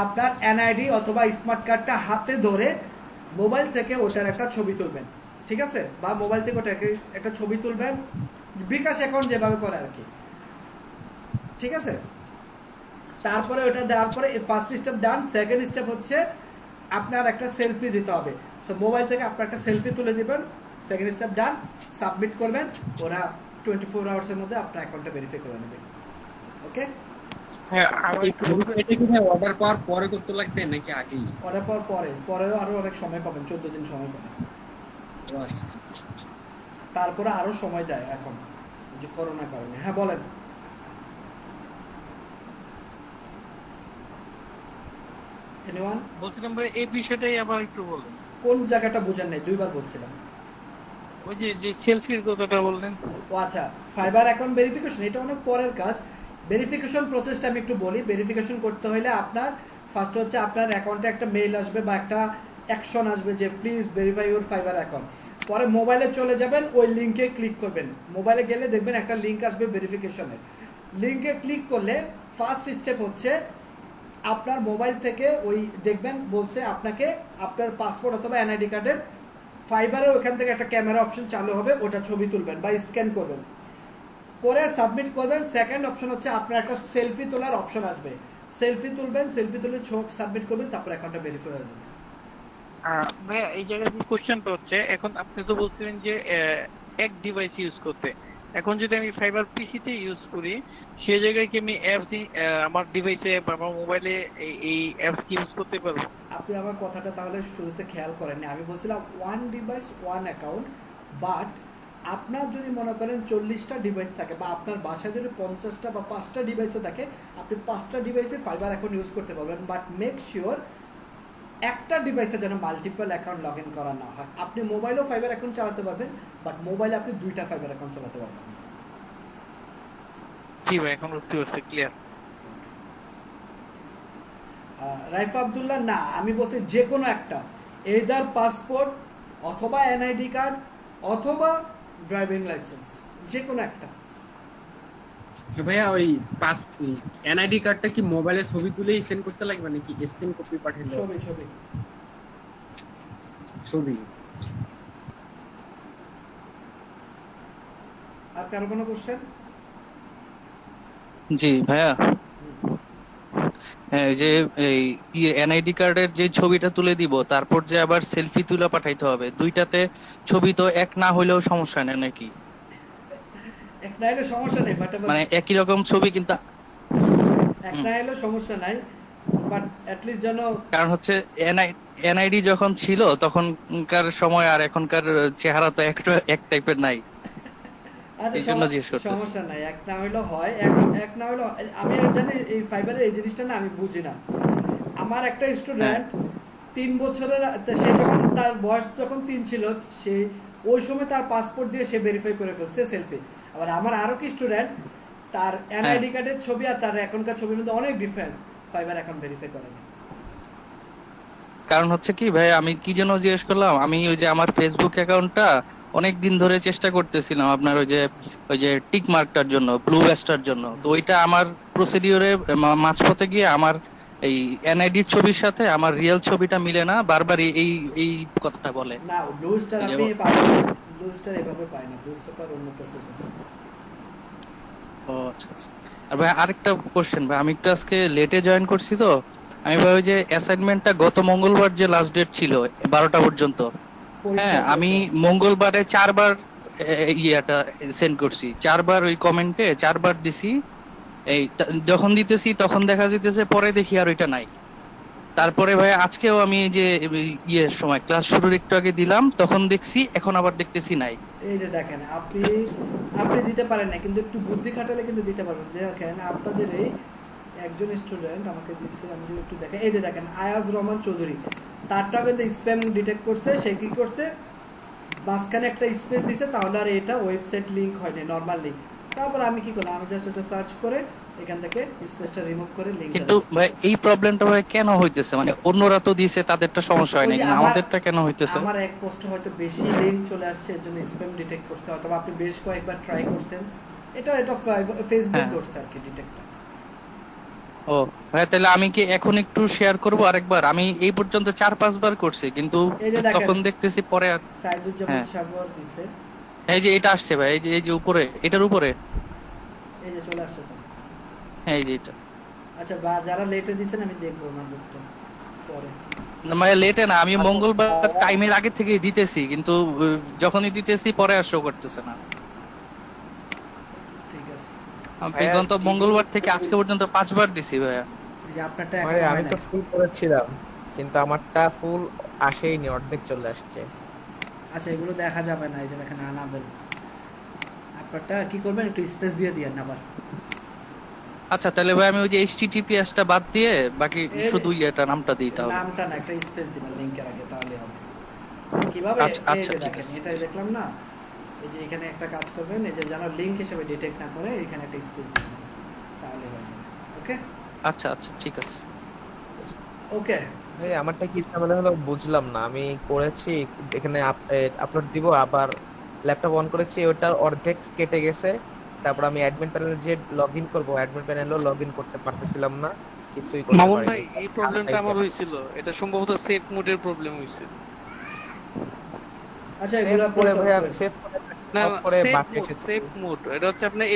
আপনার এনআইডি অথবা স্মার্ট কার্ডটা হাতে ধরে মোবাইল থেকে ওটার একটা ছবি তুলবেন, ঠিক আছে? বা মোবাইল থেকে ওটা একটা ছবি তুলবেন, বিকাশ অ্যাকাউন্ট যেভাবে করে আর কি। ঠিক আছে? তারপরে ওটা দেওয়ার পরে ফার্স্ট স্টেপ ডান। সেকেন্ড স্টেপ হচ্ছে আপনার একটা সেলফি দিতে হবে। সো মোবাইল থেকে আপনার একটা সেলফি তুলে দিবেন। সেকেন্ড স্টেপ ডান, সাবমিট করবেন। ওরা 24 আওয়ার্সের মধ্যে আপনার অ্যাকাউন্টটা ভেরিফাই করে নেবে। ওকে? হ্যাঁ, আর এটা কি অর্ডার পাওয়ার পরে করতে লাগবে নাকি আগেই? অর্ডার পাওয়ার পরেও আরো অনেক সময় পাবেন, 14 দিন সময় পাবেন। তারপরে আরো সময় দেয় এখন যে করোনার কারণে। হ্যাঁ বলেন। এনিওয়ান? বলছিলাম ভাই এই বিষয়টাই আবার একটু বলেন। কোন জায়গাটা বুঝেন নাই? দুইবার বলছিলাম। ওই যে সেলফির কথাটা বললেন। ও আচ্ছা, ফাইবার অ্যাকাউন্ট ভেরিফিকেশন এটা অনেক পরের কাজ। ভেরিফিকেশন প্রসেসটা আমি একটু বলি। ভেরিফিকেশন করতে হলে আপনার ফার্স্ট হচ্ছে আপনার অ্যাকাউন্টে একটা মেইল আসবে বা একটা অ্যাকশন আসবে যে please verify your fibre account. পরে মোবাইলে চলে যাবেন, ওই লিঙ্কে ক্লিক করবেন। মোবাইলে গেলে দেখবেন একটা লিঙ্ক আসবে ভেরিফিকেশনের। লিঙ্কে ক্লিক করলে ফার্স্ট স্টেপ হচ্ছে আপনার মোবাইল থেকে ওই দেখবেন বলছে আপনাকে আপনার পাসপোর্ট অথবা এনআইডি কার্ডের ফাইবারে ওখান থেকে একটা ক্যামেরা অপশন চালু হবে, ওটা ছবি তুলবেন বা স্ক্যান করবেন, করে সাবমিট করবেন। সেকেন্ড অপশন হচ্ছে আপনার একটা সেলফি তোলার অপশন আসবে, সেলফি তুলবেন, সেলফি তুলে সাবমিট করবেন, তারপর অ্যাকাউন্টটা ভেরিফাই হয়ে যাবে। ভাইয়া এই জায়গায় যে কোশ্চেনটা হচ্ছে, এখন আপনি তো বলছিলেন যে এক ডিভাইস ইউজ করতে, এখন যদি আমি ফাইবার পিসিতে ইউজ করি সেই জায়গায় কি আমি অ্যাপস আমার ডিভাইসে বা আমার মোবাইলে এই অ্যাপস কি ইউজ করতে পারবো? আপনি আমার কথাটা তাহলে শুরুতে খেয়াল করেননি। আমি বলছিলাম one device one account, but আপনার যদি মনে করেন 40টা ডিভাইস থাকে বা আপনার বাসায় যদি 50টা বা 5টা ডিভাইসও থাকে, আপনি 5টা ডিভাইসে ফাইবার অ্যাকাউন্ট ইউজ করতে পারবেন। বাট মেক শিওর একটা ডিভাইসে যেন মাল্টিপল অ্যাকাউন্ট লগ ইন করা না হয়। আপনি মোবাইলেও ফাইবার অ্যাকাউন্ট চালাতে পারবেন, বাট মোবাইলে আপনি 2টা ফাইবার অ্যাকাউন্ট চালাতে পারবেন। জি ভাই, এখন বুঝতে পারছি, ক্লিয়ার। রাইফা আব্দুল্লাহ, না আমি বলছি যে কোনো একটা, এদার পাসপোর্ট অথবা এনআইডি কার্ড অথবা ড্রাইভিং লাইসেন্স, যে কোনো একটা। ভাইয়া ওই এনআইডি কার্ডটা কি মোবাইলে ছবি তুলেই সেন্ড করতে লাগবে নাকি স্ক্যান কপি পাঠালে? ছবি। আর কারো কোনো কোশ্চেন? জি ভাইয়া, এই যে এই এনআইডি কার্ডের যে ছবিটা তুলে দিব, তারপর যে আবার সেলফি তুলে পাঠাইতে হবে, দুইটাতে ছবি তো এক না হইলেও সমস্যা নেই নাকি? এক না হলে সমস্যা নেই, বাট মানে একই রকম ছবি কিন্তু এক না হলে সমস্যা নাই, বাট অ্যাট লিস্ট যেন, কারণ হচ্ছে এনআইডি যখন ছিল তখনকার সময় আর এখনকার চেহারা তো এক টাইপের নাই। সমস্যা নাই, এক না হইলেও হয়, এক না হইলেও। আমি জানি এই ফাইবারের এই জিনিসটা না আমি বুঝি না। আমার একটা স্টুডেন্ট 3 বছরের, সে যখন তার বয়স যখন 3 ছিল, সে ওই সময় তার পাসপোর্ট দিয়ে সে ভেরিফাই করে ফেলছে সেলফি। আবার আমার আরো কি স্টুডেন্ট, তার এনআইডি কার্ডের ছবি আর তার এখনকার ছবির মধ্যে অনেক ডিফারেন্স, ফাইবার অ্যাকাউন্ট ভেরিফাই করে না। কারণ হচ্ছে কি ভাই, আমি কি যেন জিজ্ঞেস করলাম, আমি ওই যে আমার ফেসবুক অ্যাকাউন্টটা অনেক দিন ধরে চেষ্টা করতেছিলাম আপনার ওই যে টিক মার্কটার জন্য, ব্লু ব্যাস্টার জন্য। তো ওইটা আমার প্রসিডিওরে মাঝপথে গিয়ে আমার এই এনআইডির ছবির সাথে আমার রিয়েল ছবিটা মিলে না, বারবার এই কথাটা বলে। না, ব্লু স্টার আপনি পাবেন, ব্লু স্টার এভাবে পায় না, ব্লু স্টার অন্য প্রসেস আছে। ও আচ্ছা আচ্ছা। আর ভাই আরেকটা কোশ্চেন, ভাই আমি একটু আজকে লেটে জয়েন করছি, তো আমি ভাবি যে অ্যাসাইনমেন্টটা গত মঙ্গলবার যে লাস্ট ডেট ছিল 12টা পর্যন্ত, হ্যাঁ আমি মঙ্গলবারে 4বার ইয়েটা সেন্ড করছি, 4বার ওই কমেন্টে 4বার দিছি। এই যখন দিতেছি তখন দেখা যাইতেছে, পরে দেখি আর ওইটা নাই। তারপরে ভাই আজকেও আমি যে ইয়ের সময় ক্লাস শুরুর একটু আগে দিলাম, তখন দেখছি, এখন আবার দেখতেছি নাই। এই যে দেখেন, আপনি দিতে পারেন না, কিন্তু একটু বুদ্ধি খাটালে কিন্তু দিতে পারবেন। দেখেন আপনাদের এই একজন স্টুডেন্ট আমাকে দিচ্ছে, আমি যদি একটু দেখেন, এই যে দেখেন আয়াজ রহমান চৌধুরী, তারটা কিন্তু স্প্যাম ডিটেক্ট করছে। সে কি করছে, মাঝখানে একটা স্পেস দিছে, তাহলে আর এটা ওয়েবসাইট লিংক হয়নি, নরমাল লিংক। তারপর আমি কি করলাম, আমি জাস্ট এটা সার্চ করে এখান থেকে স্পেসটা রিমুভ করে লিংক। কিন্তু ভাই এই প্রবলেমটা ভাই কেন হইতেছে? মানে অন্যরা তো দিছে, তাদেরটা সমস্যা হয় না, কিন্তু আমাদেরটা কেন হইতেছে? আমার এক পোস্টে হয়তো বেশি লিংক চলে আসছে, এর জন্য স্প্যাম ডিটেক্ট করছে, অথবা আপনি বেশ কয়েকবার ট্রাই করছেন, এটা ফেসবুক ধরছে আর কি ডিটেক্ট। ও ভাই, তাহলে আমি কি এখন একটু শেয়ার করব আরেকবার? আমি এই পর্যন্ত 4-5 বার করছি, কিন্তু তখন দেখতেছি পরে আর। সাইদুজ্জামান সাগর দিছে, এই যে এটা আসছে ভাই, এই যে উপরে, এটার উপরে এই যে চলে আসছে। তো হ্যাঁ এই যে এটা। আচ্ছা, বা যারা লেটে দিছেন আমি দেখবো না বুকটা পরে। না মানে লেটে না, আমি মঙ্গলবার টাইমের আগে থেকেই দিতেছি, কিন্তু যখনই দিতেছি পরে আর শো করতেছে না। ঠিক আছে আমি বিগত মঙ্গলবার থেকে আজকে পর্যন্ত 5 বার দিছি ভাইয়া। এই যে আপনারটা ভাই এখন আমি হয় তো না। ফুল করেছিলাম, কিন্তু আমারটা ফুল আসেইনি, অর্ধেক চলে আসছে। আচ্ছা, এগুলো দেখা যাবে না, এই যে দেখেন আনাবেল। আপনারটা কি করবেন, একটু স্পেস দিয়ে দিয়েন আবার। আচ্ছা তাহলে ভাই আমি ওই যে HTTPS টা বাদ দিয়ে বাকি এর শুধু এটা নামটা দিতে হবে। নামটা না, একটা স্পেস দিবেন লিংকের আগে, তাহলে হবে। কিভাবে? আচ্ছা, এই যে ঠিক দেখেন, আছে। এটাই দেখলাম না, এই যে এখানে একটা কাজ করবেন, এই যে যেন লিংক হিসেবে ডিটেক্ট না করে এখানে একটা স্পেস দিবেন, তাহলে হয়ে যাবে। ওকে আচ্ছা আচ্ছা ঠিক আছে। ওকে ভাই আমারটা কি ঝামেলা হলো বুঝলাম না। আমি করেছি এখানে আপলোড দিব, আবার ল্যাপটপ অন করেছি, ওটার অর্ধেক কেটে গেছে। তারপর আমি অ্যাডমিন প্যানেলে যে লগইন করব, অ্যাডমিন প্যানেলেও লগইন করতে পারতেছিলাম না, কিছুই করতে মামুন পারিনি। ভাই এই প্রবলেমটা আমার হয়েছিল, এটা সম্ভবত সেভ মোডের প্রবলেম হয়েছে। আচ্ছা, সেভ এগুলো করে আপনারা ভাই আমি সেভ না করে সেভ বাকি মোড, সেভ মোড এটা হচ্ছে আপনার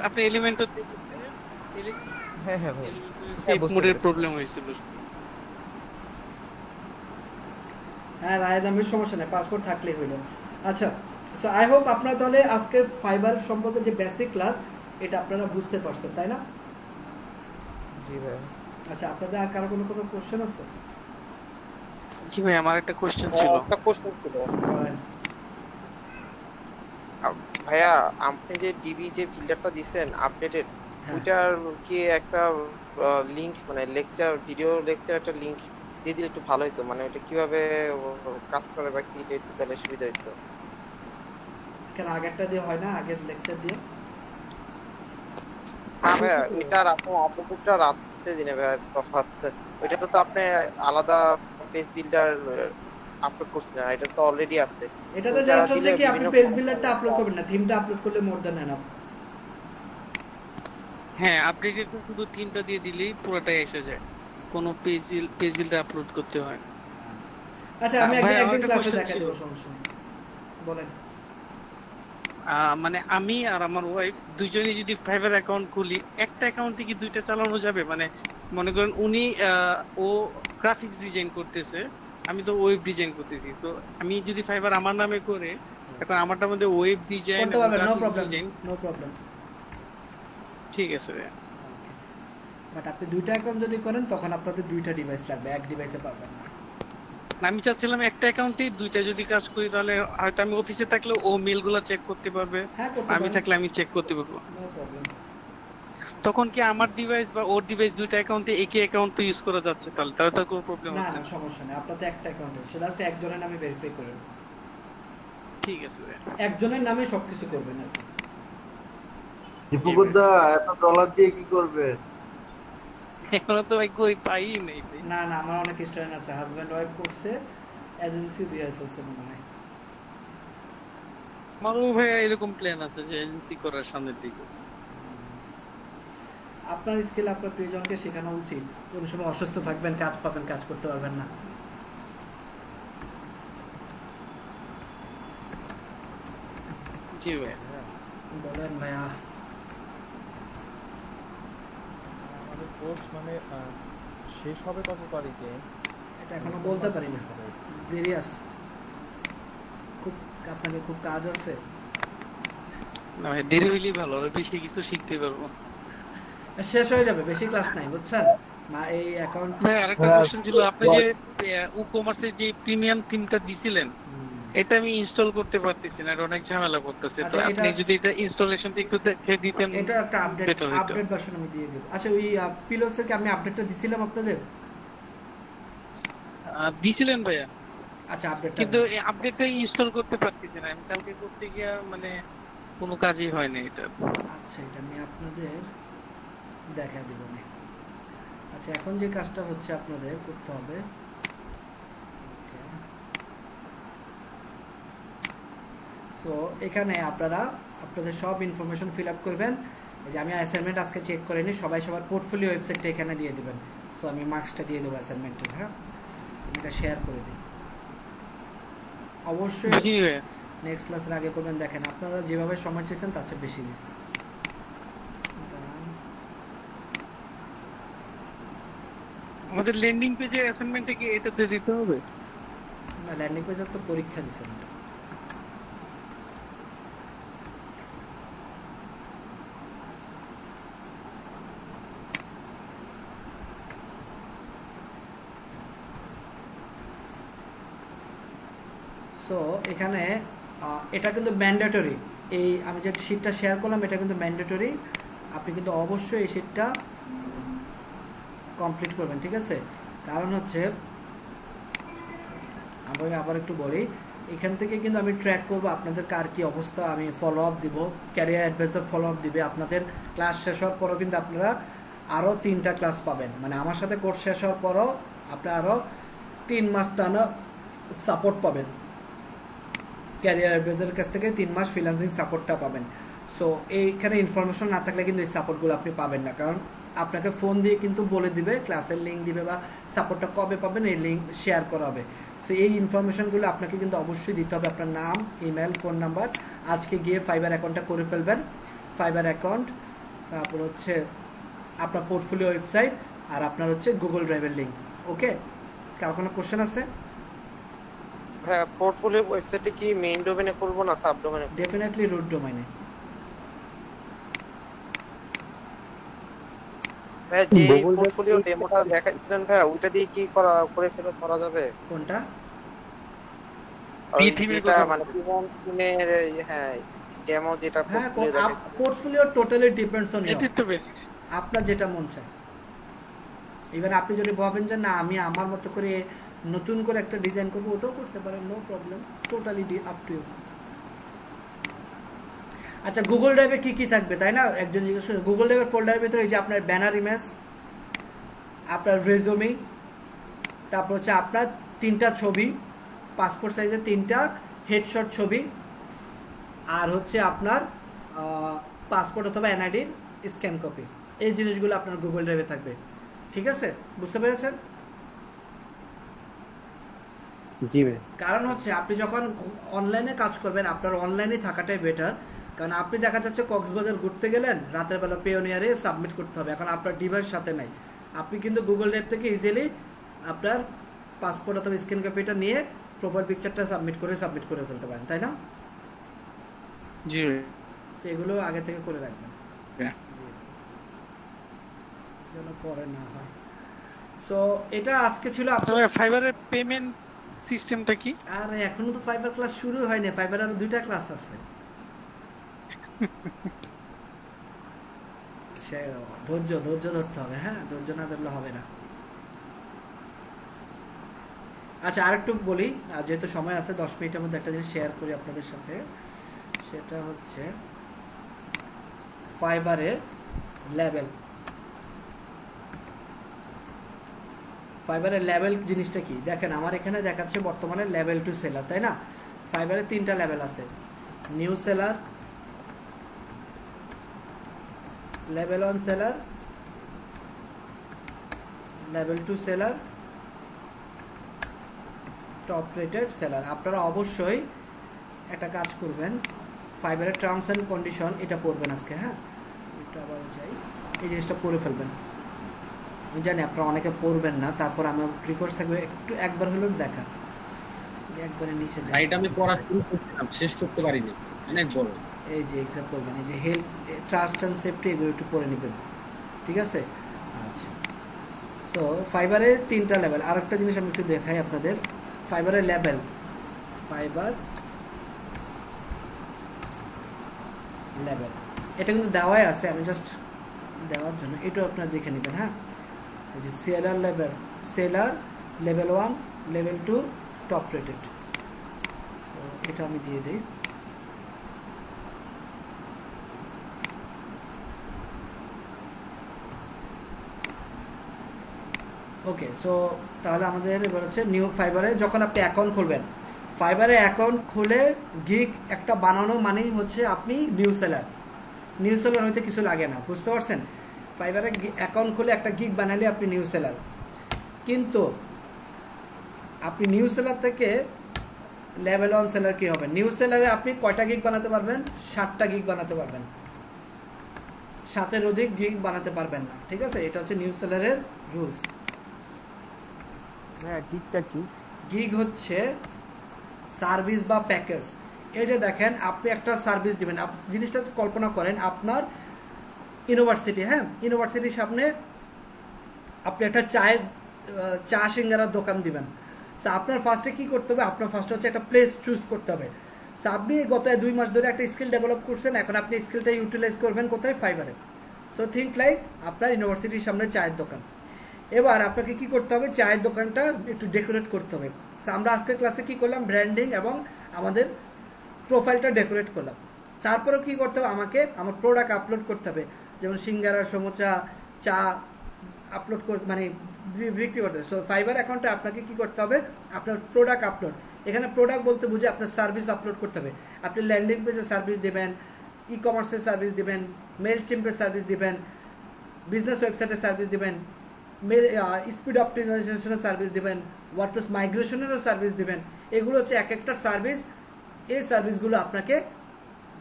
আপনি এলিমেন্ট হ্যাঁ হ্যাঁ ভাই সেভ মোডের প্রবলেম হয়েছিল। হ্যাঁ, রায়দ আমির সমস্যা নেই, পাসপোর্ট থাকলেই হইলো। আচ্ছা, সো আই হোপ আপনারা তাহলে আজকে ফাইবার সম্পর্কে যে বেসিক ক্লাস, এটা আপনারা বুঝতে পারছেন, তাই না? জি ভাই। আচ্ছা, আপনাদের আর কারো কোনো কোশ্চেন আছে? জি ভাই, আমার একটা কোশ্চেন ছিল। একটা কোশ্চেন ছিল বলেন। ভাইয়া, আপনি যে ডিবি যে ফিল্টারটা দিবেন আপডেটেড, ওইটার কি একটা লিংক, মানে লেকচার, ভিডিও লেকচার একটা লিংক দিয়ে দিলে একটু ভালো হতো। মানে ওটা কিভাবে কাজ করে বা কি তাহলে সুবিধা হতো। কেন আগেরটা দিয়ে হয় না? আগের লেকচার দিয়ে না ভাইয়া, ওইটার আপনার আপডেটটা রাতে দিনে ভাইয়া তফাৎ। ওইটা তো আপনি আলাদা পেজ বিল্ডার আপলোড করছেন, আর এটা তো অলরেডি আছে। এটাতে জাস্ট হচ্ছে কি আপনি পেজ বিল্ডারটা আপলোড করবেন না, থিমটা আপলোড করলে মোর দ্যান এনাফ। হ্যাঁ, আপডেটেড শুধু থিমটা দিয়ে দিলেই পুরোটাই এসে যায়, কোনো পেজ বিল্ডার আপলোড করতে হয় না। আচ্ছা, আমি ভাই, একদিন একটা ক্লাসে question দেখাই ছিল। দেব, সমস্যা নেই, বলেন। মানে আমি আর আমার ওয়াইফ দুজনেই যদি ফাইবার অ্যাকাউন্ট খুলি, একটা অ্যাকাউন্টে কি দুইটা চালানো যাবে? মানে মনে করেন উনি ও গ্রাফিক্স ডিজাইন করতেছে, আমি তো ওয়েব ডিজাইন করতেছি, তো আমি যদি ফাইবার আমার নামে করে, এখন আমারটার মধ্যে ওয়েব ডিজাইন করতে এবং পারবেন, no graphics problem, design. No problem. ঠিক আছে ভাই। বাট আপনি দুইটা অ্যাকাউন্ট যদি করেন তখন আপনাদের দুইটা ডিভাইস লাগবে, এক ডিভাইসে পারবেন না। আমি চাচ্ছিলাম একটা অ্যাকাউন্টেই দুইটা যদি কাজ করি, তাহলে হয়তো আমি অফিসে থাকলে ও মেলগুলো চেক করতে পারবে, হ্যাঁ, করতে আমি পারেন। থাকলে আমি চেক করতে পারবো। No problem. তখন কি আমার ডিভাইস বা ওর ডিভাইস দুইটা অ্যাকাউন্টে একই অ্যাকাউন্ট তো ইউজ করা যাচ্ছে? তাহলে তো কোনো প্রবলেম না হচ্ছে না, না। সমস্যা নেই, আপনার তো একটা অ্যাকাউন্ট আছে, জাস্ট একজনের নামে ভেরিফাই করেন। ঠিক আছে ভাই। একজনের নামে সবকিছু করবেন আর কি। দীপকদা এত ডলার দিয়ে কি করবে? এখনো তো ভাই কই পাই নাই ভাই। না না, আমার অনেক স্টুডেন্ট আছে, হাজবেন্ড ওয়াইফ করছে, এজেন্সি দিয়ে ফেলছে মনে হয়। আমারও ভাই এরকম প্ল্যান আছে যে এজেন্সি করার সামনের দিকে। আপনার স্কিল আপনার প্রিয়জনকে শেখানো উচিত। কোন সময় অসুস্থ থাকবেন, কাজ পাবেন, কাজ করতে পারবেন না। জি ভাই। বলেন ভাইয়া। আমাদের কোর্স মানে শেষ হবে কত তারিখে? এটা এখনো বলতে পারি না, দেরি আছে, খুব আপনাকে খুব কাজ আছে। না ভাই, দেরি হইলেই ভালো, আর বেশি কিছু শিখতে পারবো। শেষ হয়ে যাবে, বেশি ক্লাস নাই বুঝছেন। মা এই অ্যাকাউন্ট ভাই আরেকটা কোশ্চেন ছিল, আপনি যে ই-কমার্সের যে প্রিমিয়াম থিমটা দিছিলেন, এটা আমি ইনস্টল করতে পারতেছি না, এটা অনেক ঝামেলা করতেছে। তো আচ্ছা, আপনি যদি এটা ইনস্টলেশনটা একটু দেখে দিতেন, এটা একটা আপডেট ভার্সন আমি দিয়ে দেব। আচ্ছা, ওই পিলোসের কি আমি আপডেটটা দিছিলাম আপনাদের? দিছিলেন ভাইয়া। আচ্ছা, আপডেটটা কিন্তু এই আপডেটটা ইনস্টল করতে পারতেছি না, আমি কালকে করতে গিয়ে মানে কোনো কাজই হয় না এটা। আচ্ছা, এটা আমি আপনাদের দেখা দেব না। আচ্ছা, এখন যে কাজটা হচ্ছে আপনাদের করতে হবে, সো এখানে আপনারা আপনাদের সব ইনফরমেশন ফিল আপ করবেন। এই যে আমি অ্যাসাইনমেন্ট আজকে চেক করিনি, সবাই সবার পোর্টফোলিও ওয়েবসাইটটা এখানে দিয়ে দেবেন। সো আমি মার্কসটা দিয়ে দেবো অ্যাসাইনমেন্টের। হ্যাঁ, আমি এটা শেয়ার করে দিই অবশ্যই। নেক্সট ক্লাসের আগে করবেন। দেখেন আপনারা যেভাবে সময় চেয়েছেন তার চেয়ে বেশি দিস। আমাদের ল্যান্ডিং পেজে অ্যাসাইনমেন্টে কি এটাতে দিতে হবে? না, ল্যান্ডিং পেজে তো পরীক্ষা দিছেন এটা। সো এখানে এটা কিন্তু ম্যান্ডেটরি, এই আমি যে শীটটা শেয়ার করলাম এটা কিন্তু ম্যান্ডেটরি, আপনি কিন্তু অবশ্যই এই শীটটা কমপ্লিট করবেন, ঠিক আছে? কারণ হচ্ছে আমি আবার একটু বলি, এখান থেকে কিন্তু আমি ট্র্যাক করব আপনাদের কার কি অবস্থা, আমি ফলো আপ দিব, ক্যারিয়ার অ্যাডভাইজার ফলো আপ দিবে। আপনাদের ক্লাস শেষ হওয়ার পরও কিন্তু আপনারা আরও 3টা ক্লাস পাবেন, মানে আমার সাথে কোর্স শেষ হওয়ার পরও আপনারা আরও 3 মাস টানা সাপোর্ট পাবেন। ক্যারিয়ার অ্যাডভাইজারের কাছ থেকে 3 মাস ফ্রিল্যান্সিং সাপোর্টটা পাবেন। সো এইখানে ইনফরমেশন না থাকলে কিন্তু এই সাপোর্টগুলো আপনি পাবেন না, কারণ আপনাকে ফোন দিয়ে কিন্তু বলে দিবে, ক্লাসের লিঙ্ক দিবে বা সাপোর্টটা কবে পাবেন এই লিঙ্ক শেয়ার করা হবে। সো এই ইনফরমেশনগুলো আপনাকে কিন্তু অবশ্যই দিতে হবে, আপনার নাম, ইমেল, ফোন নাম্বার। আজকে গিয়ে ফাইবার অ্যাকাউন্টটা করে ফেলবেন, ফাইবার অ্যাকাউন্ট, তারপর হচ্ছে আপনার পোর্টফোলিও ওয়েবসাইট, আর আপনার হচ্ছে গুগল ড্রাইভের লিঙ্ক। ওকে, কার কোনো কোশ্চেন আছে? হ্যাঁ, পোর্টফোলিও ওয়েবসাইটে কি মেইন ডোমেইনে করব না সাব ডোমেইনে? ডেফিনেটলি রুট ডোমেইনে। ভাই যে পোর্টফোলিও ডেমোটা দেখাচ্ছিলেন ভাই, ওইটা দিয়ে কি করা যাবে? কোনটা? যেটা মানে কিনের, হ্যাঁ ডেমো যেটা পোর্টফোলিও দেখাচ্ছেন। Portfolio totally depends on you, আপনার যেটা মন চায়। ইভেন আপনি যদি ভাবেন যে না আমি আমার মতো করে নতুন করে একটা ডিজাইন করবো, ওটাও করতে পারেন, no problem, totally up to you. আচ্ছা, গুগল ড্রাইভে কি কি থাকবে তাই না একজন জিজ্ঞেস করে। গুগল ড্রাইভের ফোল্ডারের ভিতরে এই যে আপনার ব্যানার ইমেজ, আপনার রেজুমে, তারপর হচ্ছে আপনার 3টা ছবি, পাসপোর্ট সাইজের 3টা হেডশট ছবি, আর হচ্ছে আপনার পাসপোর্ট অথবা এনআইডির স্ক্যান কপি। এই জিনিসগুলো আপনার গুগল ড্রাইভে থাকবে, ঠিক আছে? বুঝতে পেরেছেন? জি ভাই। কারণ হচ্ছে আপনি যখন অনলাইনে কাজ করবেন আপনার অনলাইনে থাকাটাই বেটার, কারণ আপনি দেখা যাচ্ছে কক্সবাজার ঘুরতে গেলেন, রাতের বেলা পেওনিয়ারে সাবমিট করতে হবে, এখন আপনার ডিভাইস সাথে নাই, আপনি কিন্তু গুগল ড্রাইভ থেকে ইজিলি আপনার পাসপোর্ট অথবা স্ক্যান কপিটা নিয়ে প্রোফাইল পিকচারটা সাবমিট করে ফেলতে পারেন, তাই না? জি, সেগুলো আগে থেকে করে রাখবেন যেন পরে না হয়। সো এটা আজকে ছিল আপনার ফাইবারের পেমেন্ট সিস্টেমটা কি? আর এখনো তো ফাইবার ক্লাস শুরু হয়নি, ফাইবার আরো 2টা ক্লাস আছে। ধৈর্য ধরতে হবে, হ্যাঁ, ধৈর্য না ধরলে হবে না। আচ্ছা, আরেকটু বলি, যেহেতু সময় আছে 10 মিনিটের মধ্যে একটা জিনিস শেয়ার করি আপনাদের সাথে, সেটা হচ্ছে ফাইবারের লেভেল। ফাইবারের লেভেল জিনিসটা কি দেখেন, আমার এখানে দেখাচ্ছে বর্তমানে লেভেল 2 সেলার, তাই না? ফাইবারের 3টা লেভেল আছে, new seller, level 1 seller, level 2 seller, top rated seller. আপনারা অবশ্যই একটা কাজ করবেন, ফাইবারের টার্মস অ্যান্ড কন্ডিশন এটা পড়বেন আজকে, হ্যাঁ, এটা আবার যাই, এই জিনিসটা পড়ে ফেলবেন। আমি জানি আপনারা অনেকে পড়বেন না, তারপর আমার রিকোয়েস্ট থাকবে একটু একবার হলেও দেখার, একবারে নিচে যাই। এটা আমি পড়া শুরু করছিলাম, শেষ করতে পারিনি, অনেক বড়। এই যে এটা পড়বেন, এই যে হেলথ, ট্রাস্ট অ্যান্ড সেফটি, এগুলো একটু পড়ে নেবেন, ঠিক আছে? আচ্ছা, সো ফাইবারের 3টা লেভেল। আর একটা জিনিস আমি একটু দেখাই আপনাদের, ফাইবারের লেভেল, ফাইবার লেভেল এটা কিন্তু দেওয়াই আছে, আমি জাস্ট দেওয়ার জন্য এটাও আপনারা দেখে নেবেন, হ্যাঁ। এই যে seller level, seller level 1, level 2, top rated. So এটা আমি দিয়ে দিই। ওকে, সো তাহলে আমাদের এবার হচ্ছে নিউ ফাইবারে যখন আপনি অ্যাকাউন্ট খুলবেন, ফাইবারে অ্যাকাউন্ট খুলে গিগ একটা বানানো মানেই হচ্ছে আপনি নিউ সেলার। নিউ সেলার হইতে কিছু লাগে না, বুঝতে পারছেন? ফাইবারে অ্যাকাউন্ট খুলে একটা গিগ বানালে আপনি নিউ সেলার। কিন্তু আপনি নিউ সেলার থেকে লেভেল 1 সেলার কি হবে? নিউ সেলারে আপনি কয়টা গিগ বানাতে পারবেন? 7টা গিগ বানাতে পারবেন, 7-এর অধিক গিগ বানাতে পারবেন না, ঠিক আছে? এটা হচ্ছে নিউ সেলারের রুলস। হ্যাঁ গিগটা কি? গিগ হচ্ছে সার্ভিস বা প্যাকেজ। এই যে দেখেন আপনি একটা সার্ভিস দিবেন, জিনিসটা কল্পনা করেন আপনার ইউনিভার্সিটি, হ্যাঁ ইউনিভার্সিটির সামনে আপনি একটা চা সিঙ্গারার দোকান দিবেন। সো আপনার ফার্স্টে কি করতে হবে, আপনার ফার্স্টে হচ্ছে একটা প্লেস চুজ করতে হবে। সো আপনি গত 2 মাস ধরে একটা স্কিল ডেভেলপ করছেন, এখন আপনি স্কিলটা ইউটিলাইজ করবেন কোথায়, ফাইবারে। সো থিঙ্ক লাইক আপনার ইউনিভার্সিটির সামনে চায়ের দোকান। এবার আপনাকে কি করতে হবে, চায়ের দোকানটা একটু ডেকোরেট করতে হবে। সো আমরা আজকের ক্লাসে কি করলাম, ব্র্যান্ডিং এবং আমাদের প্রোফাইলটা ডেকোরেট করলাম। তারপরেও কি করতে হবে, আমাকে আমার প্রোডাক্ট আপলোড করতে হবে, যেমন সিঙ্গারা, সমোচা, চা আপলোড করতে মানে বিক্রি করতে হবে। সো ফাইবার অ্যাকাউন্টে আপনাকে কি করতে হবে, আপনার প্রোডাক্ট আপলোড, এখানে প্রোডাক্ট বলতে বুঝে আপনার সার্ভিস আপলোড করতে হবে। আপনি ল্যান্ডিং পেজে সার্ভিস দেবেন, ই কমার্সের সার্ভিস দিবেন, মেল চিম্পের সার্ভিস দিবেন, বিজনেস ওয়েবসাইটের সার্ভিস দিবেন, স্পিড অপটিমাইজেশনের সার্ভিস দিবেন, ওয়ার্ডপ্রেস মাইগ্রেশনেরও সার্ভিস দিবেন। এগুলো হচ্ছে এক একটা সার্ভিস। এই সার্ভিসগুলো আপনাকে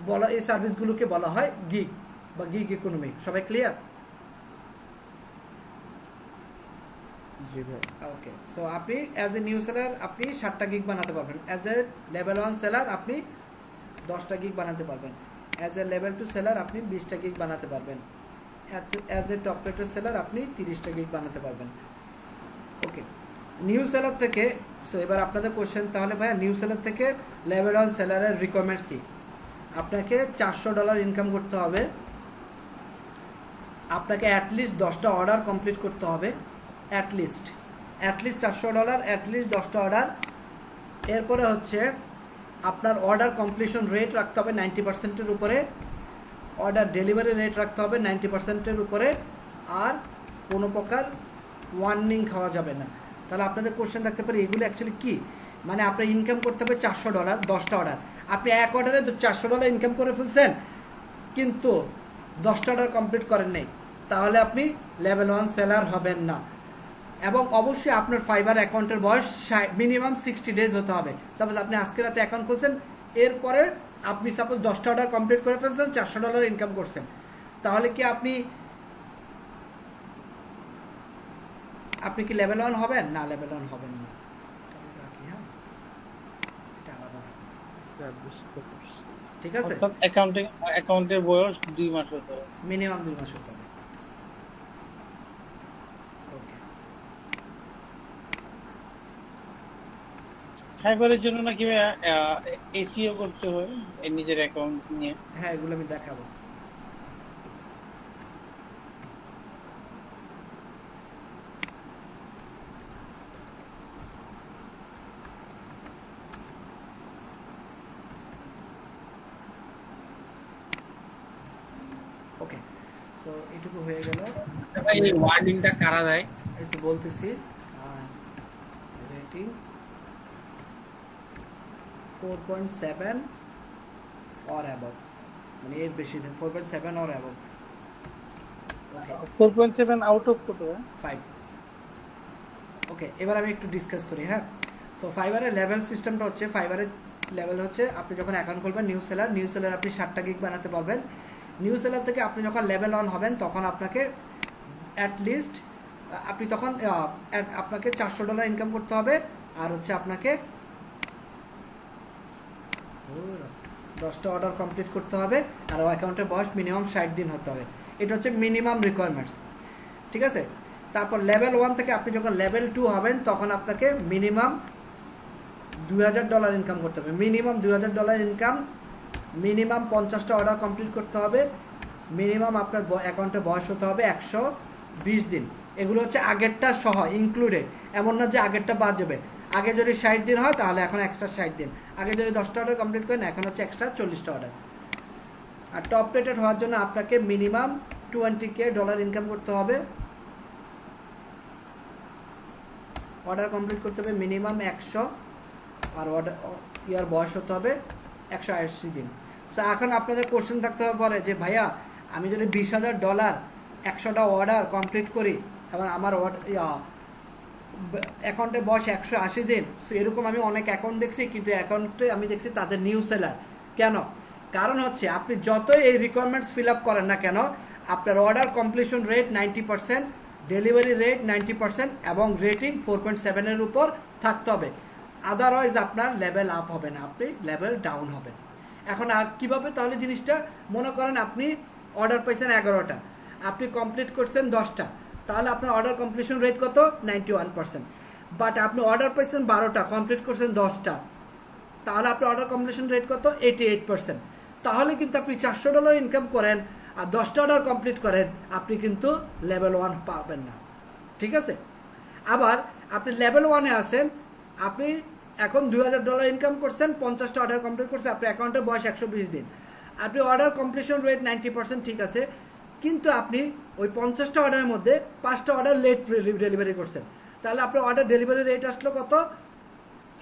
বলা, এই সার্ভিসগুলোকে বলা হয় গিগ বা গিগ ইকোনমি। সবাই ক্লিয়ার? ওকে। সো আপনি অ্যাজ এ নিউ সেলার আপনি 7টা গিগ বানাতে পারবেন, অ্যাজ এ লেভেল 1 সেলার আপনি 10টা গিগ বানাতে পারবেন, অ্যাজ এ লেভেল 2 সেলার আপনি 20টা গিগ বানাতে পারবেন, as a top rated seller আপনি 30টা গিগ বানাতে পারবেন। ওকে, নিউ সেলার থেকে, সো এবার আপনাদের কোশ্চেন, তাহলে ভাইয়া নিউ সেলার থেকে লেভেল 1 সেলারের রিকোয়ারমেন্টস কি? আপনাকে $400 ইনকাম করতে হবে, আপনাকে অ্যাটলিস্ট 10টা অর্ডার কমপ্লিট করতে হবে, অ্যাটলিস্ট $400, অ্যাটলিস্ট 10টা অর্ডার। এরপরে হচ্ছে আপনার অর্ডার কমপ্লিশন রেট রাখতে হবে 90%-এর উপরে, অর্ডার ডেলিভারি রেট রাখতে হবে 90%-এর উপরে, আর কোনো প্রকার ওয়ার্নিং খাওয়া যাবে না। তাহলে আপনাদের কোশ্চেন থাকতে পারে এগুলো অ্যাকচুয়ালি কি, মানে আপনার ইনকাম করতে হবে $400, 10টা অর্ডার। আপনি এক অর্ডারে $400 ইনকাম করে ফেলছেন, কিন্তু 10টা অর্ডার কমপ্লিট করেন নাই, তাহলে আপনি লেভেল 1 সেলার হবেন না। এবং অবশ্যই আপনার ফাইবার অ্যাকাউন্টের বয়স মিনিমাম 60 ডেজ হতে হবে। সাপোজ আপনি আজকে রাতে অ্যাকাউন্ট খুলছেন, এরপরে আপনি সাপোজ 10টা অর্ডার কমপ্লিট করে ফেলছেন, $400 ইনকাম করছেন, তাহলে কি আপনি কি লেভেল 1 হবেন না? লেভেল 1 হবেন না। ঠিক আছে, অর্থাৎ অ্যাকাউন্টের বয়স 2 মাস হতে হবে, মিনিমাম 2 মাস হতে হবে। ফাইবারের জন্য নাকি এসইও করতে হয় নিজের অ্যাকাউন্ট নিয়ে? হ্যাঁ, এগুলো আমি দেখাবো। ওকে, সো এটুকু হয়ে গেল। ভাই এই ওয়ার্নিংটা কারা দেয় একটু বলতেছি। রেটিং 4.7 or above, মানে এর বেশি, 4.7 or above। Okay, 4.7 out of কত? 5। ওকে, এবার আমি একটু ডিসকাস করি। হ্যাঁ, সো ফাইবারের লেভেল সিস্টেমটা হচ্ছে, ফাইবারের লেভেল হচ্ছে আপনি যখন অ্যাকাউন্ট খুলবেন নিউ সেলার আপনি 7টা গিগ বানাতে পারবেন। নিউ সেলার থেকে আপনি যখন লেভেল 1 হবেন তখন আপনাকে অ্যাটলিস্ট আপনি তখন আপনাকে $400 ইনকাম করতে হবে, আর হচ্ছে আপনাকে 10টা অর্ডার কমপ্লিট করতে হবে, আর অ্যাকাউন্টের বয়স মিনিমাম 60 দিন হতে হবে। এটা হচ্ছে মিনিমাম রিকোয়ারমেন্টস। ঠিক আছে, তারপর লেভেল 1 থেকে আপনি যখন লেভেল 2 হবেন তখন আপনাকে মিনিমাম $2000 ইনকাম করতে হবে, মিনিমাম $2000 ইনকাম, মিনিমাম 50টা অর্ডার কমপ্লিট করতে হবে, মিনিমাম আপনার অ্যাকাউন্টে বয়স হতে হবে 120 দিন। এগুলো হচ্ছে আগেরটা সহ ইনক্লুডেড, এমন না যে আগেরটা বাদ যাবে। আগে যদি 60 দিন হয় তাহলে এখন এক্সট্রা 60 দিন, আগে যদি 10টা অর্ডার কমপ্লিট করেন এখন হচ্ছে এক্সট্রা 40টা অর্ডার। আর টপ রেটেড হওয়ার জন্য আপনাকে মিনিমাম $20K ইনকাম করতে হবে, অর্ডার কমপ্লিট করতে হবে মিনিমাম 100, আর অর্ডার ইয়ার বয়স হতে হবে 180 দিন। সো এখন আপনাদের কোশ্চেন থাকতে হবে পরে যে ভাইয়া আমি যদি $20,000 100টা অর্ডার কমপ্লিট করি এবং আমার অ্যাকাউন্টের বয়স 180 দিন, সো এরকম আমি অনেক অ্যাকাউন্ট দেখছি, কিন্তু অ্যাকাউন্টে আমি দেখছি তাদের নিউ সেলার। কেন? কারণ হচ্ছে আপনি যতই এই রিকোয়ারমেন্টস ফিল আপ করেন না কেন, আপনার order completion rate 90%, delivery rate 90% এবং রেটিং 4.7 এর উপর থাকতে হবে, আদারওয়াইজ আপনার লেভেল আপ হবে না, আপনি লেভেল ডাউন হবেন। এখন আর কীভাবে তাহলে জিনিসটা, মনে করেন আপনি অর্ডার পাইছেন 11টা, আপনি কমপ্লিট করছেন 10টা, তাহলে আপনার অর্ডার কমপ্লিশন রেট কত? 91%। বাট আপনি অর্ডার পাইছেন 12টা, কমপ্লিট করছেন 10টা, তাহলে আপনার অর্ডার কমপ্লিশন রেট কত? 88%। তাহলে কিন্তু আপনি $400 ইনকাম করেন আর 10টা অর্ডার কমপ্লিট করেন, আপনি কিন্তু লেভেল 1 পাবেন না, ঠিক আছে? আবার আপনি লেভেল 1-এ আছেন, আপনি এখন $2000 ইনকাম করছেন, 50টা অর্ডার কমপ্লিট করছেন, আপনার অ্যাকাউন্টের বয়স 120 দিন, আপনি অর্ডার কমপ্লিশন রেট 90% ঠিক আছে, কিন্তু আপনি ওই 50টা অর্ডারের মধ্যে 5টা অর্ডার লেট ডেলিভারি করছেন, তাহলে আপনার অর্ডার ডেলিভারি রেট আসলো কত?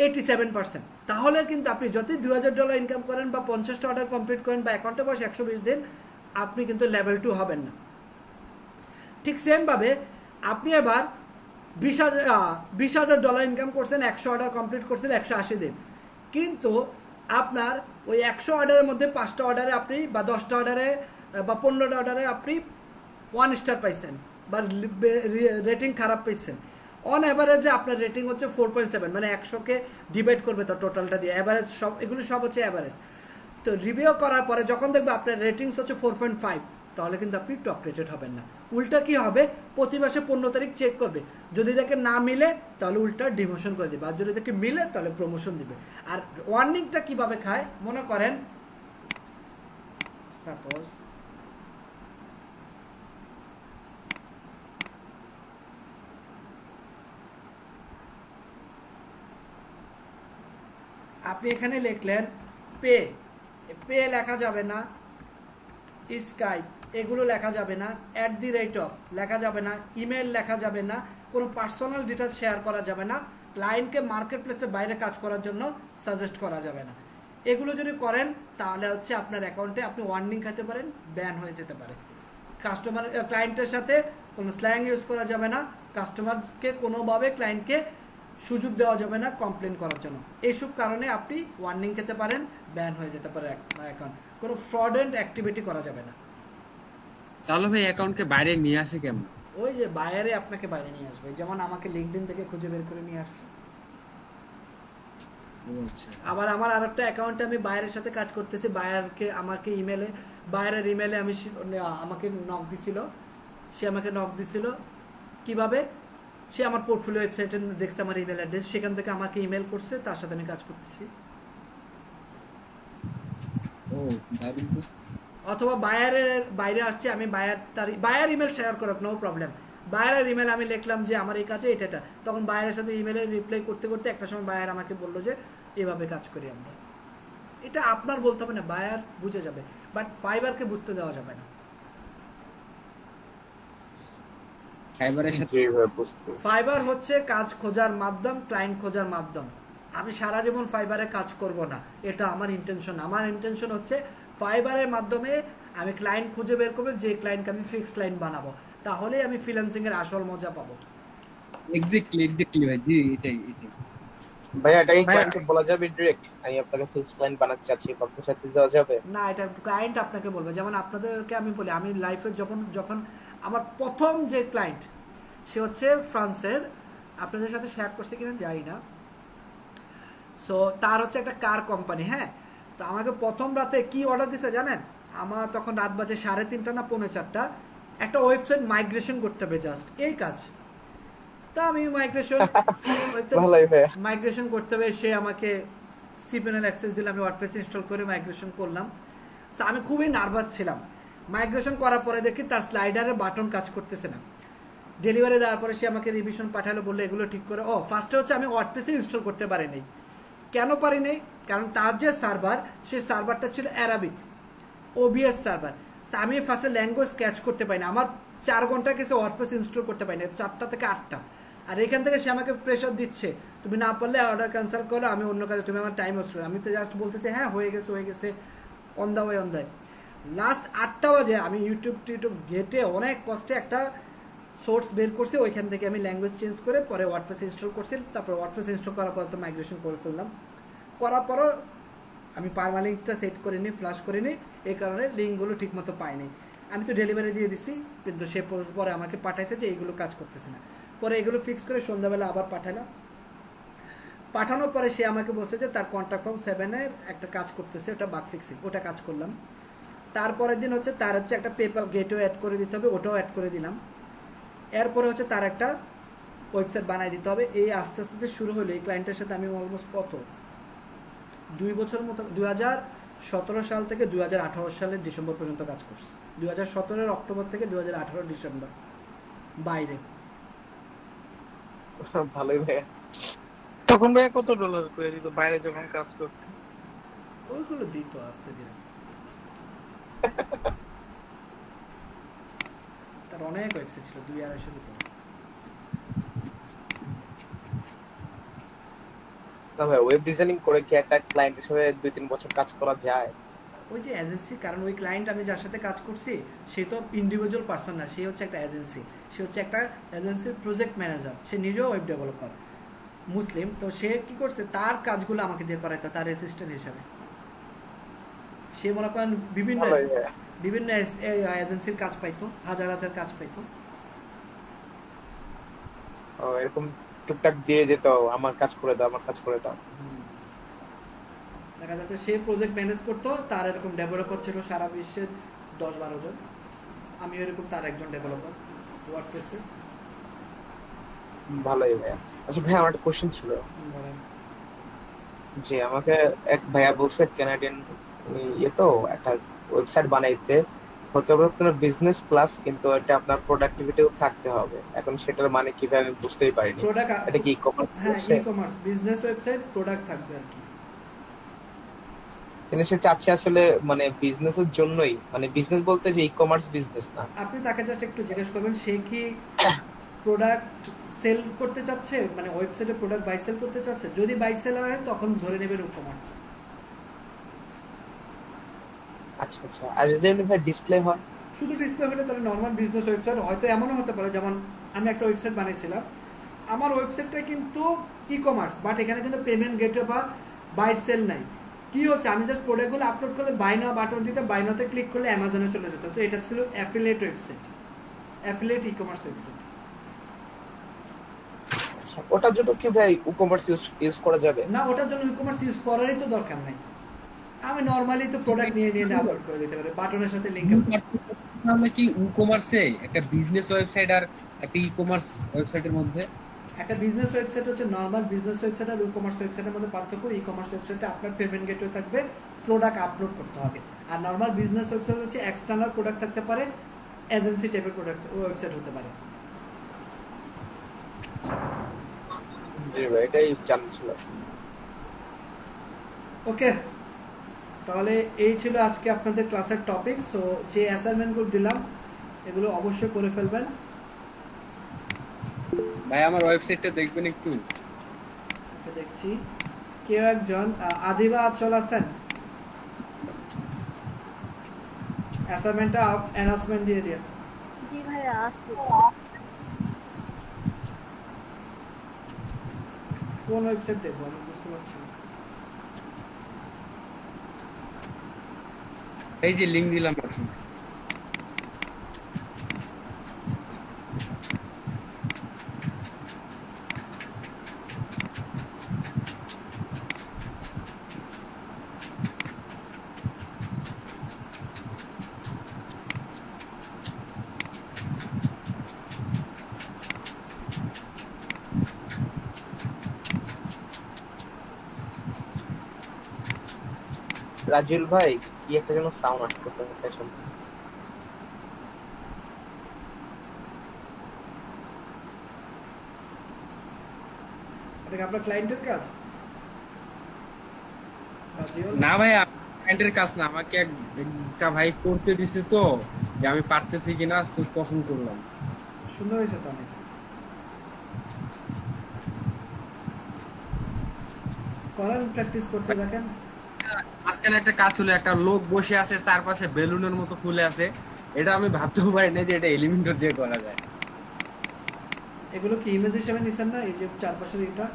87%। তাহলে কিন্তু আপনি যতই $2000 ইনকাম করেন বা 50টা অর্ডার কমপ্লিট করেন বা অ্যাকাউন্টে বয়স 120 দিন, আপনি কিন্তু লেভেল 2 হবেন না। ঠিক সেমভাবে আপনি এবার $20,000 ইনকাম করছেন, 100 অর্ডার কমপ্লিট করছেন 180 দিন, কিন্তু আপনার ওই 100 অর্ডারের মধ্যে 5টা অর্ডারে আপনি বা 10টা অর্ডারে বা 15টা অর্ডারে আপনি 1 স্টার পাইছেন বা রেটিং খারাপ পাইছেন। অন অ্যাভারেজে আপনার রেটিং হচ্ছে 4.7, মানে 100কে ডিভাইড করবে তো টোটালটা দিয়ে, অ্যাভারেজ সব এগুলো সব হচ্ছে অ্যাভারেজ। তো রিভিউ করার পরে যখন দেখবে আপনার রেটিংস হচ্ছে 4.5, তাহলে কিন্তু আপনি টপ রেটেড হবেন না। উল্টা কি হবে? প্রতি মাসে 15 তারিখ চেক করবে, যদি দেখে না মিলে তাহলে উল্টা ডিমোশন করে দেবে, আর যদি দেখে মিলে তাহলে প্রমোশন দিবে। আর ওয়ার্নিংটা কিভাবে খায়? মনে করেন সাপোজ আপনি এখানে লিখলেন পে, পে লেখা যাবে না, স্কাইপ এগুলো লেখা যাবে না, @ লেখা যাবে না, ইমেল লেখা যাবে না, কোনো পার্সোনাল ডিটেলস শেয়ার করা যাবে না, ক্লায়েন্টকে মার্কেট প্লেসের বাইরে কাজ করার জন্য সাজেস্ট করা যাবে না। এগুলো যদি করেন তাহলে হচ্ছে আপনার অ্যাকাউন্টে আপনি ওয়ার্নিং খেতে পারেন, ব্যান হয়ে যেতে পারে। কাস্টমার ক্লায়েন্টের সাথে কোনো স্ল্যাং ইউজ করা যাবে না, কাস্টমারকে কোনোভাবে ক্লায়েন্টকে সুযোগ দেওয়া যাবে না কমপ্লেন করার জন্য। এইসব কারণে আপনি ওয়ার্নিং খেতে পারেন, ব্যান হয়ে যেতে পারে অ্যাকাউন্ট। কোনো ফ্রডেন্ট অ্যাক্টিভিটি করা যাবে না। তাহলে ভাই অ্যাকাউন্টকে বাইরে নিয়ে আসে কেমন? ওই যে বাইরে আপনাকে বাইরে নিয়ে আসবে, যেমন আমাকে লিঙ্কডইন থেকে খুঁজে বের করে নিয়ে আসছে। আবার আমার আরেকটা অ্যাকাউন্টে আমি বায়ারের সাথে কাজ করতেছি, বায়ারকে আমাকে ইমেলে, বায়ারের ইমেলে আমি আমাকে নক দিছিল, সে আমাকে নক দিছিল কিভাবে? সে আমার পোর্টফোলিও ওয়েবসাইটে দেখছে আমার ইমেল অ্যাড্রেস, সেখান থেকে আমাকে ইমেল করছে, তার সাথে আমি কাজ করতেছি। অথবা বায়ারের বাইরে আসছে, আমি বায়ার ইমেল শেয়ার করুক, নো প্রবলেম, বায়ারের ইমেল আমি লিখলাম যে আমার এই কাজে এটা, তখন বায়ারের সাথে ইমেলে রিপ্লাই করতে করতে একটা সময় বায়ার আমাকে বললো যে এভাবে কাজ করি আমরা। এটা আপনার বলতে হবে না, বায়ার বুঝে যাবে, বাট ফাইবারকে বুঝতে দেওয়া যাবে না। ফাইবার হচ্ছে কাজ খোঁজার মাধ্যম, ক্লায়েন্ট খোঁজার মাধ্যম। আমি সারা জীবন ফাইবারে কাজ করব না, এটা আমার ইন্টেনশন। আমার ইন্টেনশন হচ্ছে ফাইবারের মাধ্যমে আমি ক্লায়েন্ট খুঁজে বের করবো, যে ক্লায়েন্টকে আমি ফিক্সড ক্লায়েন্ট বানাবো, তাহলে আমি ফ্রিল্যান্সিং এর আসল মজা পাবো। এক্স্যাক্টলি ভাই, জি এটাই। ভাইয়া এটা কি ক্লায়েন্টকে বলা যাবে ডাইরেক্ট আমি আপনাকে ফিক্সড ক্লায়েন্ট বানাতে চাচ্ছি, আপনার সাথে দেওয়া যাবে? না, এটা ক্লায়েন্ট আপনাকে বলবে। যেমন আপনাদেরকে আমি বলি, আমি লাইফে যখন আমার প্রথম যে ক্লায়েন্ট, সে হচ্ছে ফ্রান্সের, আপনাদের সাথে শেয়ার করছে কিনা জানি না। সো তার হচ্ছে একটা কার কোম্পানি, হ্যাঁ। তো আমাকে প্রথম রাতে কি অর্ডার দিছে জানেন? আমার তখন রাত বাজে 3:30 না 4:45, একটা ওয়েবসাইট মাইগ্রেশন করতে হবে, জাস্ট এই কাজ। তা আমি মাইগ্রেশন করতে হবে, সে আমাকে সিপিএনএল অ্যাক্সেস দিলে আমি ওয়ার্ডপ্রেস ইনস্টল করে মাইগ্রেশন করলাম। সো আমি খুবই নার্ভাস ছিলাম। মাইগ্রেশন করার পরে দেখি তার স্লাইডারের বাটন কাজ করতেছে না। ডেলিভারি দেওয়ার পরে সে আমাকে রিভিশন পাঠালো, বললো এগুলো ঠিক করে। ফার্স্টে হচ্ছে আমি ওয়ার্ডপ্রেসে ইনস্টল করতে পারিনি। কেন পারিনি? কারণ তার যে সার্ভার, সেই সার্ভারটা ছিল অ্যারাবিক, ওবিএস সার্ভার। তা আমি ফার্স্টে ল্যাঙ্গুয়েজ ক্যাচ করতে পারি না। আমার 4 ঘন্টা কিছু ওয়ার্ডপ্রেস ইনস্টল করতে পারি না, 4টা থেকে 8টা। আর এখান থেকে সে আমাকে প্রেশার দিচ্ছে, তুমি না পারলে অর্ডার ক্যান্সেল করো, আমি অন্য কাজে, তুমি আমার টাইম ওয়েস্ট করো। আমি তো জাস্ট বলতেছি হ্যাঁ হয়ে গেছে, অন দ্য ওয়ে। লাস্ট 8টা বাজে আমি ইউটিউব ঘেটে অনেক কষ্টে একটা সোর্স বের করছি, ওইখান থেকে আমি ল্যাঙ্গুয়েজ চেঞ্জ করে পরে ওয়ার্ডপ্রেস ইনস্টল করছি। তারপর ওয়ার্ডপ্রেস ইনস্টল করার পর তো মাইগ্রেশন করে ফেললাম। করার পরও আমি পারমালিঙ্কসটা সেট করিনি, ফ্লাশ করিনি, এই কারণে লিঙ্কগুলো ঠিকমতো পাইনি। আমি তো ডেলিভারি দিয়ে দিছি, কিন্তু সে পরে আমাকে পাঠাইছে যে এইগুলো কাজ করতেছে না। পরে এগুলো ফিক্স করে সন্ধ্যাবেলা আবার পাঠালাম। পাঠানোর পরে সে আমাকে বলছে যে তার কন্ট্রাক্ট ফর্ম 7-এর একটা কাজ করতেছে, ওটা বাগ ফিক্সিং, ওটা কাজ করলাম। তারপরের দিন হচ্ছে তার হচ্ছে একটা পেপাল গেটওয়ে অ্যাড করে দিতে হবে, ওটাও অ্যাড করে দিলাম। এরপরে হচ্ছে তার একটা ওয়েবসাইট বানাই দিতে হবে। এই আস্তে আস্তে শুরু হলো। এই ক্লায়েন্টের সাথে আমি অলমোস্ট 2 বছর মতো, 2017 সাল থেকে 2018 সালের ডিসেম্বর পর্যন্ত কাজ করছি। 2017-এর অক্টোবর থেকে 2018 ডিসেম্বর বাইরে। ভালোই ভাইয়া। তখন ভাইয়া কত ডলার করে দিত বাইরে যখন কাজ করতে? ওইগুলো দিত আস্তে ধীরে। তার অনেক ওয়েবসাইট ছিল, 2-250 উপরে। না ভাই, ওয়েব ডিজাইনিং করে কি একটা ক্লায়েন্টের সাথে 2-3 বছর কাজ করা যায়? ওই যে এজেন্সি, কারণ ওই ক্লায়েন্ট আমি যার সাথে কাজ করছি সে তো ইন্ডিভিজুয়াল পার্সন না, সে হচ্ছে একটা এজেন্সি। সে হচ্ছে একটা এজেন্সির প্রজেক্ট ম্যানেজার, সে নিজেও ওয়েব ডেভেলপার, মুসলিম। তো সে কি করছে, তার কাজগুলো আমাকে দিয়ে করাইতো তার অ্যাসিস্ট্যান্ট হিসাবে। সে মনে করেন বিভিন্ন এজেন্সির কাজ পাইতো, হাজার হাজার কাজ পাইতো। এরকম টুকটাক দিয়ে যেত, আমার কাজ করে দাও, আমার কাজ করে দাও। দেখা যাচ্ছে সে প্রজেক্ট ম্যানেজ করতো, তার এরকম ডেভেলপার ছিল সারা বিশ্বের 10-12 জন। আমি এরকম তার একজন ডেভেলপার ওয়ার্ডপ্রেসে। ভালোই ভাইয়া। আচ্ছা ভাইয়া, আমার একটা কোশ্চেন ছিল যে আমাকে এক ভাইয়া বলছে ক্যানাডিয়ান তো একটা ওয়েবসাইট বানাইতে হতে হবে আপনার বিজনেস ক্লাস, কিন্তু এটা আপনার প্রোডাক্টিভিটিও থাকতে হবে। এখন সেটার মানে কিভাবে আমি বুঝতেই পারিনি। এটা কি ই-কমার্স? হ্যাঁ, ই-কমার্স বিজনেস ওয়েবসাইট, প্রোডাক্ট থাকবে আর কি। কিন্তু সে চাচ্ছে আসলে মানে বিজনেসের জন্যই, মানে বিজনেস বলতে যে ই-কমার্স বিজনেস না। আপনি তাকে জাস্ট একটু জিজ্ঞেস করবেন সে কি প্রোডাক্ট সেল করতে চাচ্ছে, মানে ওয়েবসাইটে প্রোডাক্ট বাই সেল করতে চাচ্ছে। যদি বাই সেল হয় তখন ধরে নেবেন ই-কমার্স। আচ্ছা আচ্ছা। আর যদি এমনি ভাই ডিসপ্লে হয়? শুধু ডিসপ্লে হলে তাহলে নর্মাল বিজনেস ওয়েবসাইট। হয়তো এমনও হতে পারে, যেমন আমি একটা ওয়েবসাইট বানিয়েছিলাম, আমার ওয়েবসাইটটা কিন্তু ই-কমার্স, বাট এখানে কিন্তু পেমেন্ট গেটওয়ে বা বাই সেল নাই। কি হচ্ছে, আমি জাস্ট প্রোডাক্টগুলো আপলোড করলে বাই নাও বাটন দিতে, বাই নাওতে ক্লিক করলে অ্যামাজনে চলে যেত। তো এটা ছিল affiliate website, affiliate e-commerce website. আচ্ছা, ওটার জন্য কি ভাই ই-কমার্স ইউজ করা যাবে? না, ওটার জন্য ই-কমার্স ইউজ করারই তো দরকার নাই। আমি নরমালি তো প্রোডাক্ট নিয়ে আপলোড করে দিতে পারি বাটনের সাথে লিংক। আমরা কি ই-কমার্সে একটা বিজনেস ওয়েবসাইট আর একটা ই-কমার্স ওয়েবসাইটের মধ্যে? একটা বিজনেস ওয়েবসাইট হচ্ছে নরমাল বিজনেস ওয়েবসাইট আর ই-কমার্স ওয়েবসাইটের মধ্যে পার্থক্য। ই-কমার্স ওয়েবসাইটে আপনার পেমেন্ট গেটওয়ে থাকবে, প্রোডাক্ট আপলোড করতে হবে। আর নরমাল বিজনেস ওয়েবসাইট হচ্ছে এক্সটার্নাল প্রোডাক্ট থাকতে পারে, এজেন্সি টাইপের প্রোডাক্ট ওয়েবসাইট হতে পারে। জি ভাই, এটাই জানা ছিল। ওকে, তাহলে এই ছিল আজকে আপনাদের ক্লাসের টপিক। সো যে অ্যাসাইনমেন্টগুলো দিলাম এগুলো অবশ্যই করে ফেলবেন। ভাই আমার ওয়েবসাইটটা দেখবেন একটু? দেখছি কেউ একজন আদিবা আচল আছেন, অ্যাসাইনমেন্টটা অ্যানাউন্সমেন্ট দিয়ে দিন। জি ভাই আছে। কোন ওয়েবসাইট দেখবো আমি বুঝতে পারছি না। এই যে লিংক দিলাম। রাজুল ভাই, কি একটা যেন সাউন্ড আসতেছে পেছন থেকে। এটা কি আপনার ক্লায়েন্টের কাজ? না ভাই, ক্লায়েন্টের কাজ না, আমাকে একটা ভাই করতে দিছে তো, যে আমি পারতেছি কিনা তো তখন করলাম। সুন্দর হয়েছে তো অনেক। করেন, প্র্যাকটিস করতে থাকেন। আজকাল একটা কাজ হলো, একটা লোক বসে আছে চারপাশে বেলুনের মতো ফুলে আছে, এটা আমি ভাবতেও পারি না যে এটা এলিমেন্টর দিয়ে করা যায়। এগুলো কি ইমেজ হিসেবে নিছেন না, এই যে চারপাশের এটা?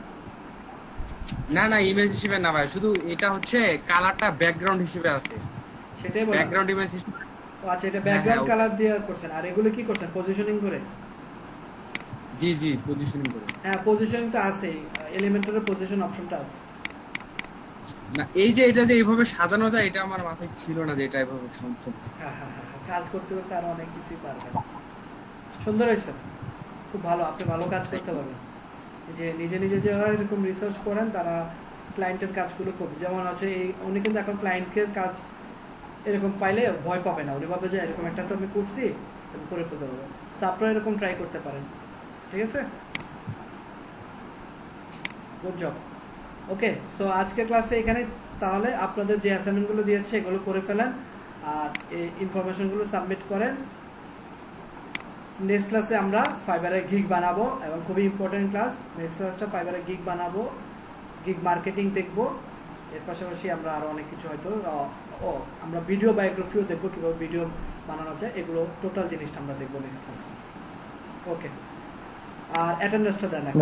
না না, ইমেজ হিসেবে না ভাই, শুধু এটা হচ্ছে কালারটা ব্যাকগ্রাউন্ড হিসেবে আছে। সেটাই বললাম, ব্যাকগ্রাউন্ড ইমেজ হিসেবে। আচ্ছা, এটা হ্যাঁ, ব্যাকগ্রাউন্ড হ্যাঁ, কালার দিয়ে করছেন, আর এগুলো কি করছেন পজিশনিং করে? জি জি পজিশনিং করে। হ্যাঁ, পজিশনিং তো আছে, এলিমেন্টরের পজিশন অপশনটা আছে। না এই যে এটা যে এইভাবে সাজানো যায় এটা আমার মাথায় ছিল না যে এটা এভাবে সম্ভব। হ্যাঁ, কাজ করতে করতে আরো অনেক কিছুই পারবেন। সুন্দর হয়েছে, খুব ভালো, আপনি ভালো কাজ করতে পারবেন। যে নিজে নিজে যারা এরকম রিসার্চ করেন তারা ক্লায়েন্টের কাজগুলো খুব, যেমন হচ্ছে এই উনি কিন্তু এখন ক্লায়েন্টের কাজ এরকম পাইলে ভয় পাবে না, উনি ভাবে যে এরকম একটা তো আমি করছি, আমি করে ফেলতে পারবো। সো আপনারা এরকম ট্রাই করতে পারেন, ঠিক আছে? Good job. ওকে, সো আজকের ক্লাসটা এখানে, তাহলে আপনাদের যে অ্যাসাইনমেন্টগুলো দিয়েছে এগুলো করে ফেলেন আর এই ইনফরমেশনগুলো সাবমিট করেন। নেক্সট ক্লাসে আমরা ফাইবারে গিগ বানাবো, এবং খুবই ইম্পর্টেন্ট ক্লাস নেক্সট ক্লাসটা, ফাইবারে গিগ বানাবো, গিগ মার্কেটিং দেখবো। এর পাশাপাশি আমরা আরও অনেক কিছু হয়তো আমরা ভিডিও বায়োগ্রাফিও দেখবো, কীভাবে ভিডিও বানানো যায়, এগুলো টোটাল জিনিসটা আমরা দেখবো নেক্সট ক্লাসে। ওকে, আর অ্যাটেন্ডেন্সটা দেন এখন।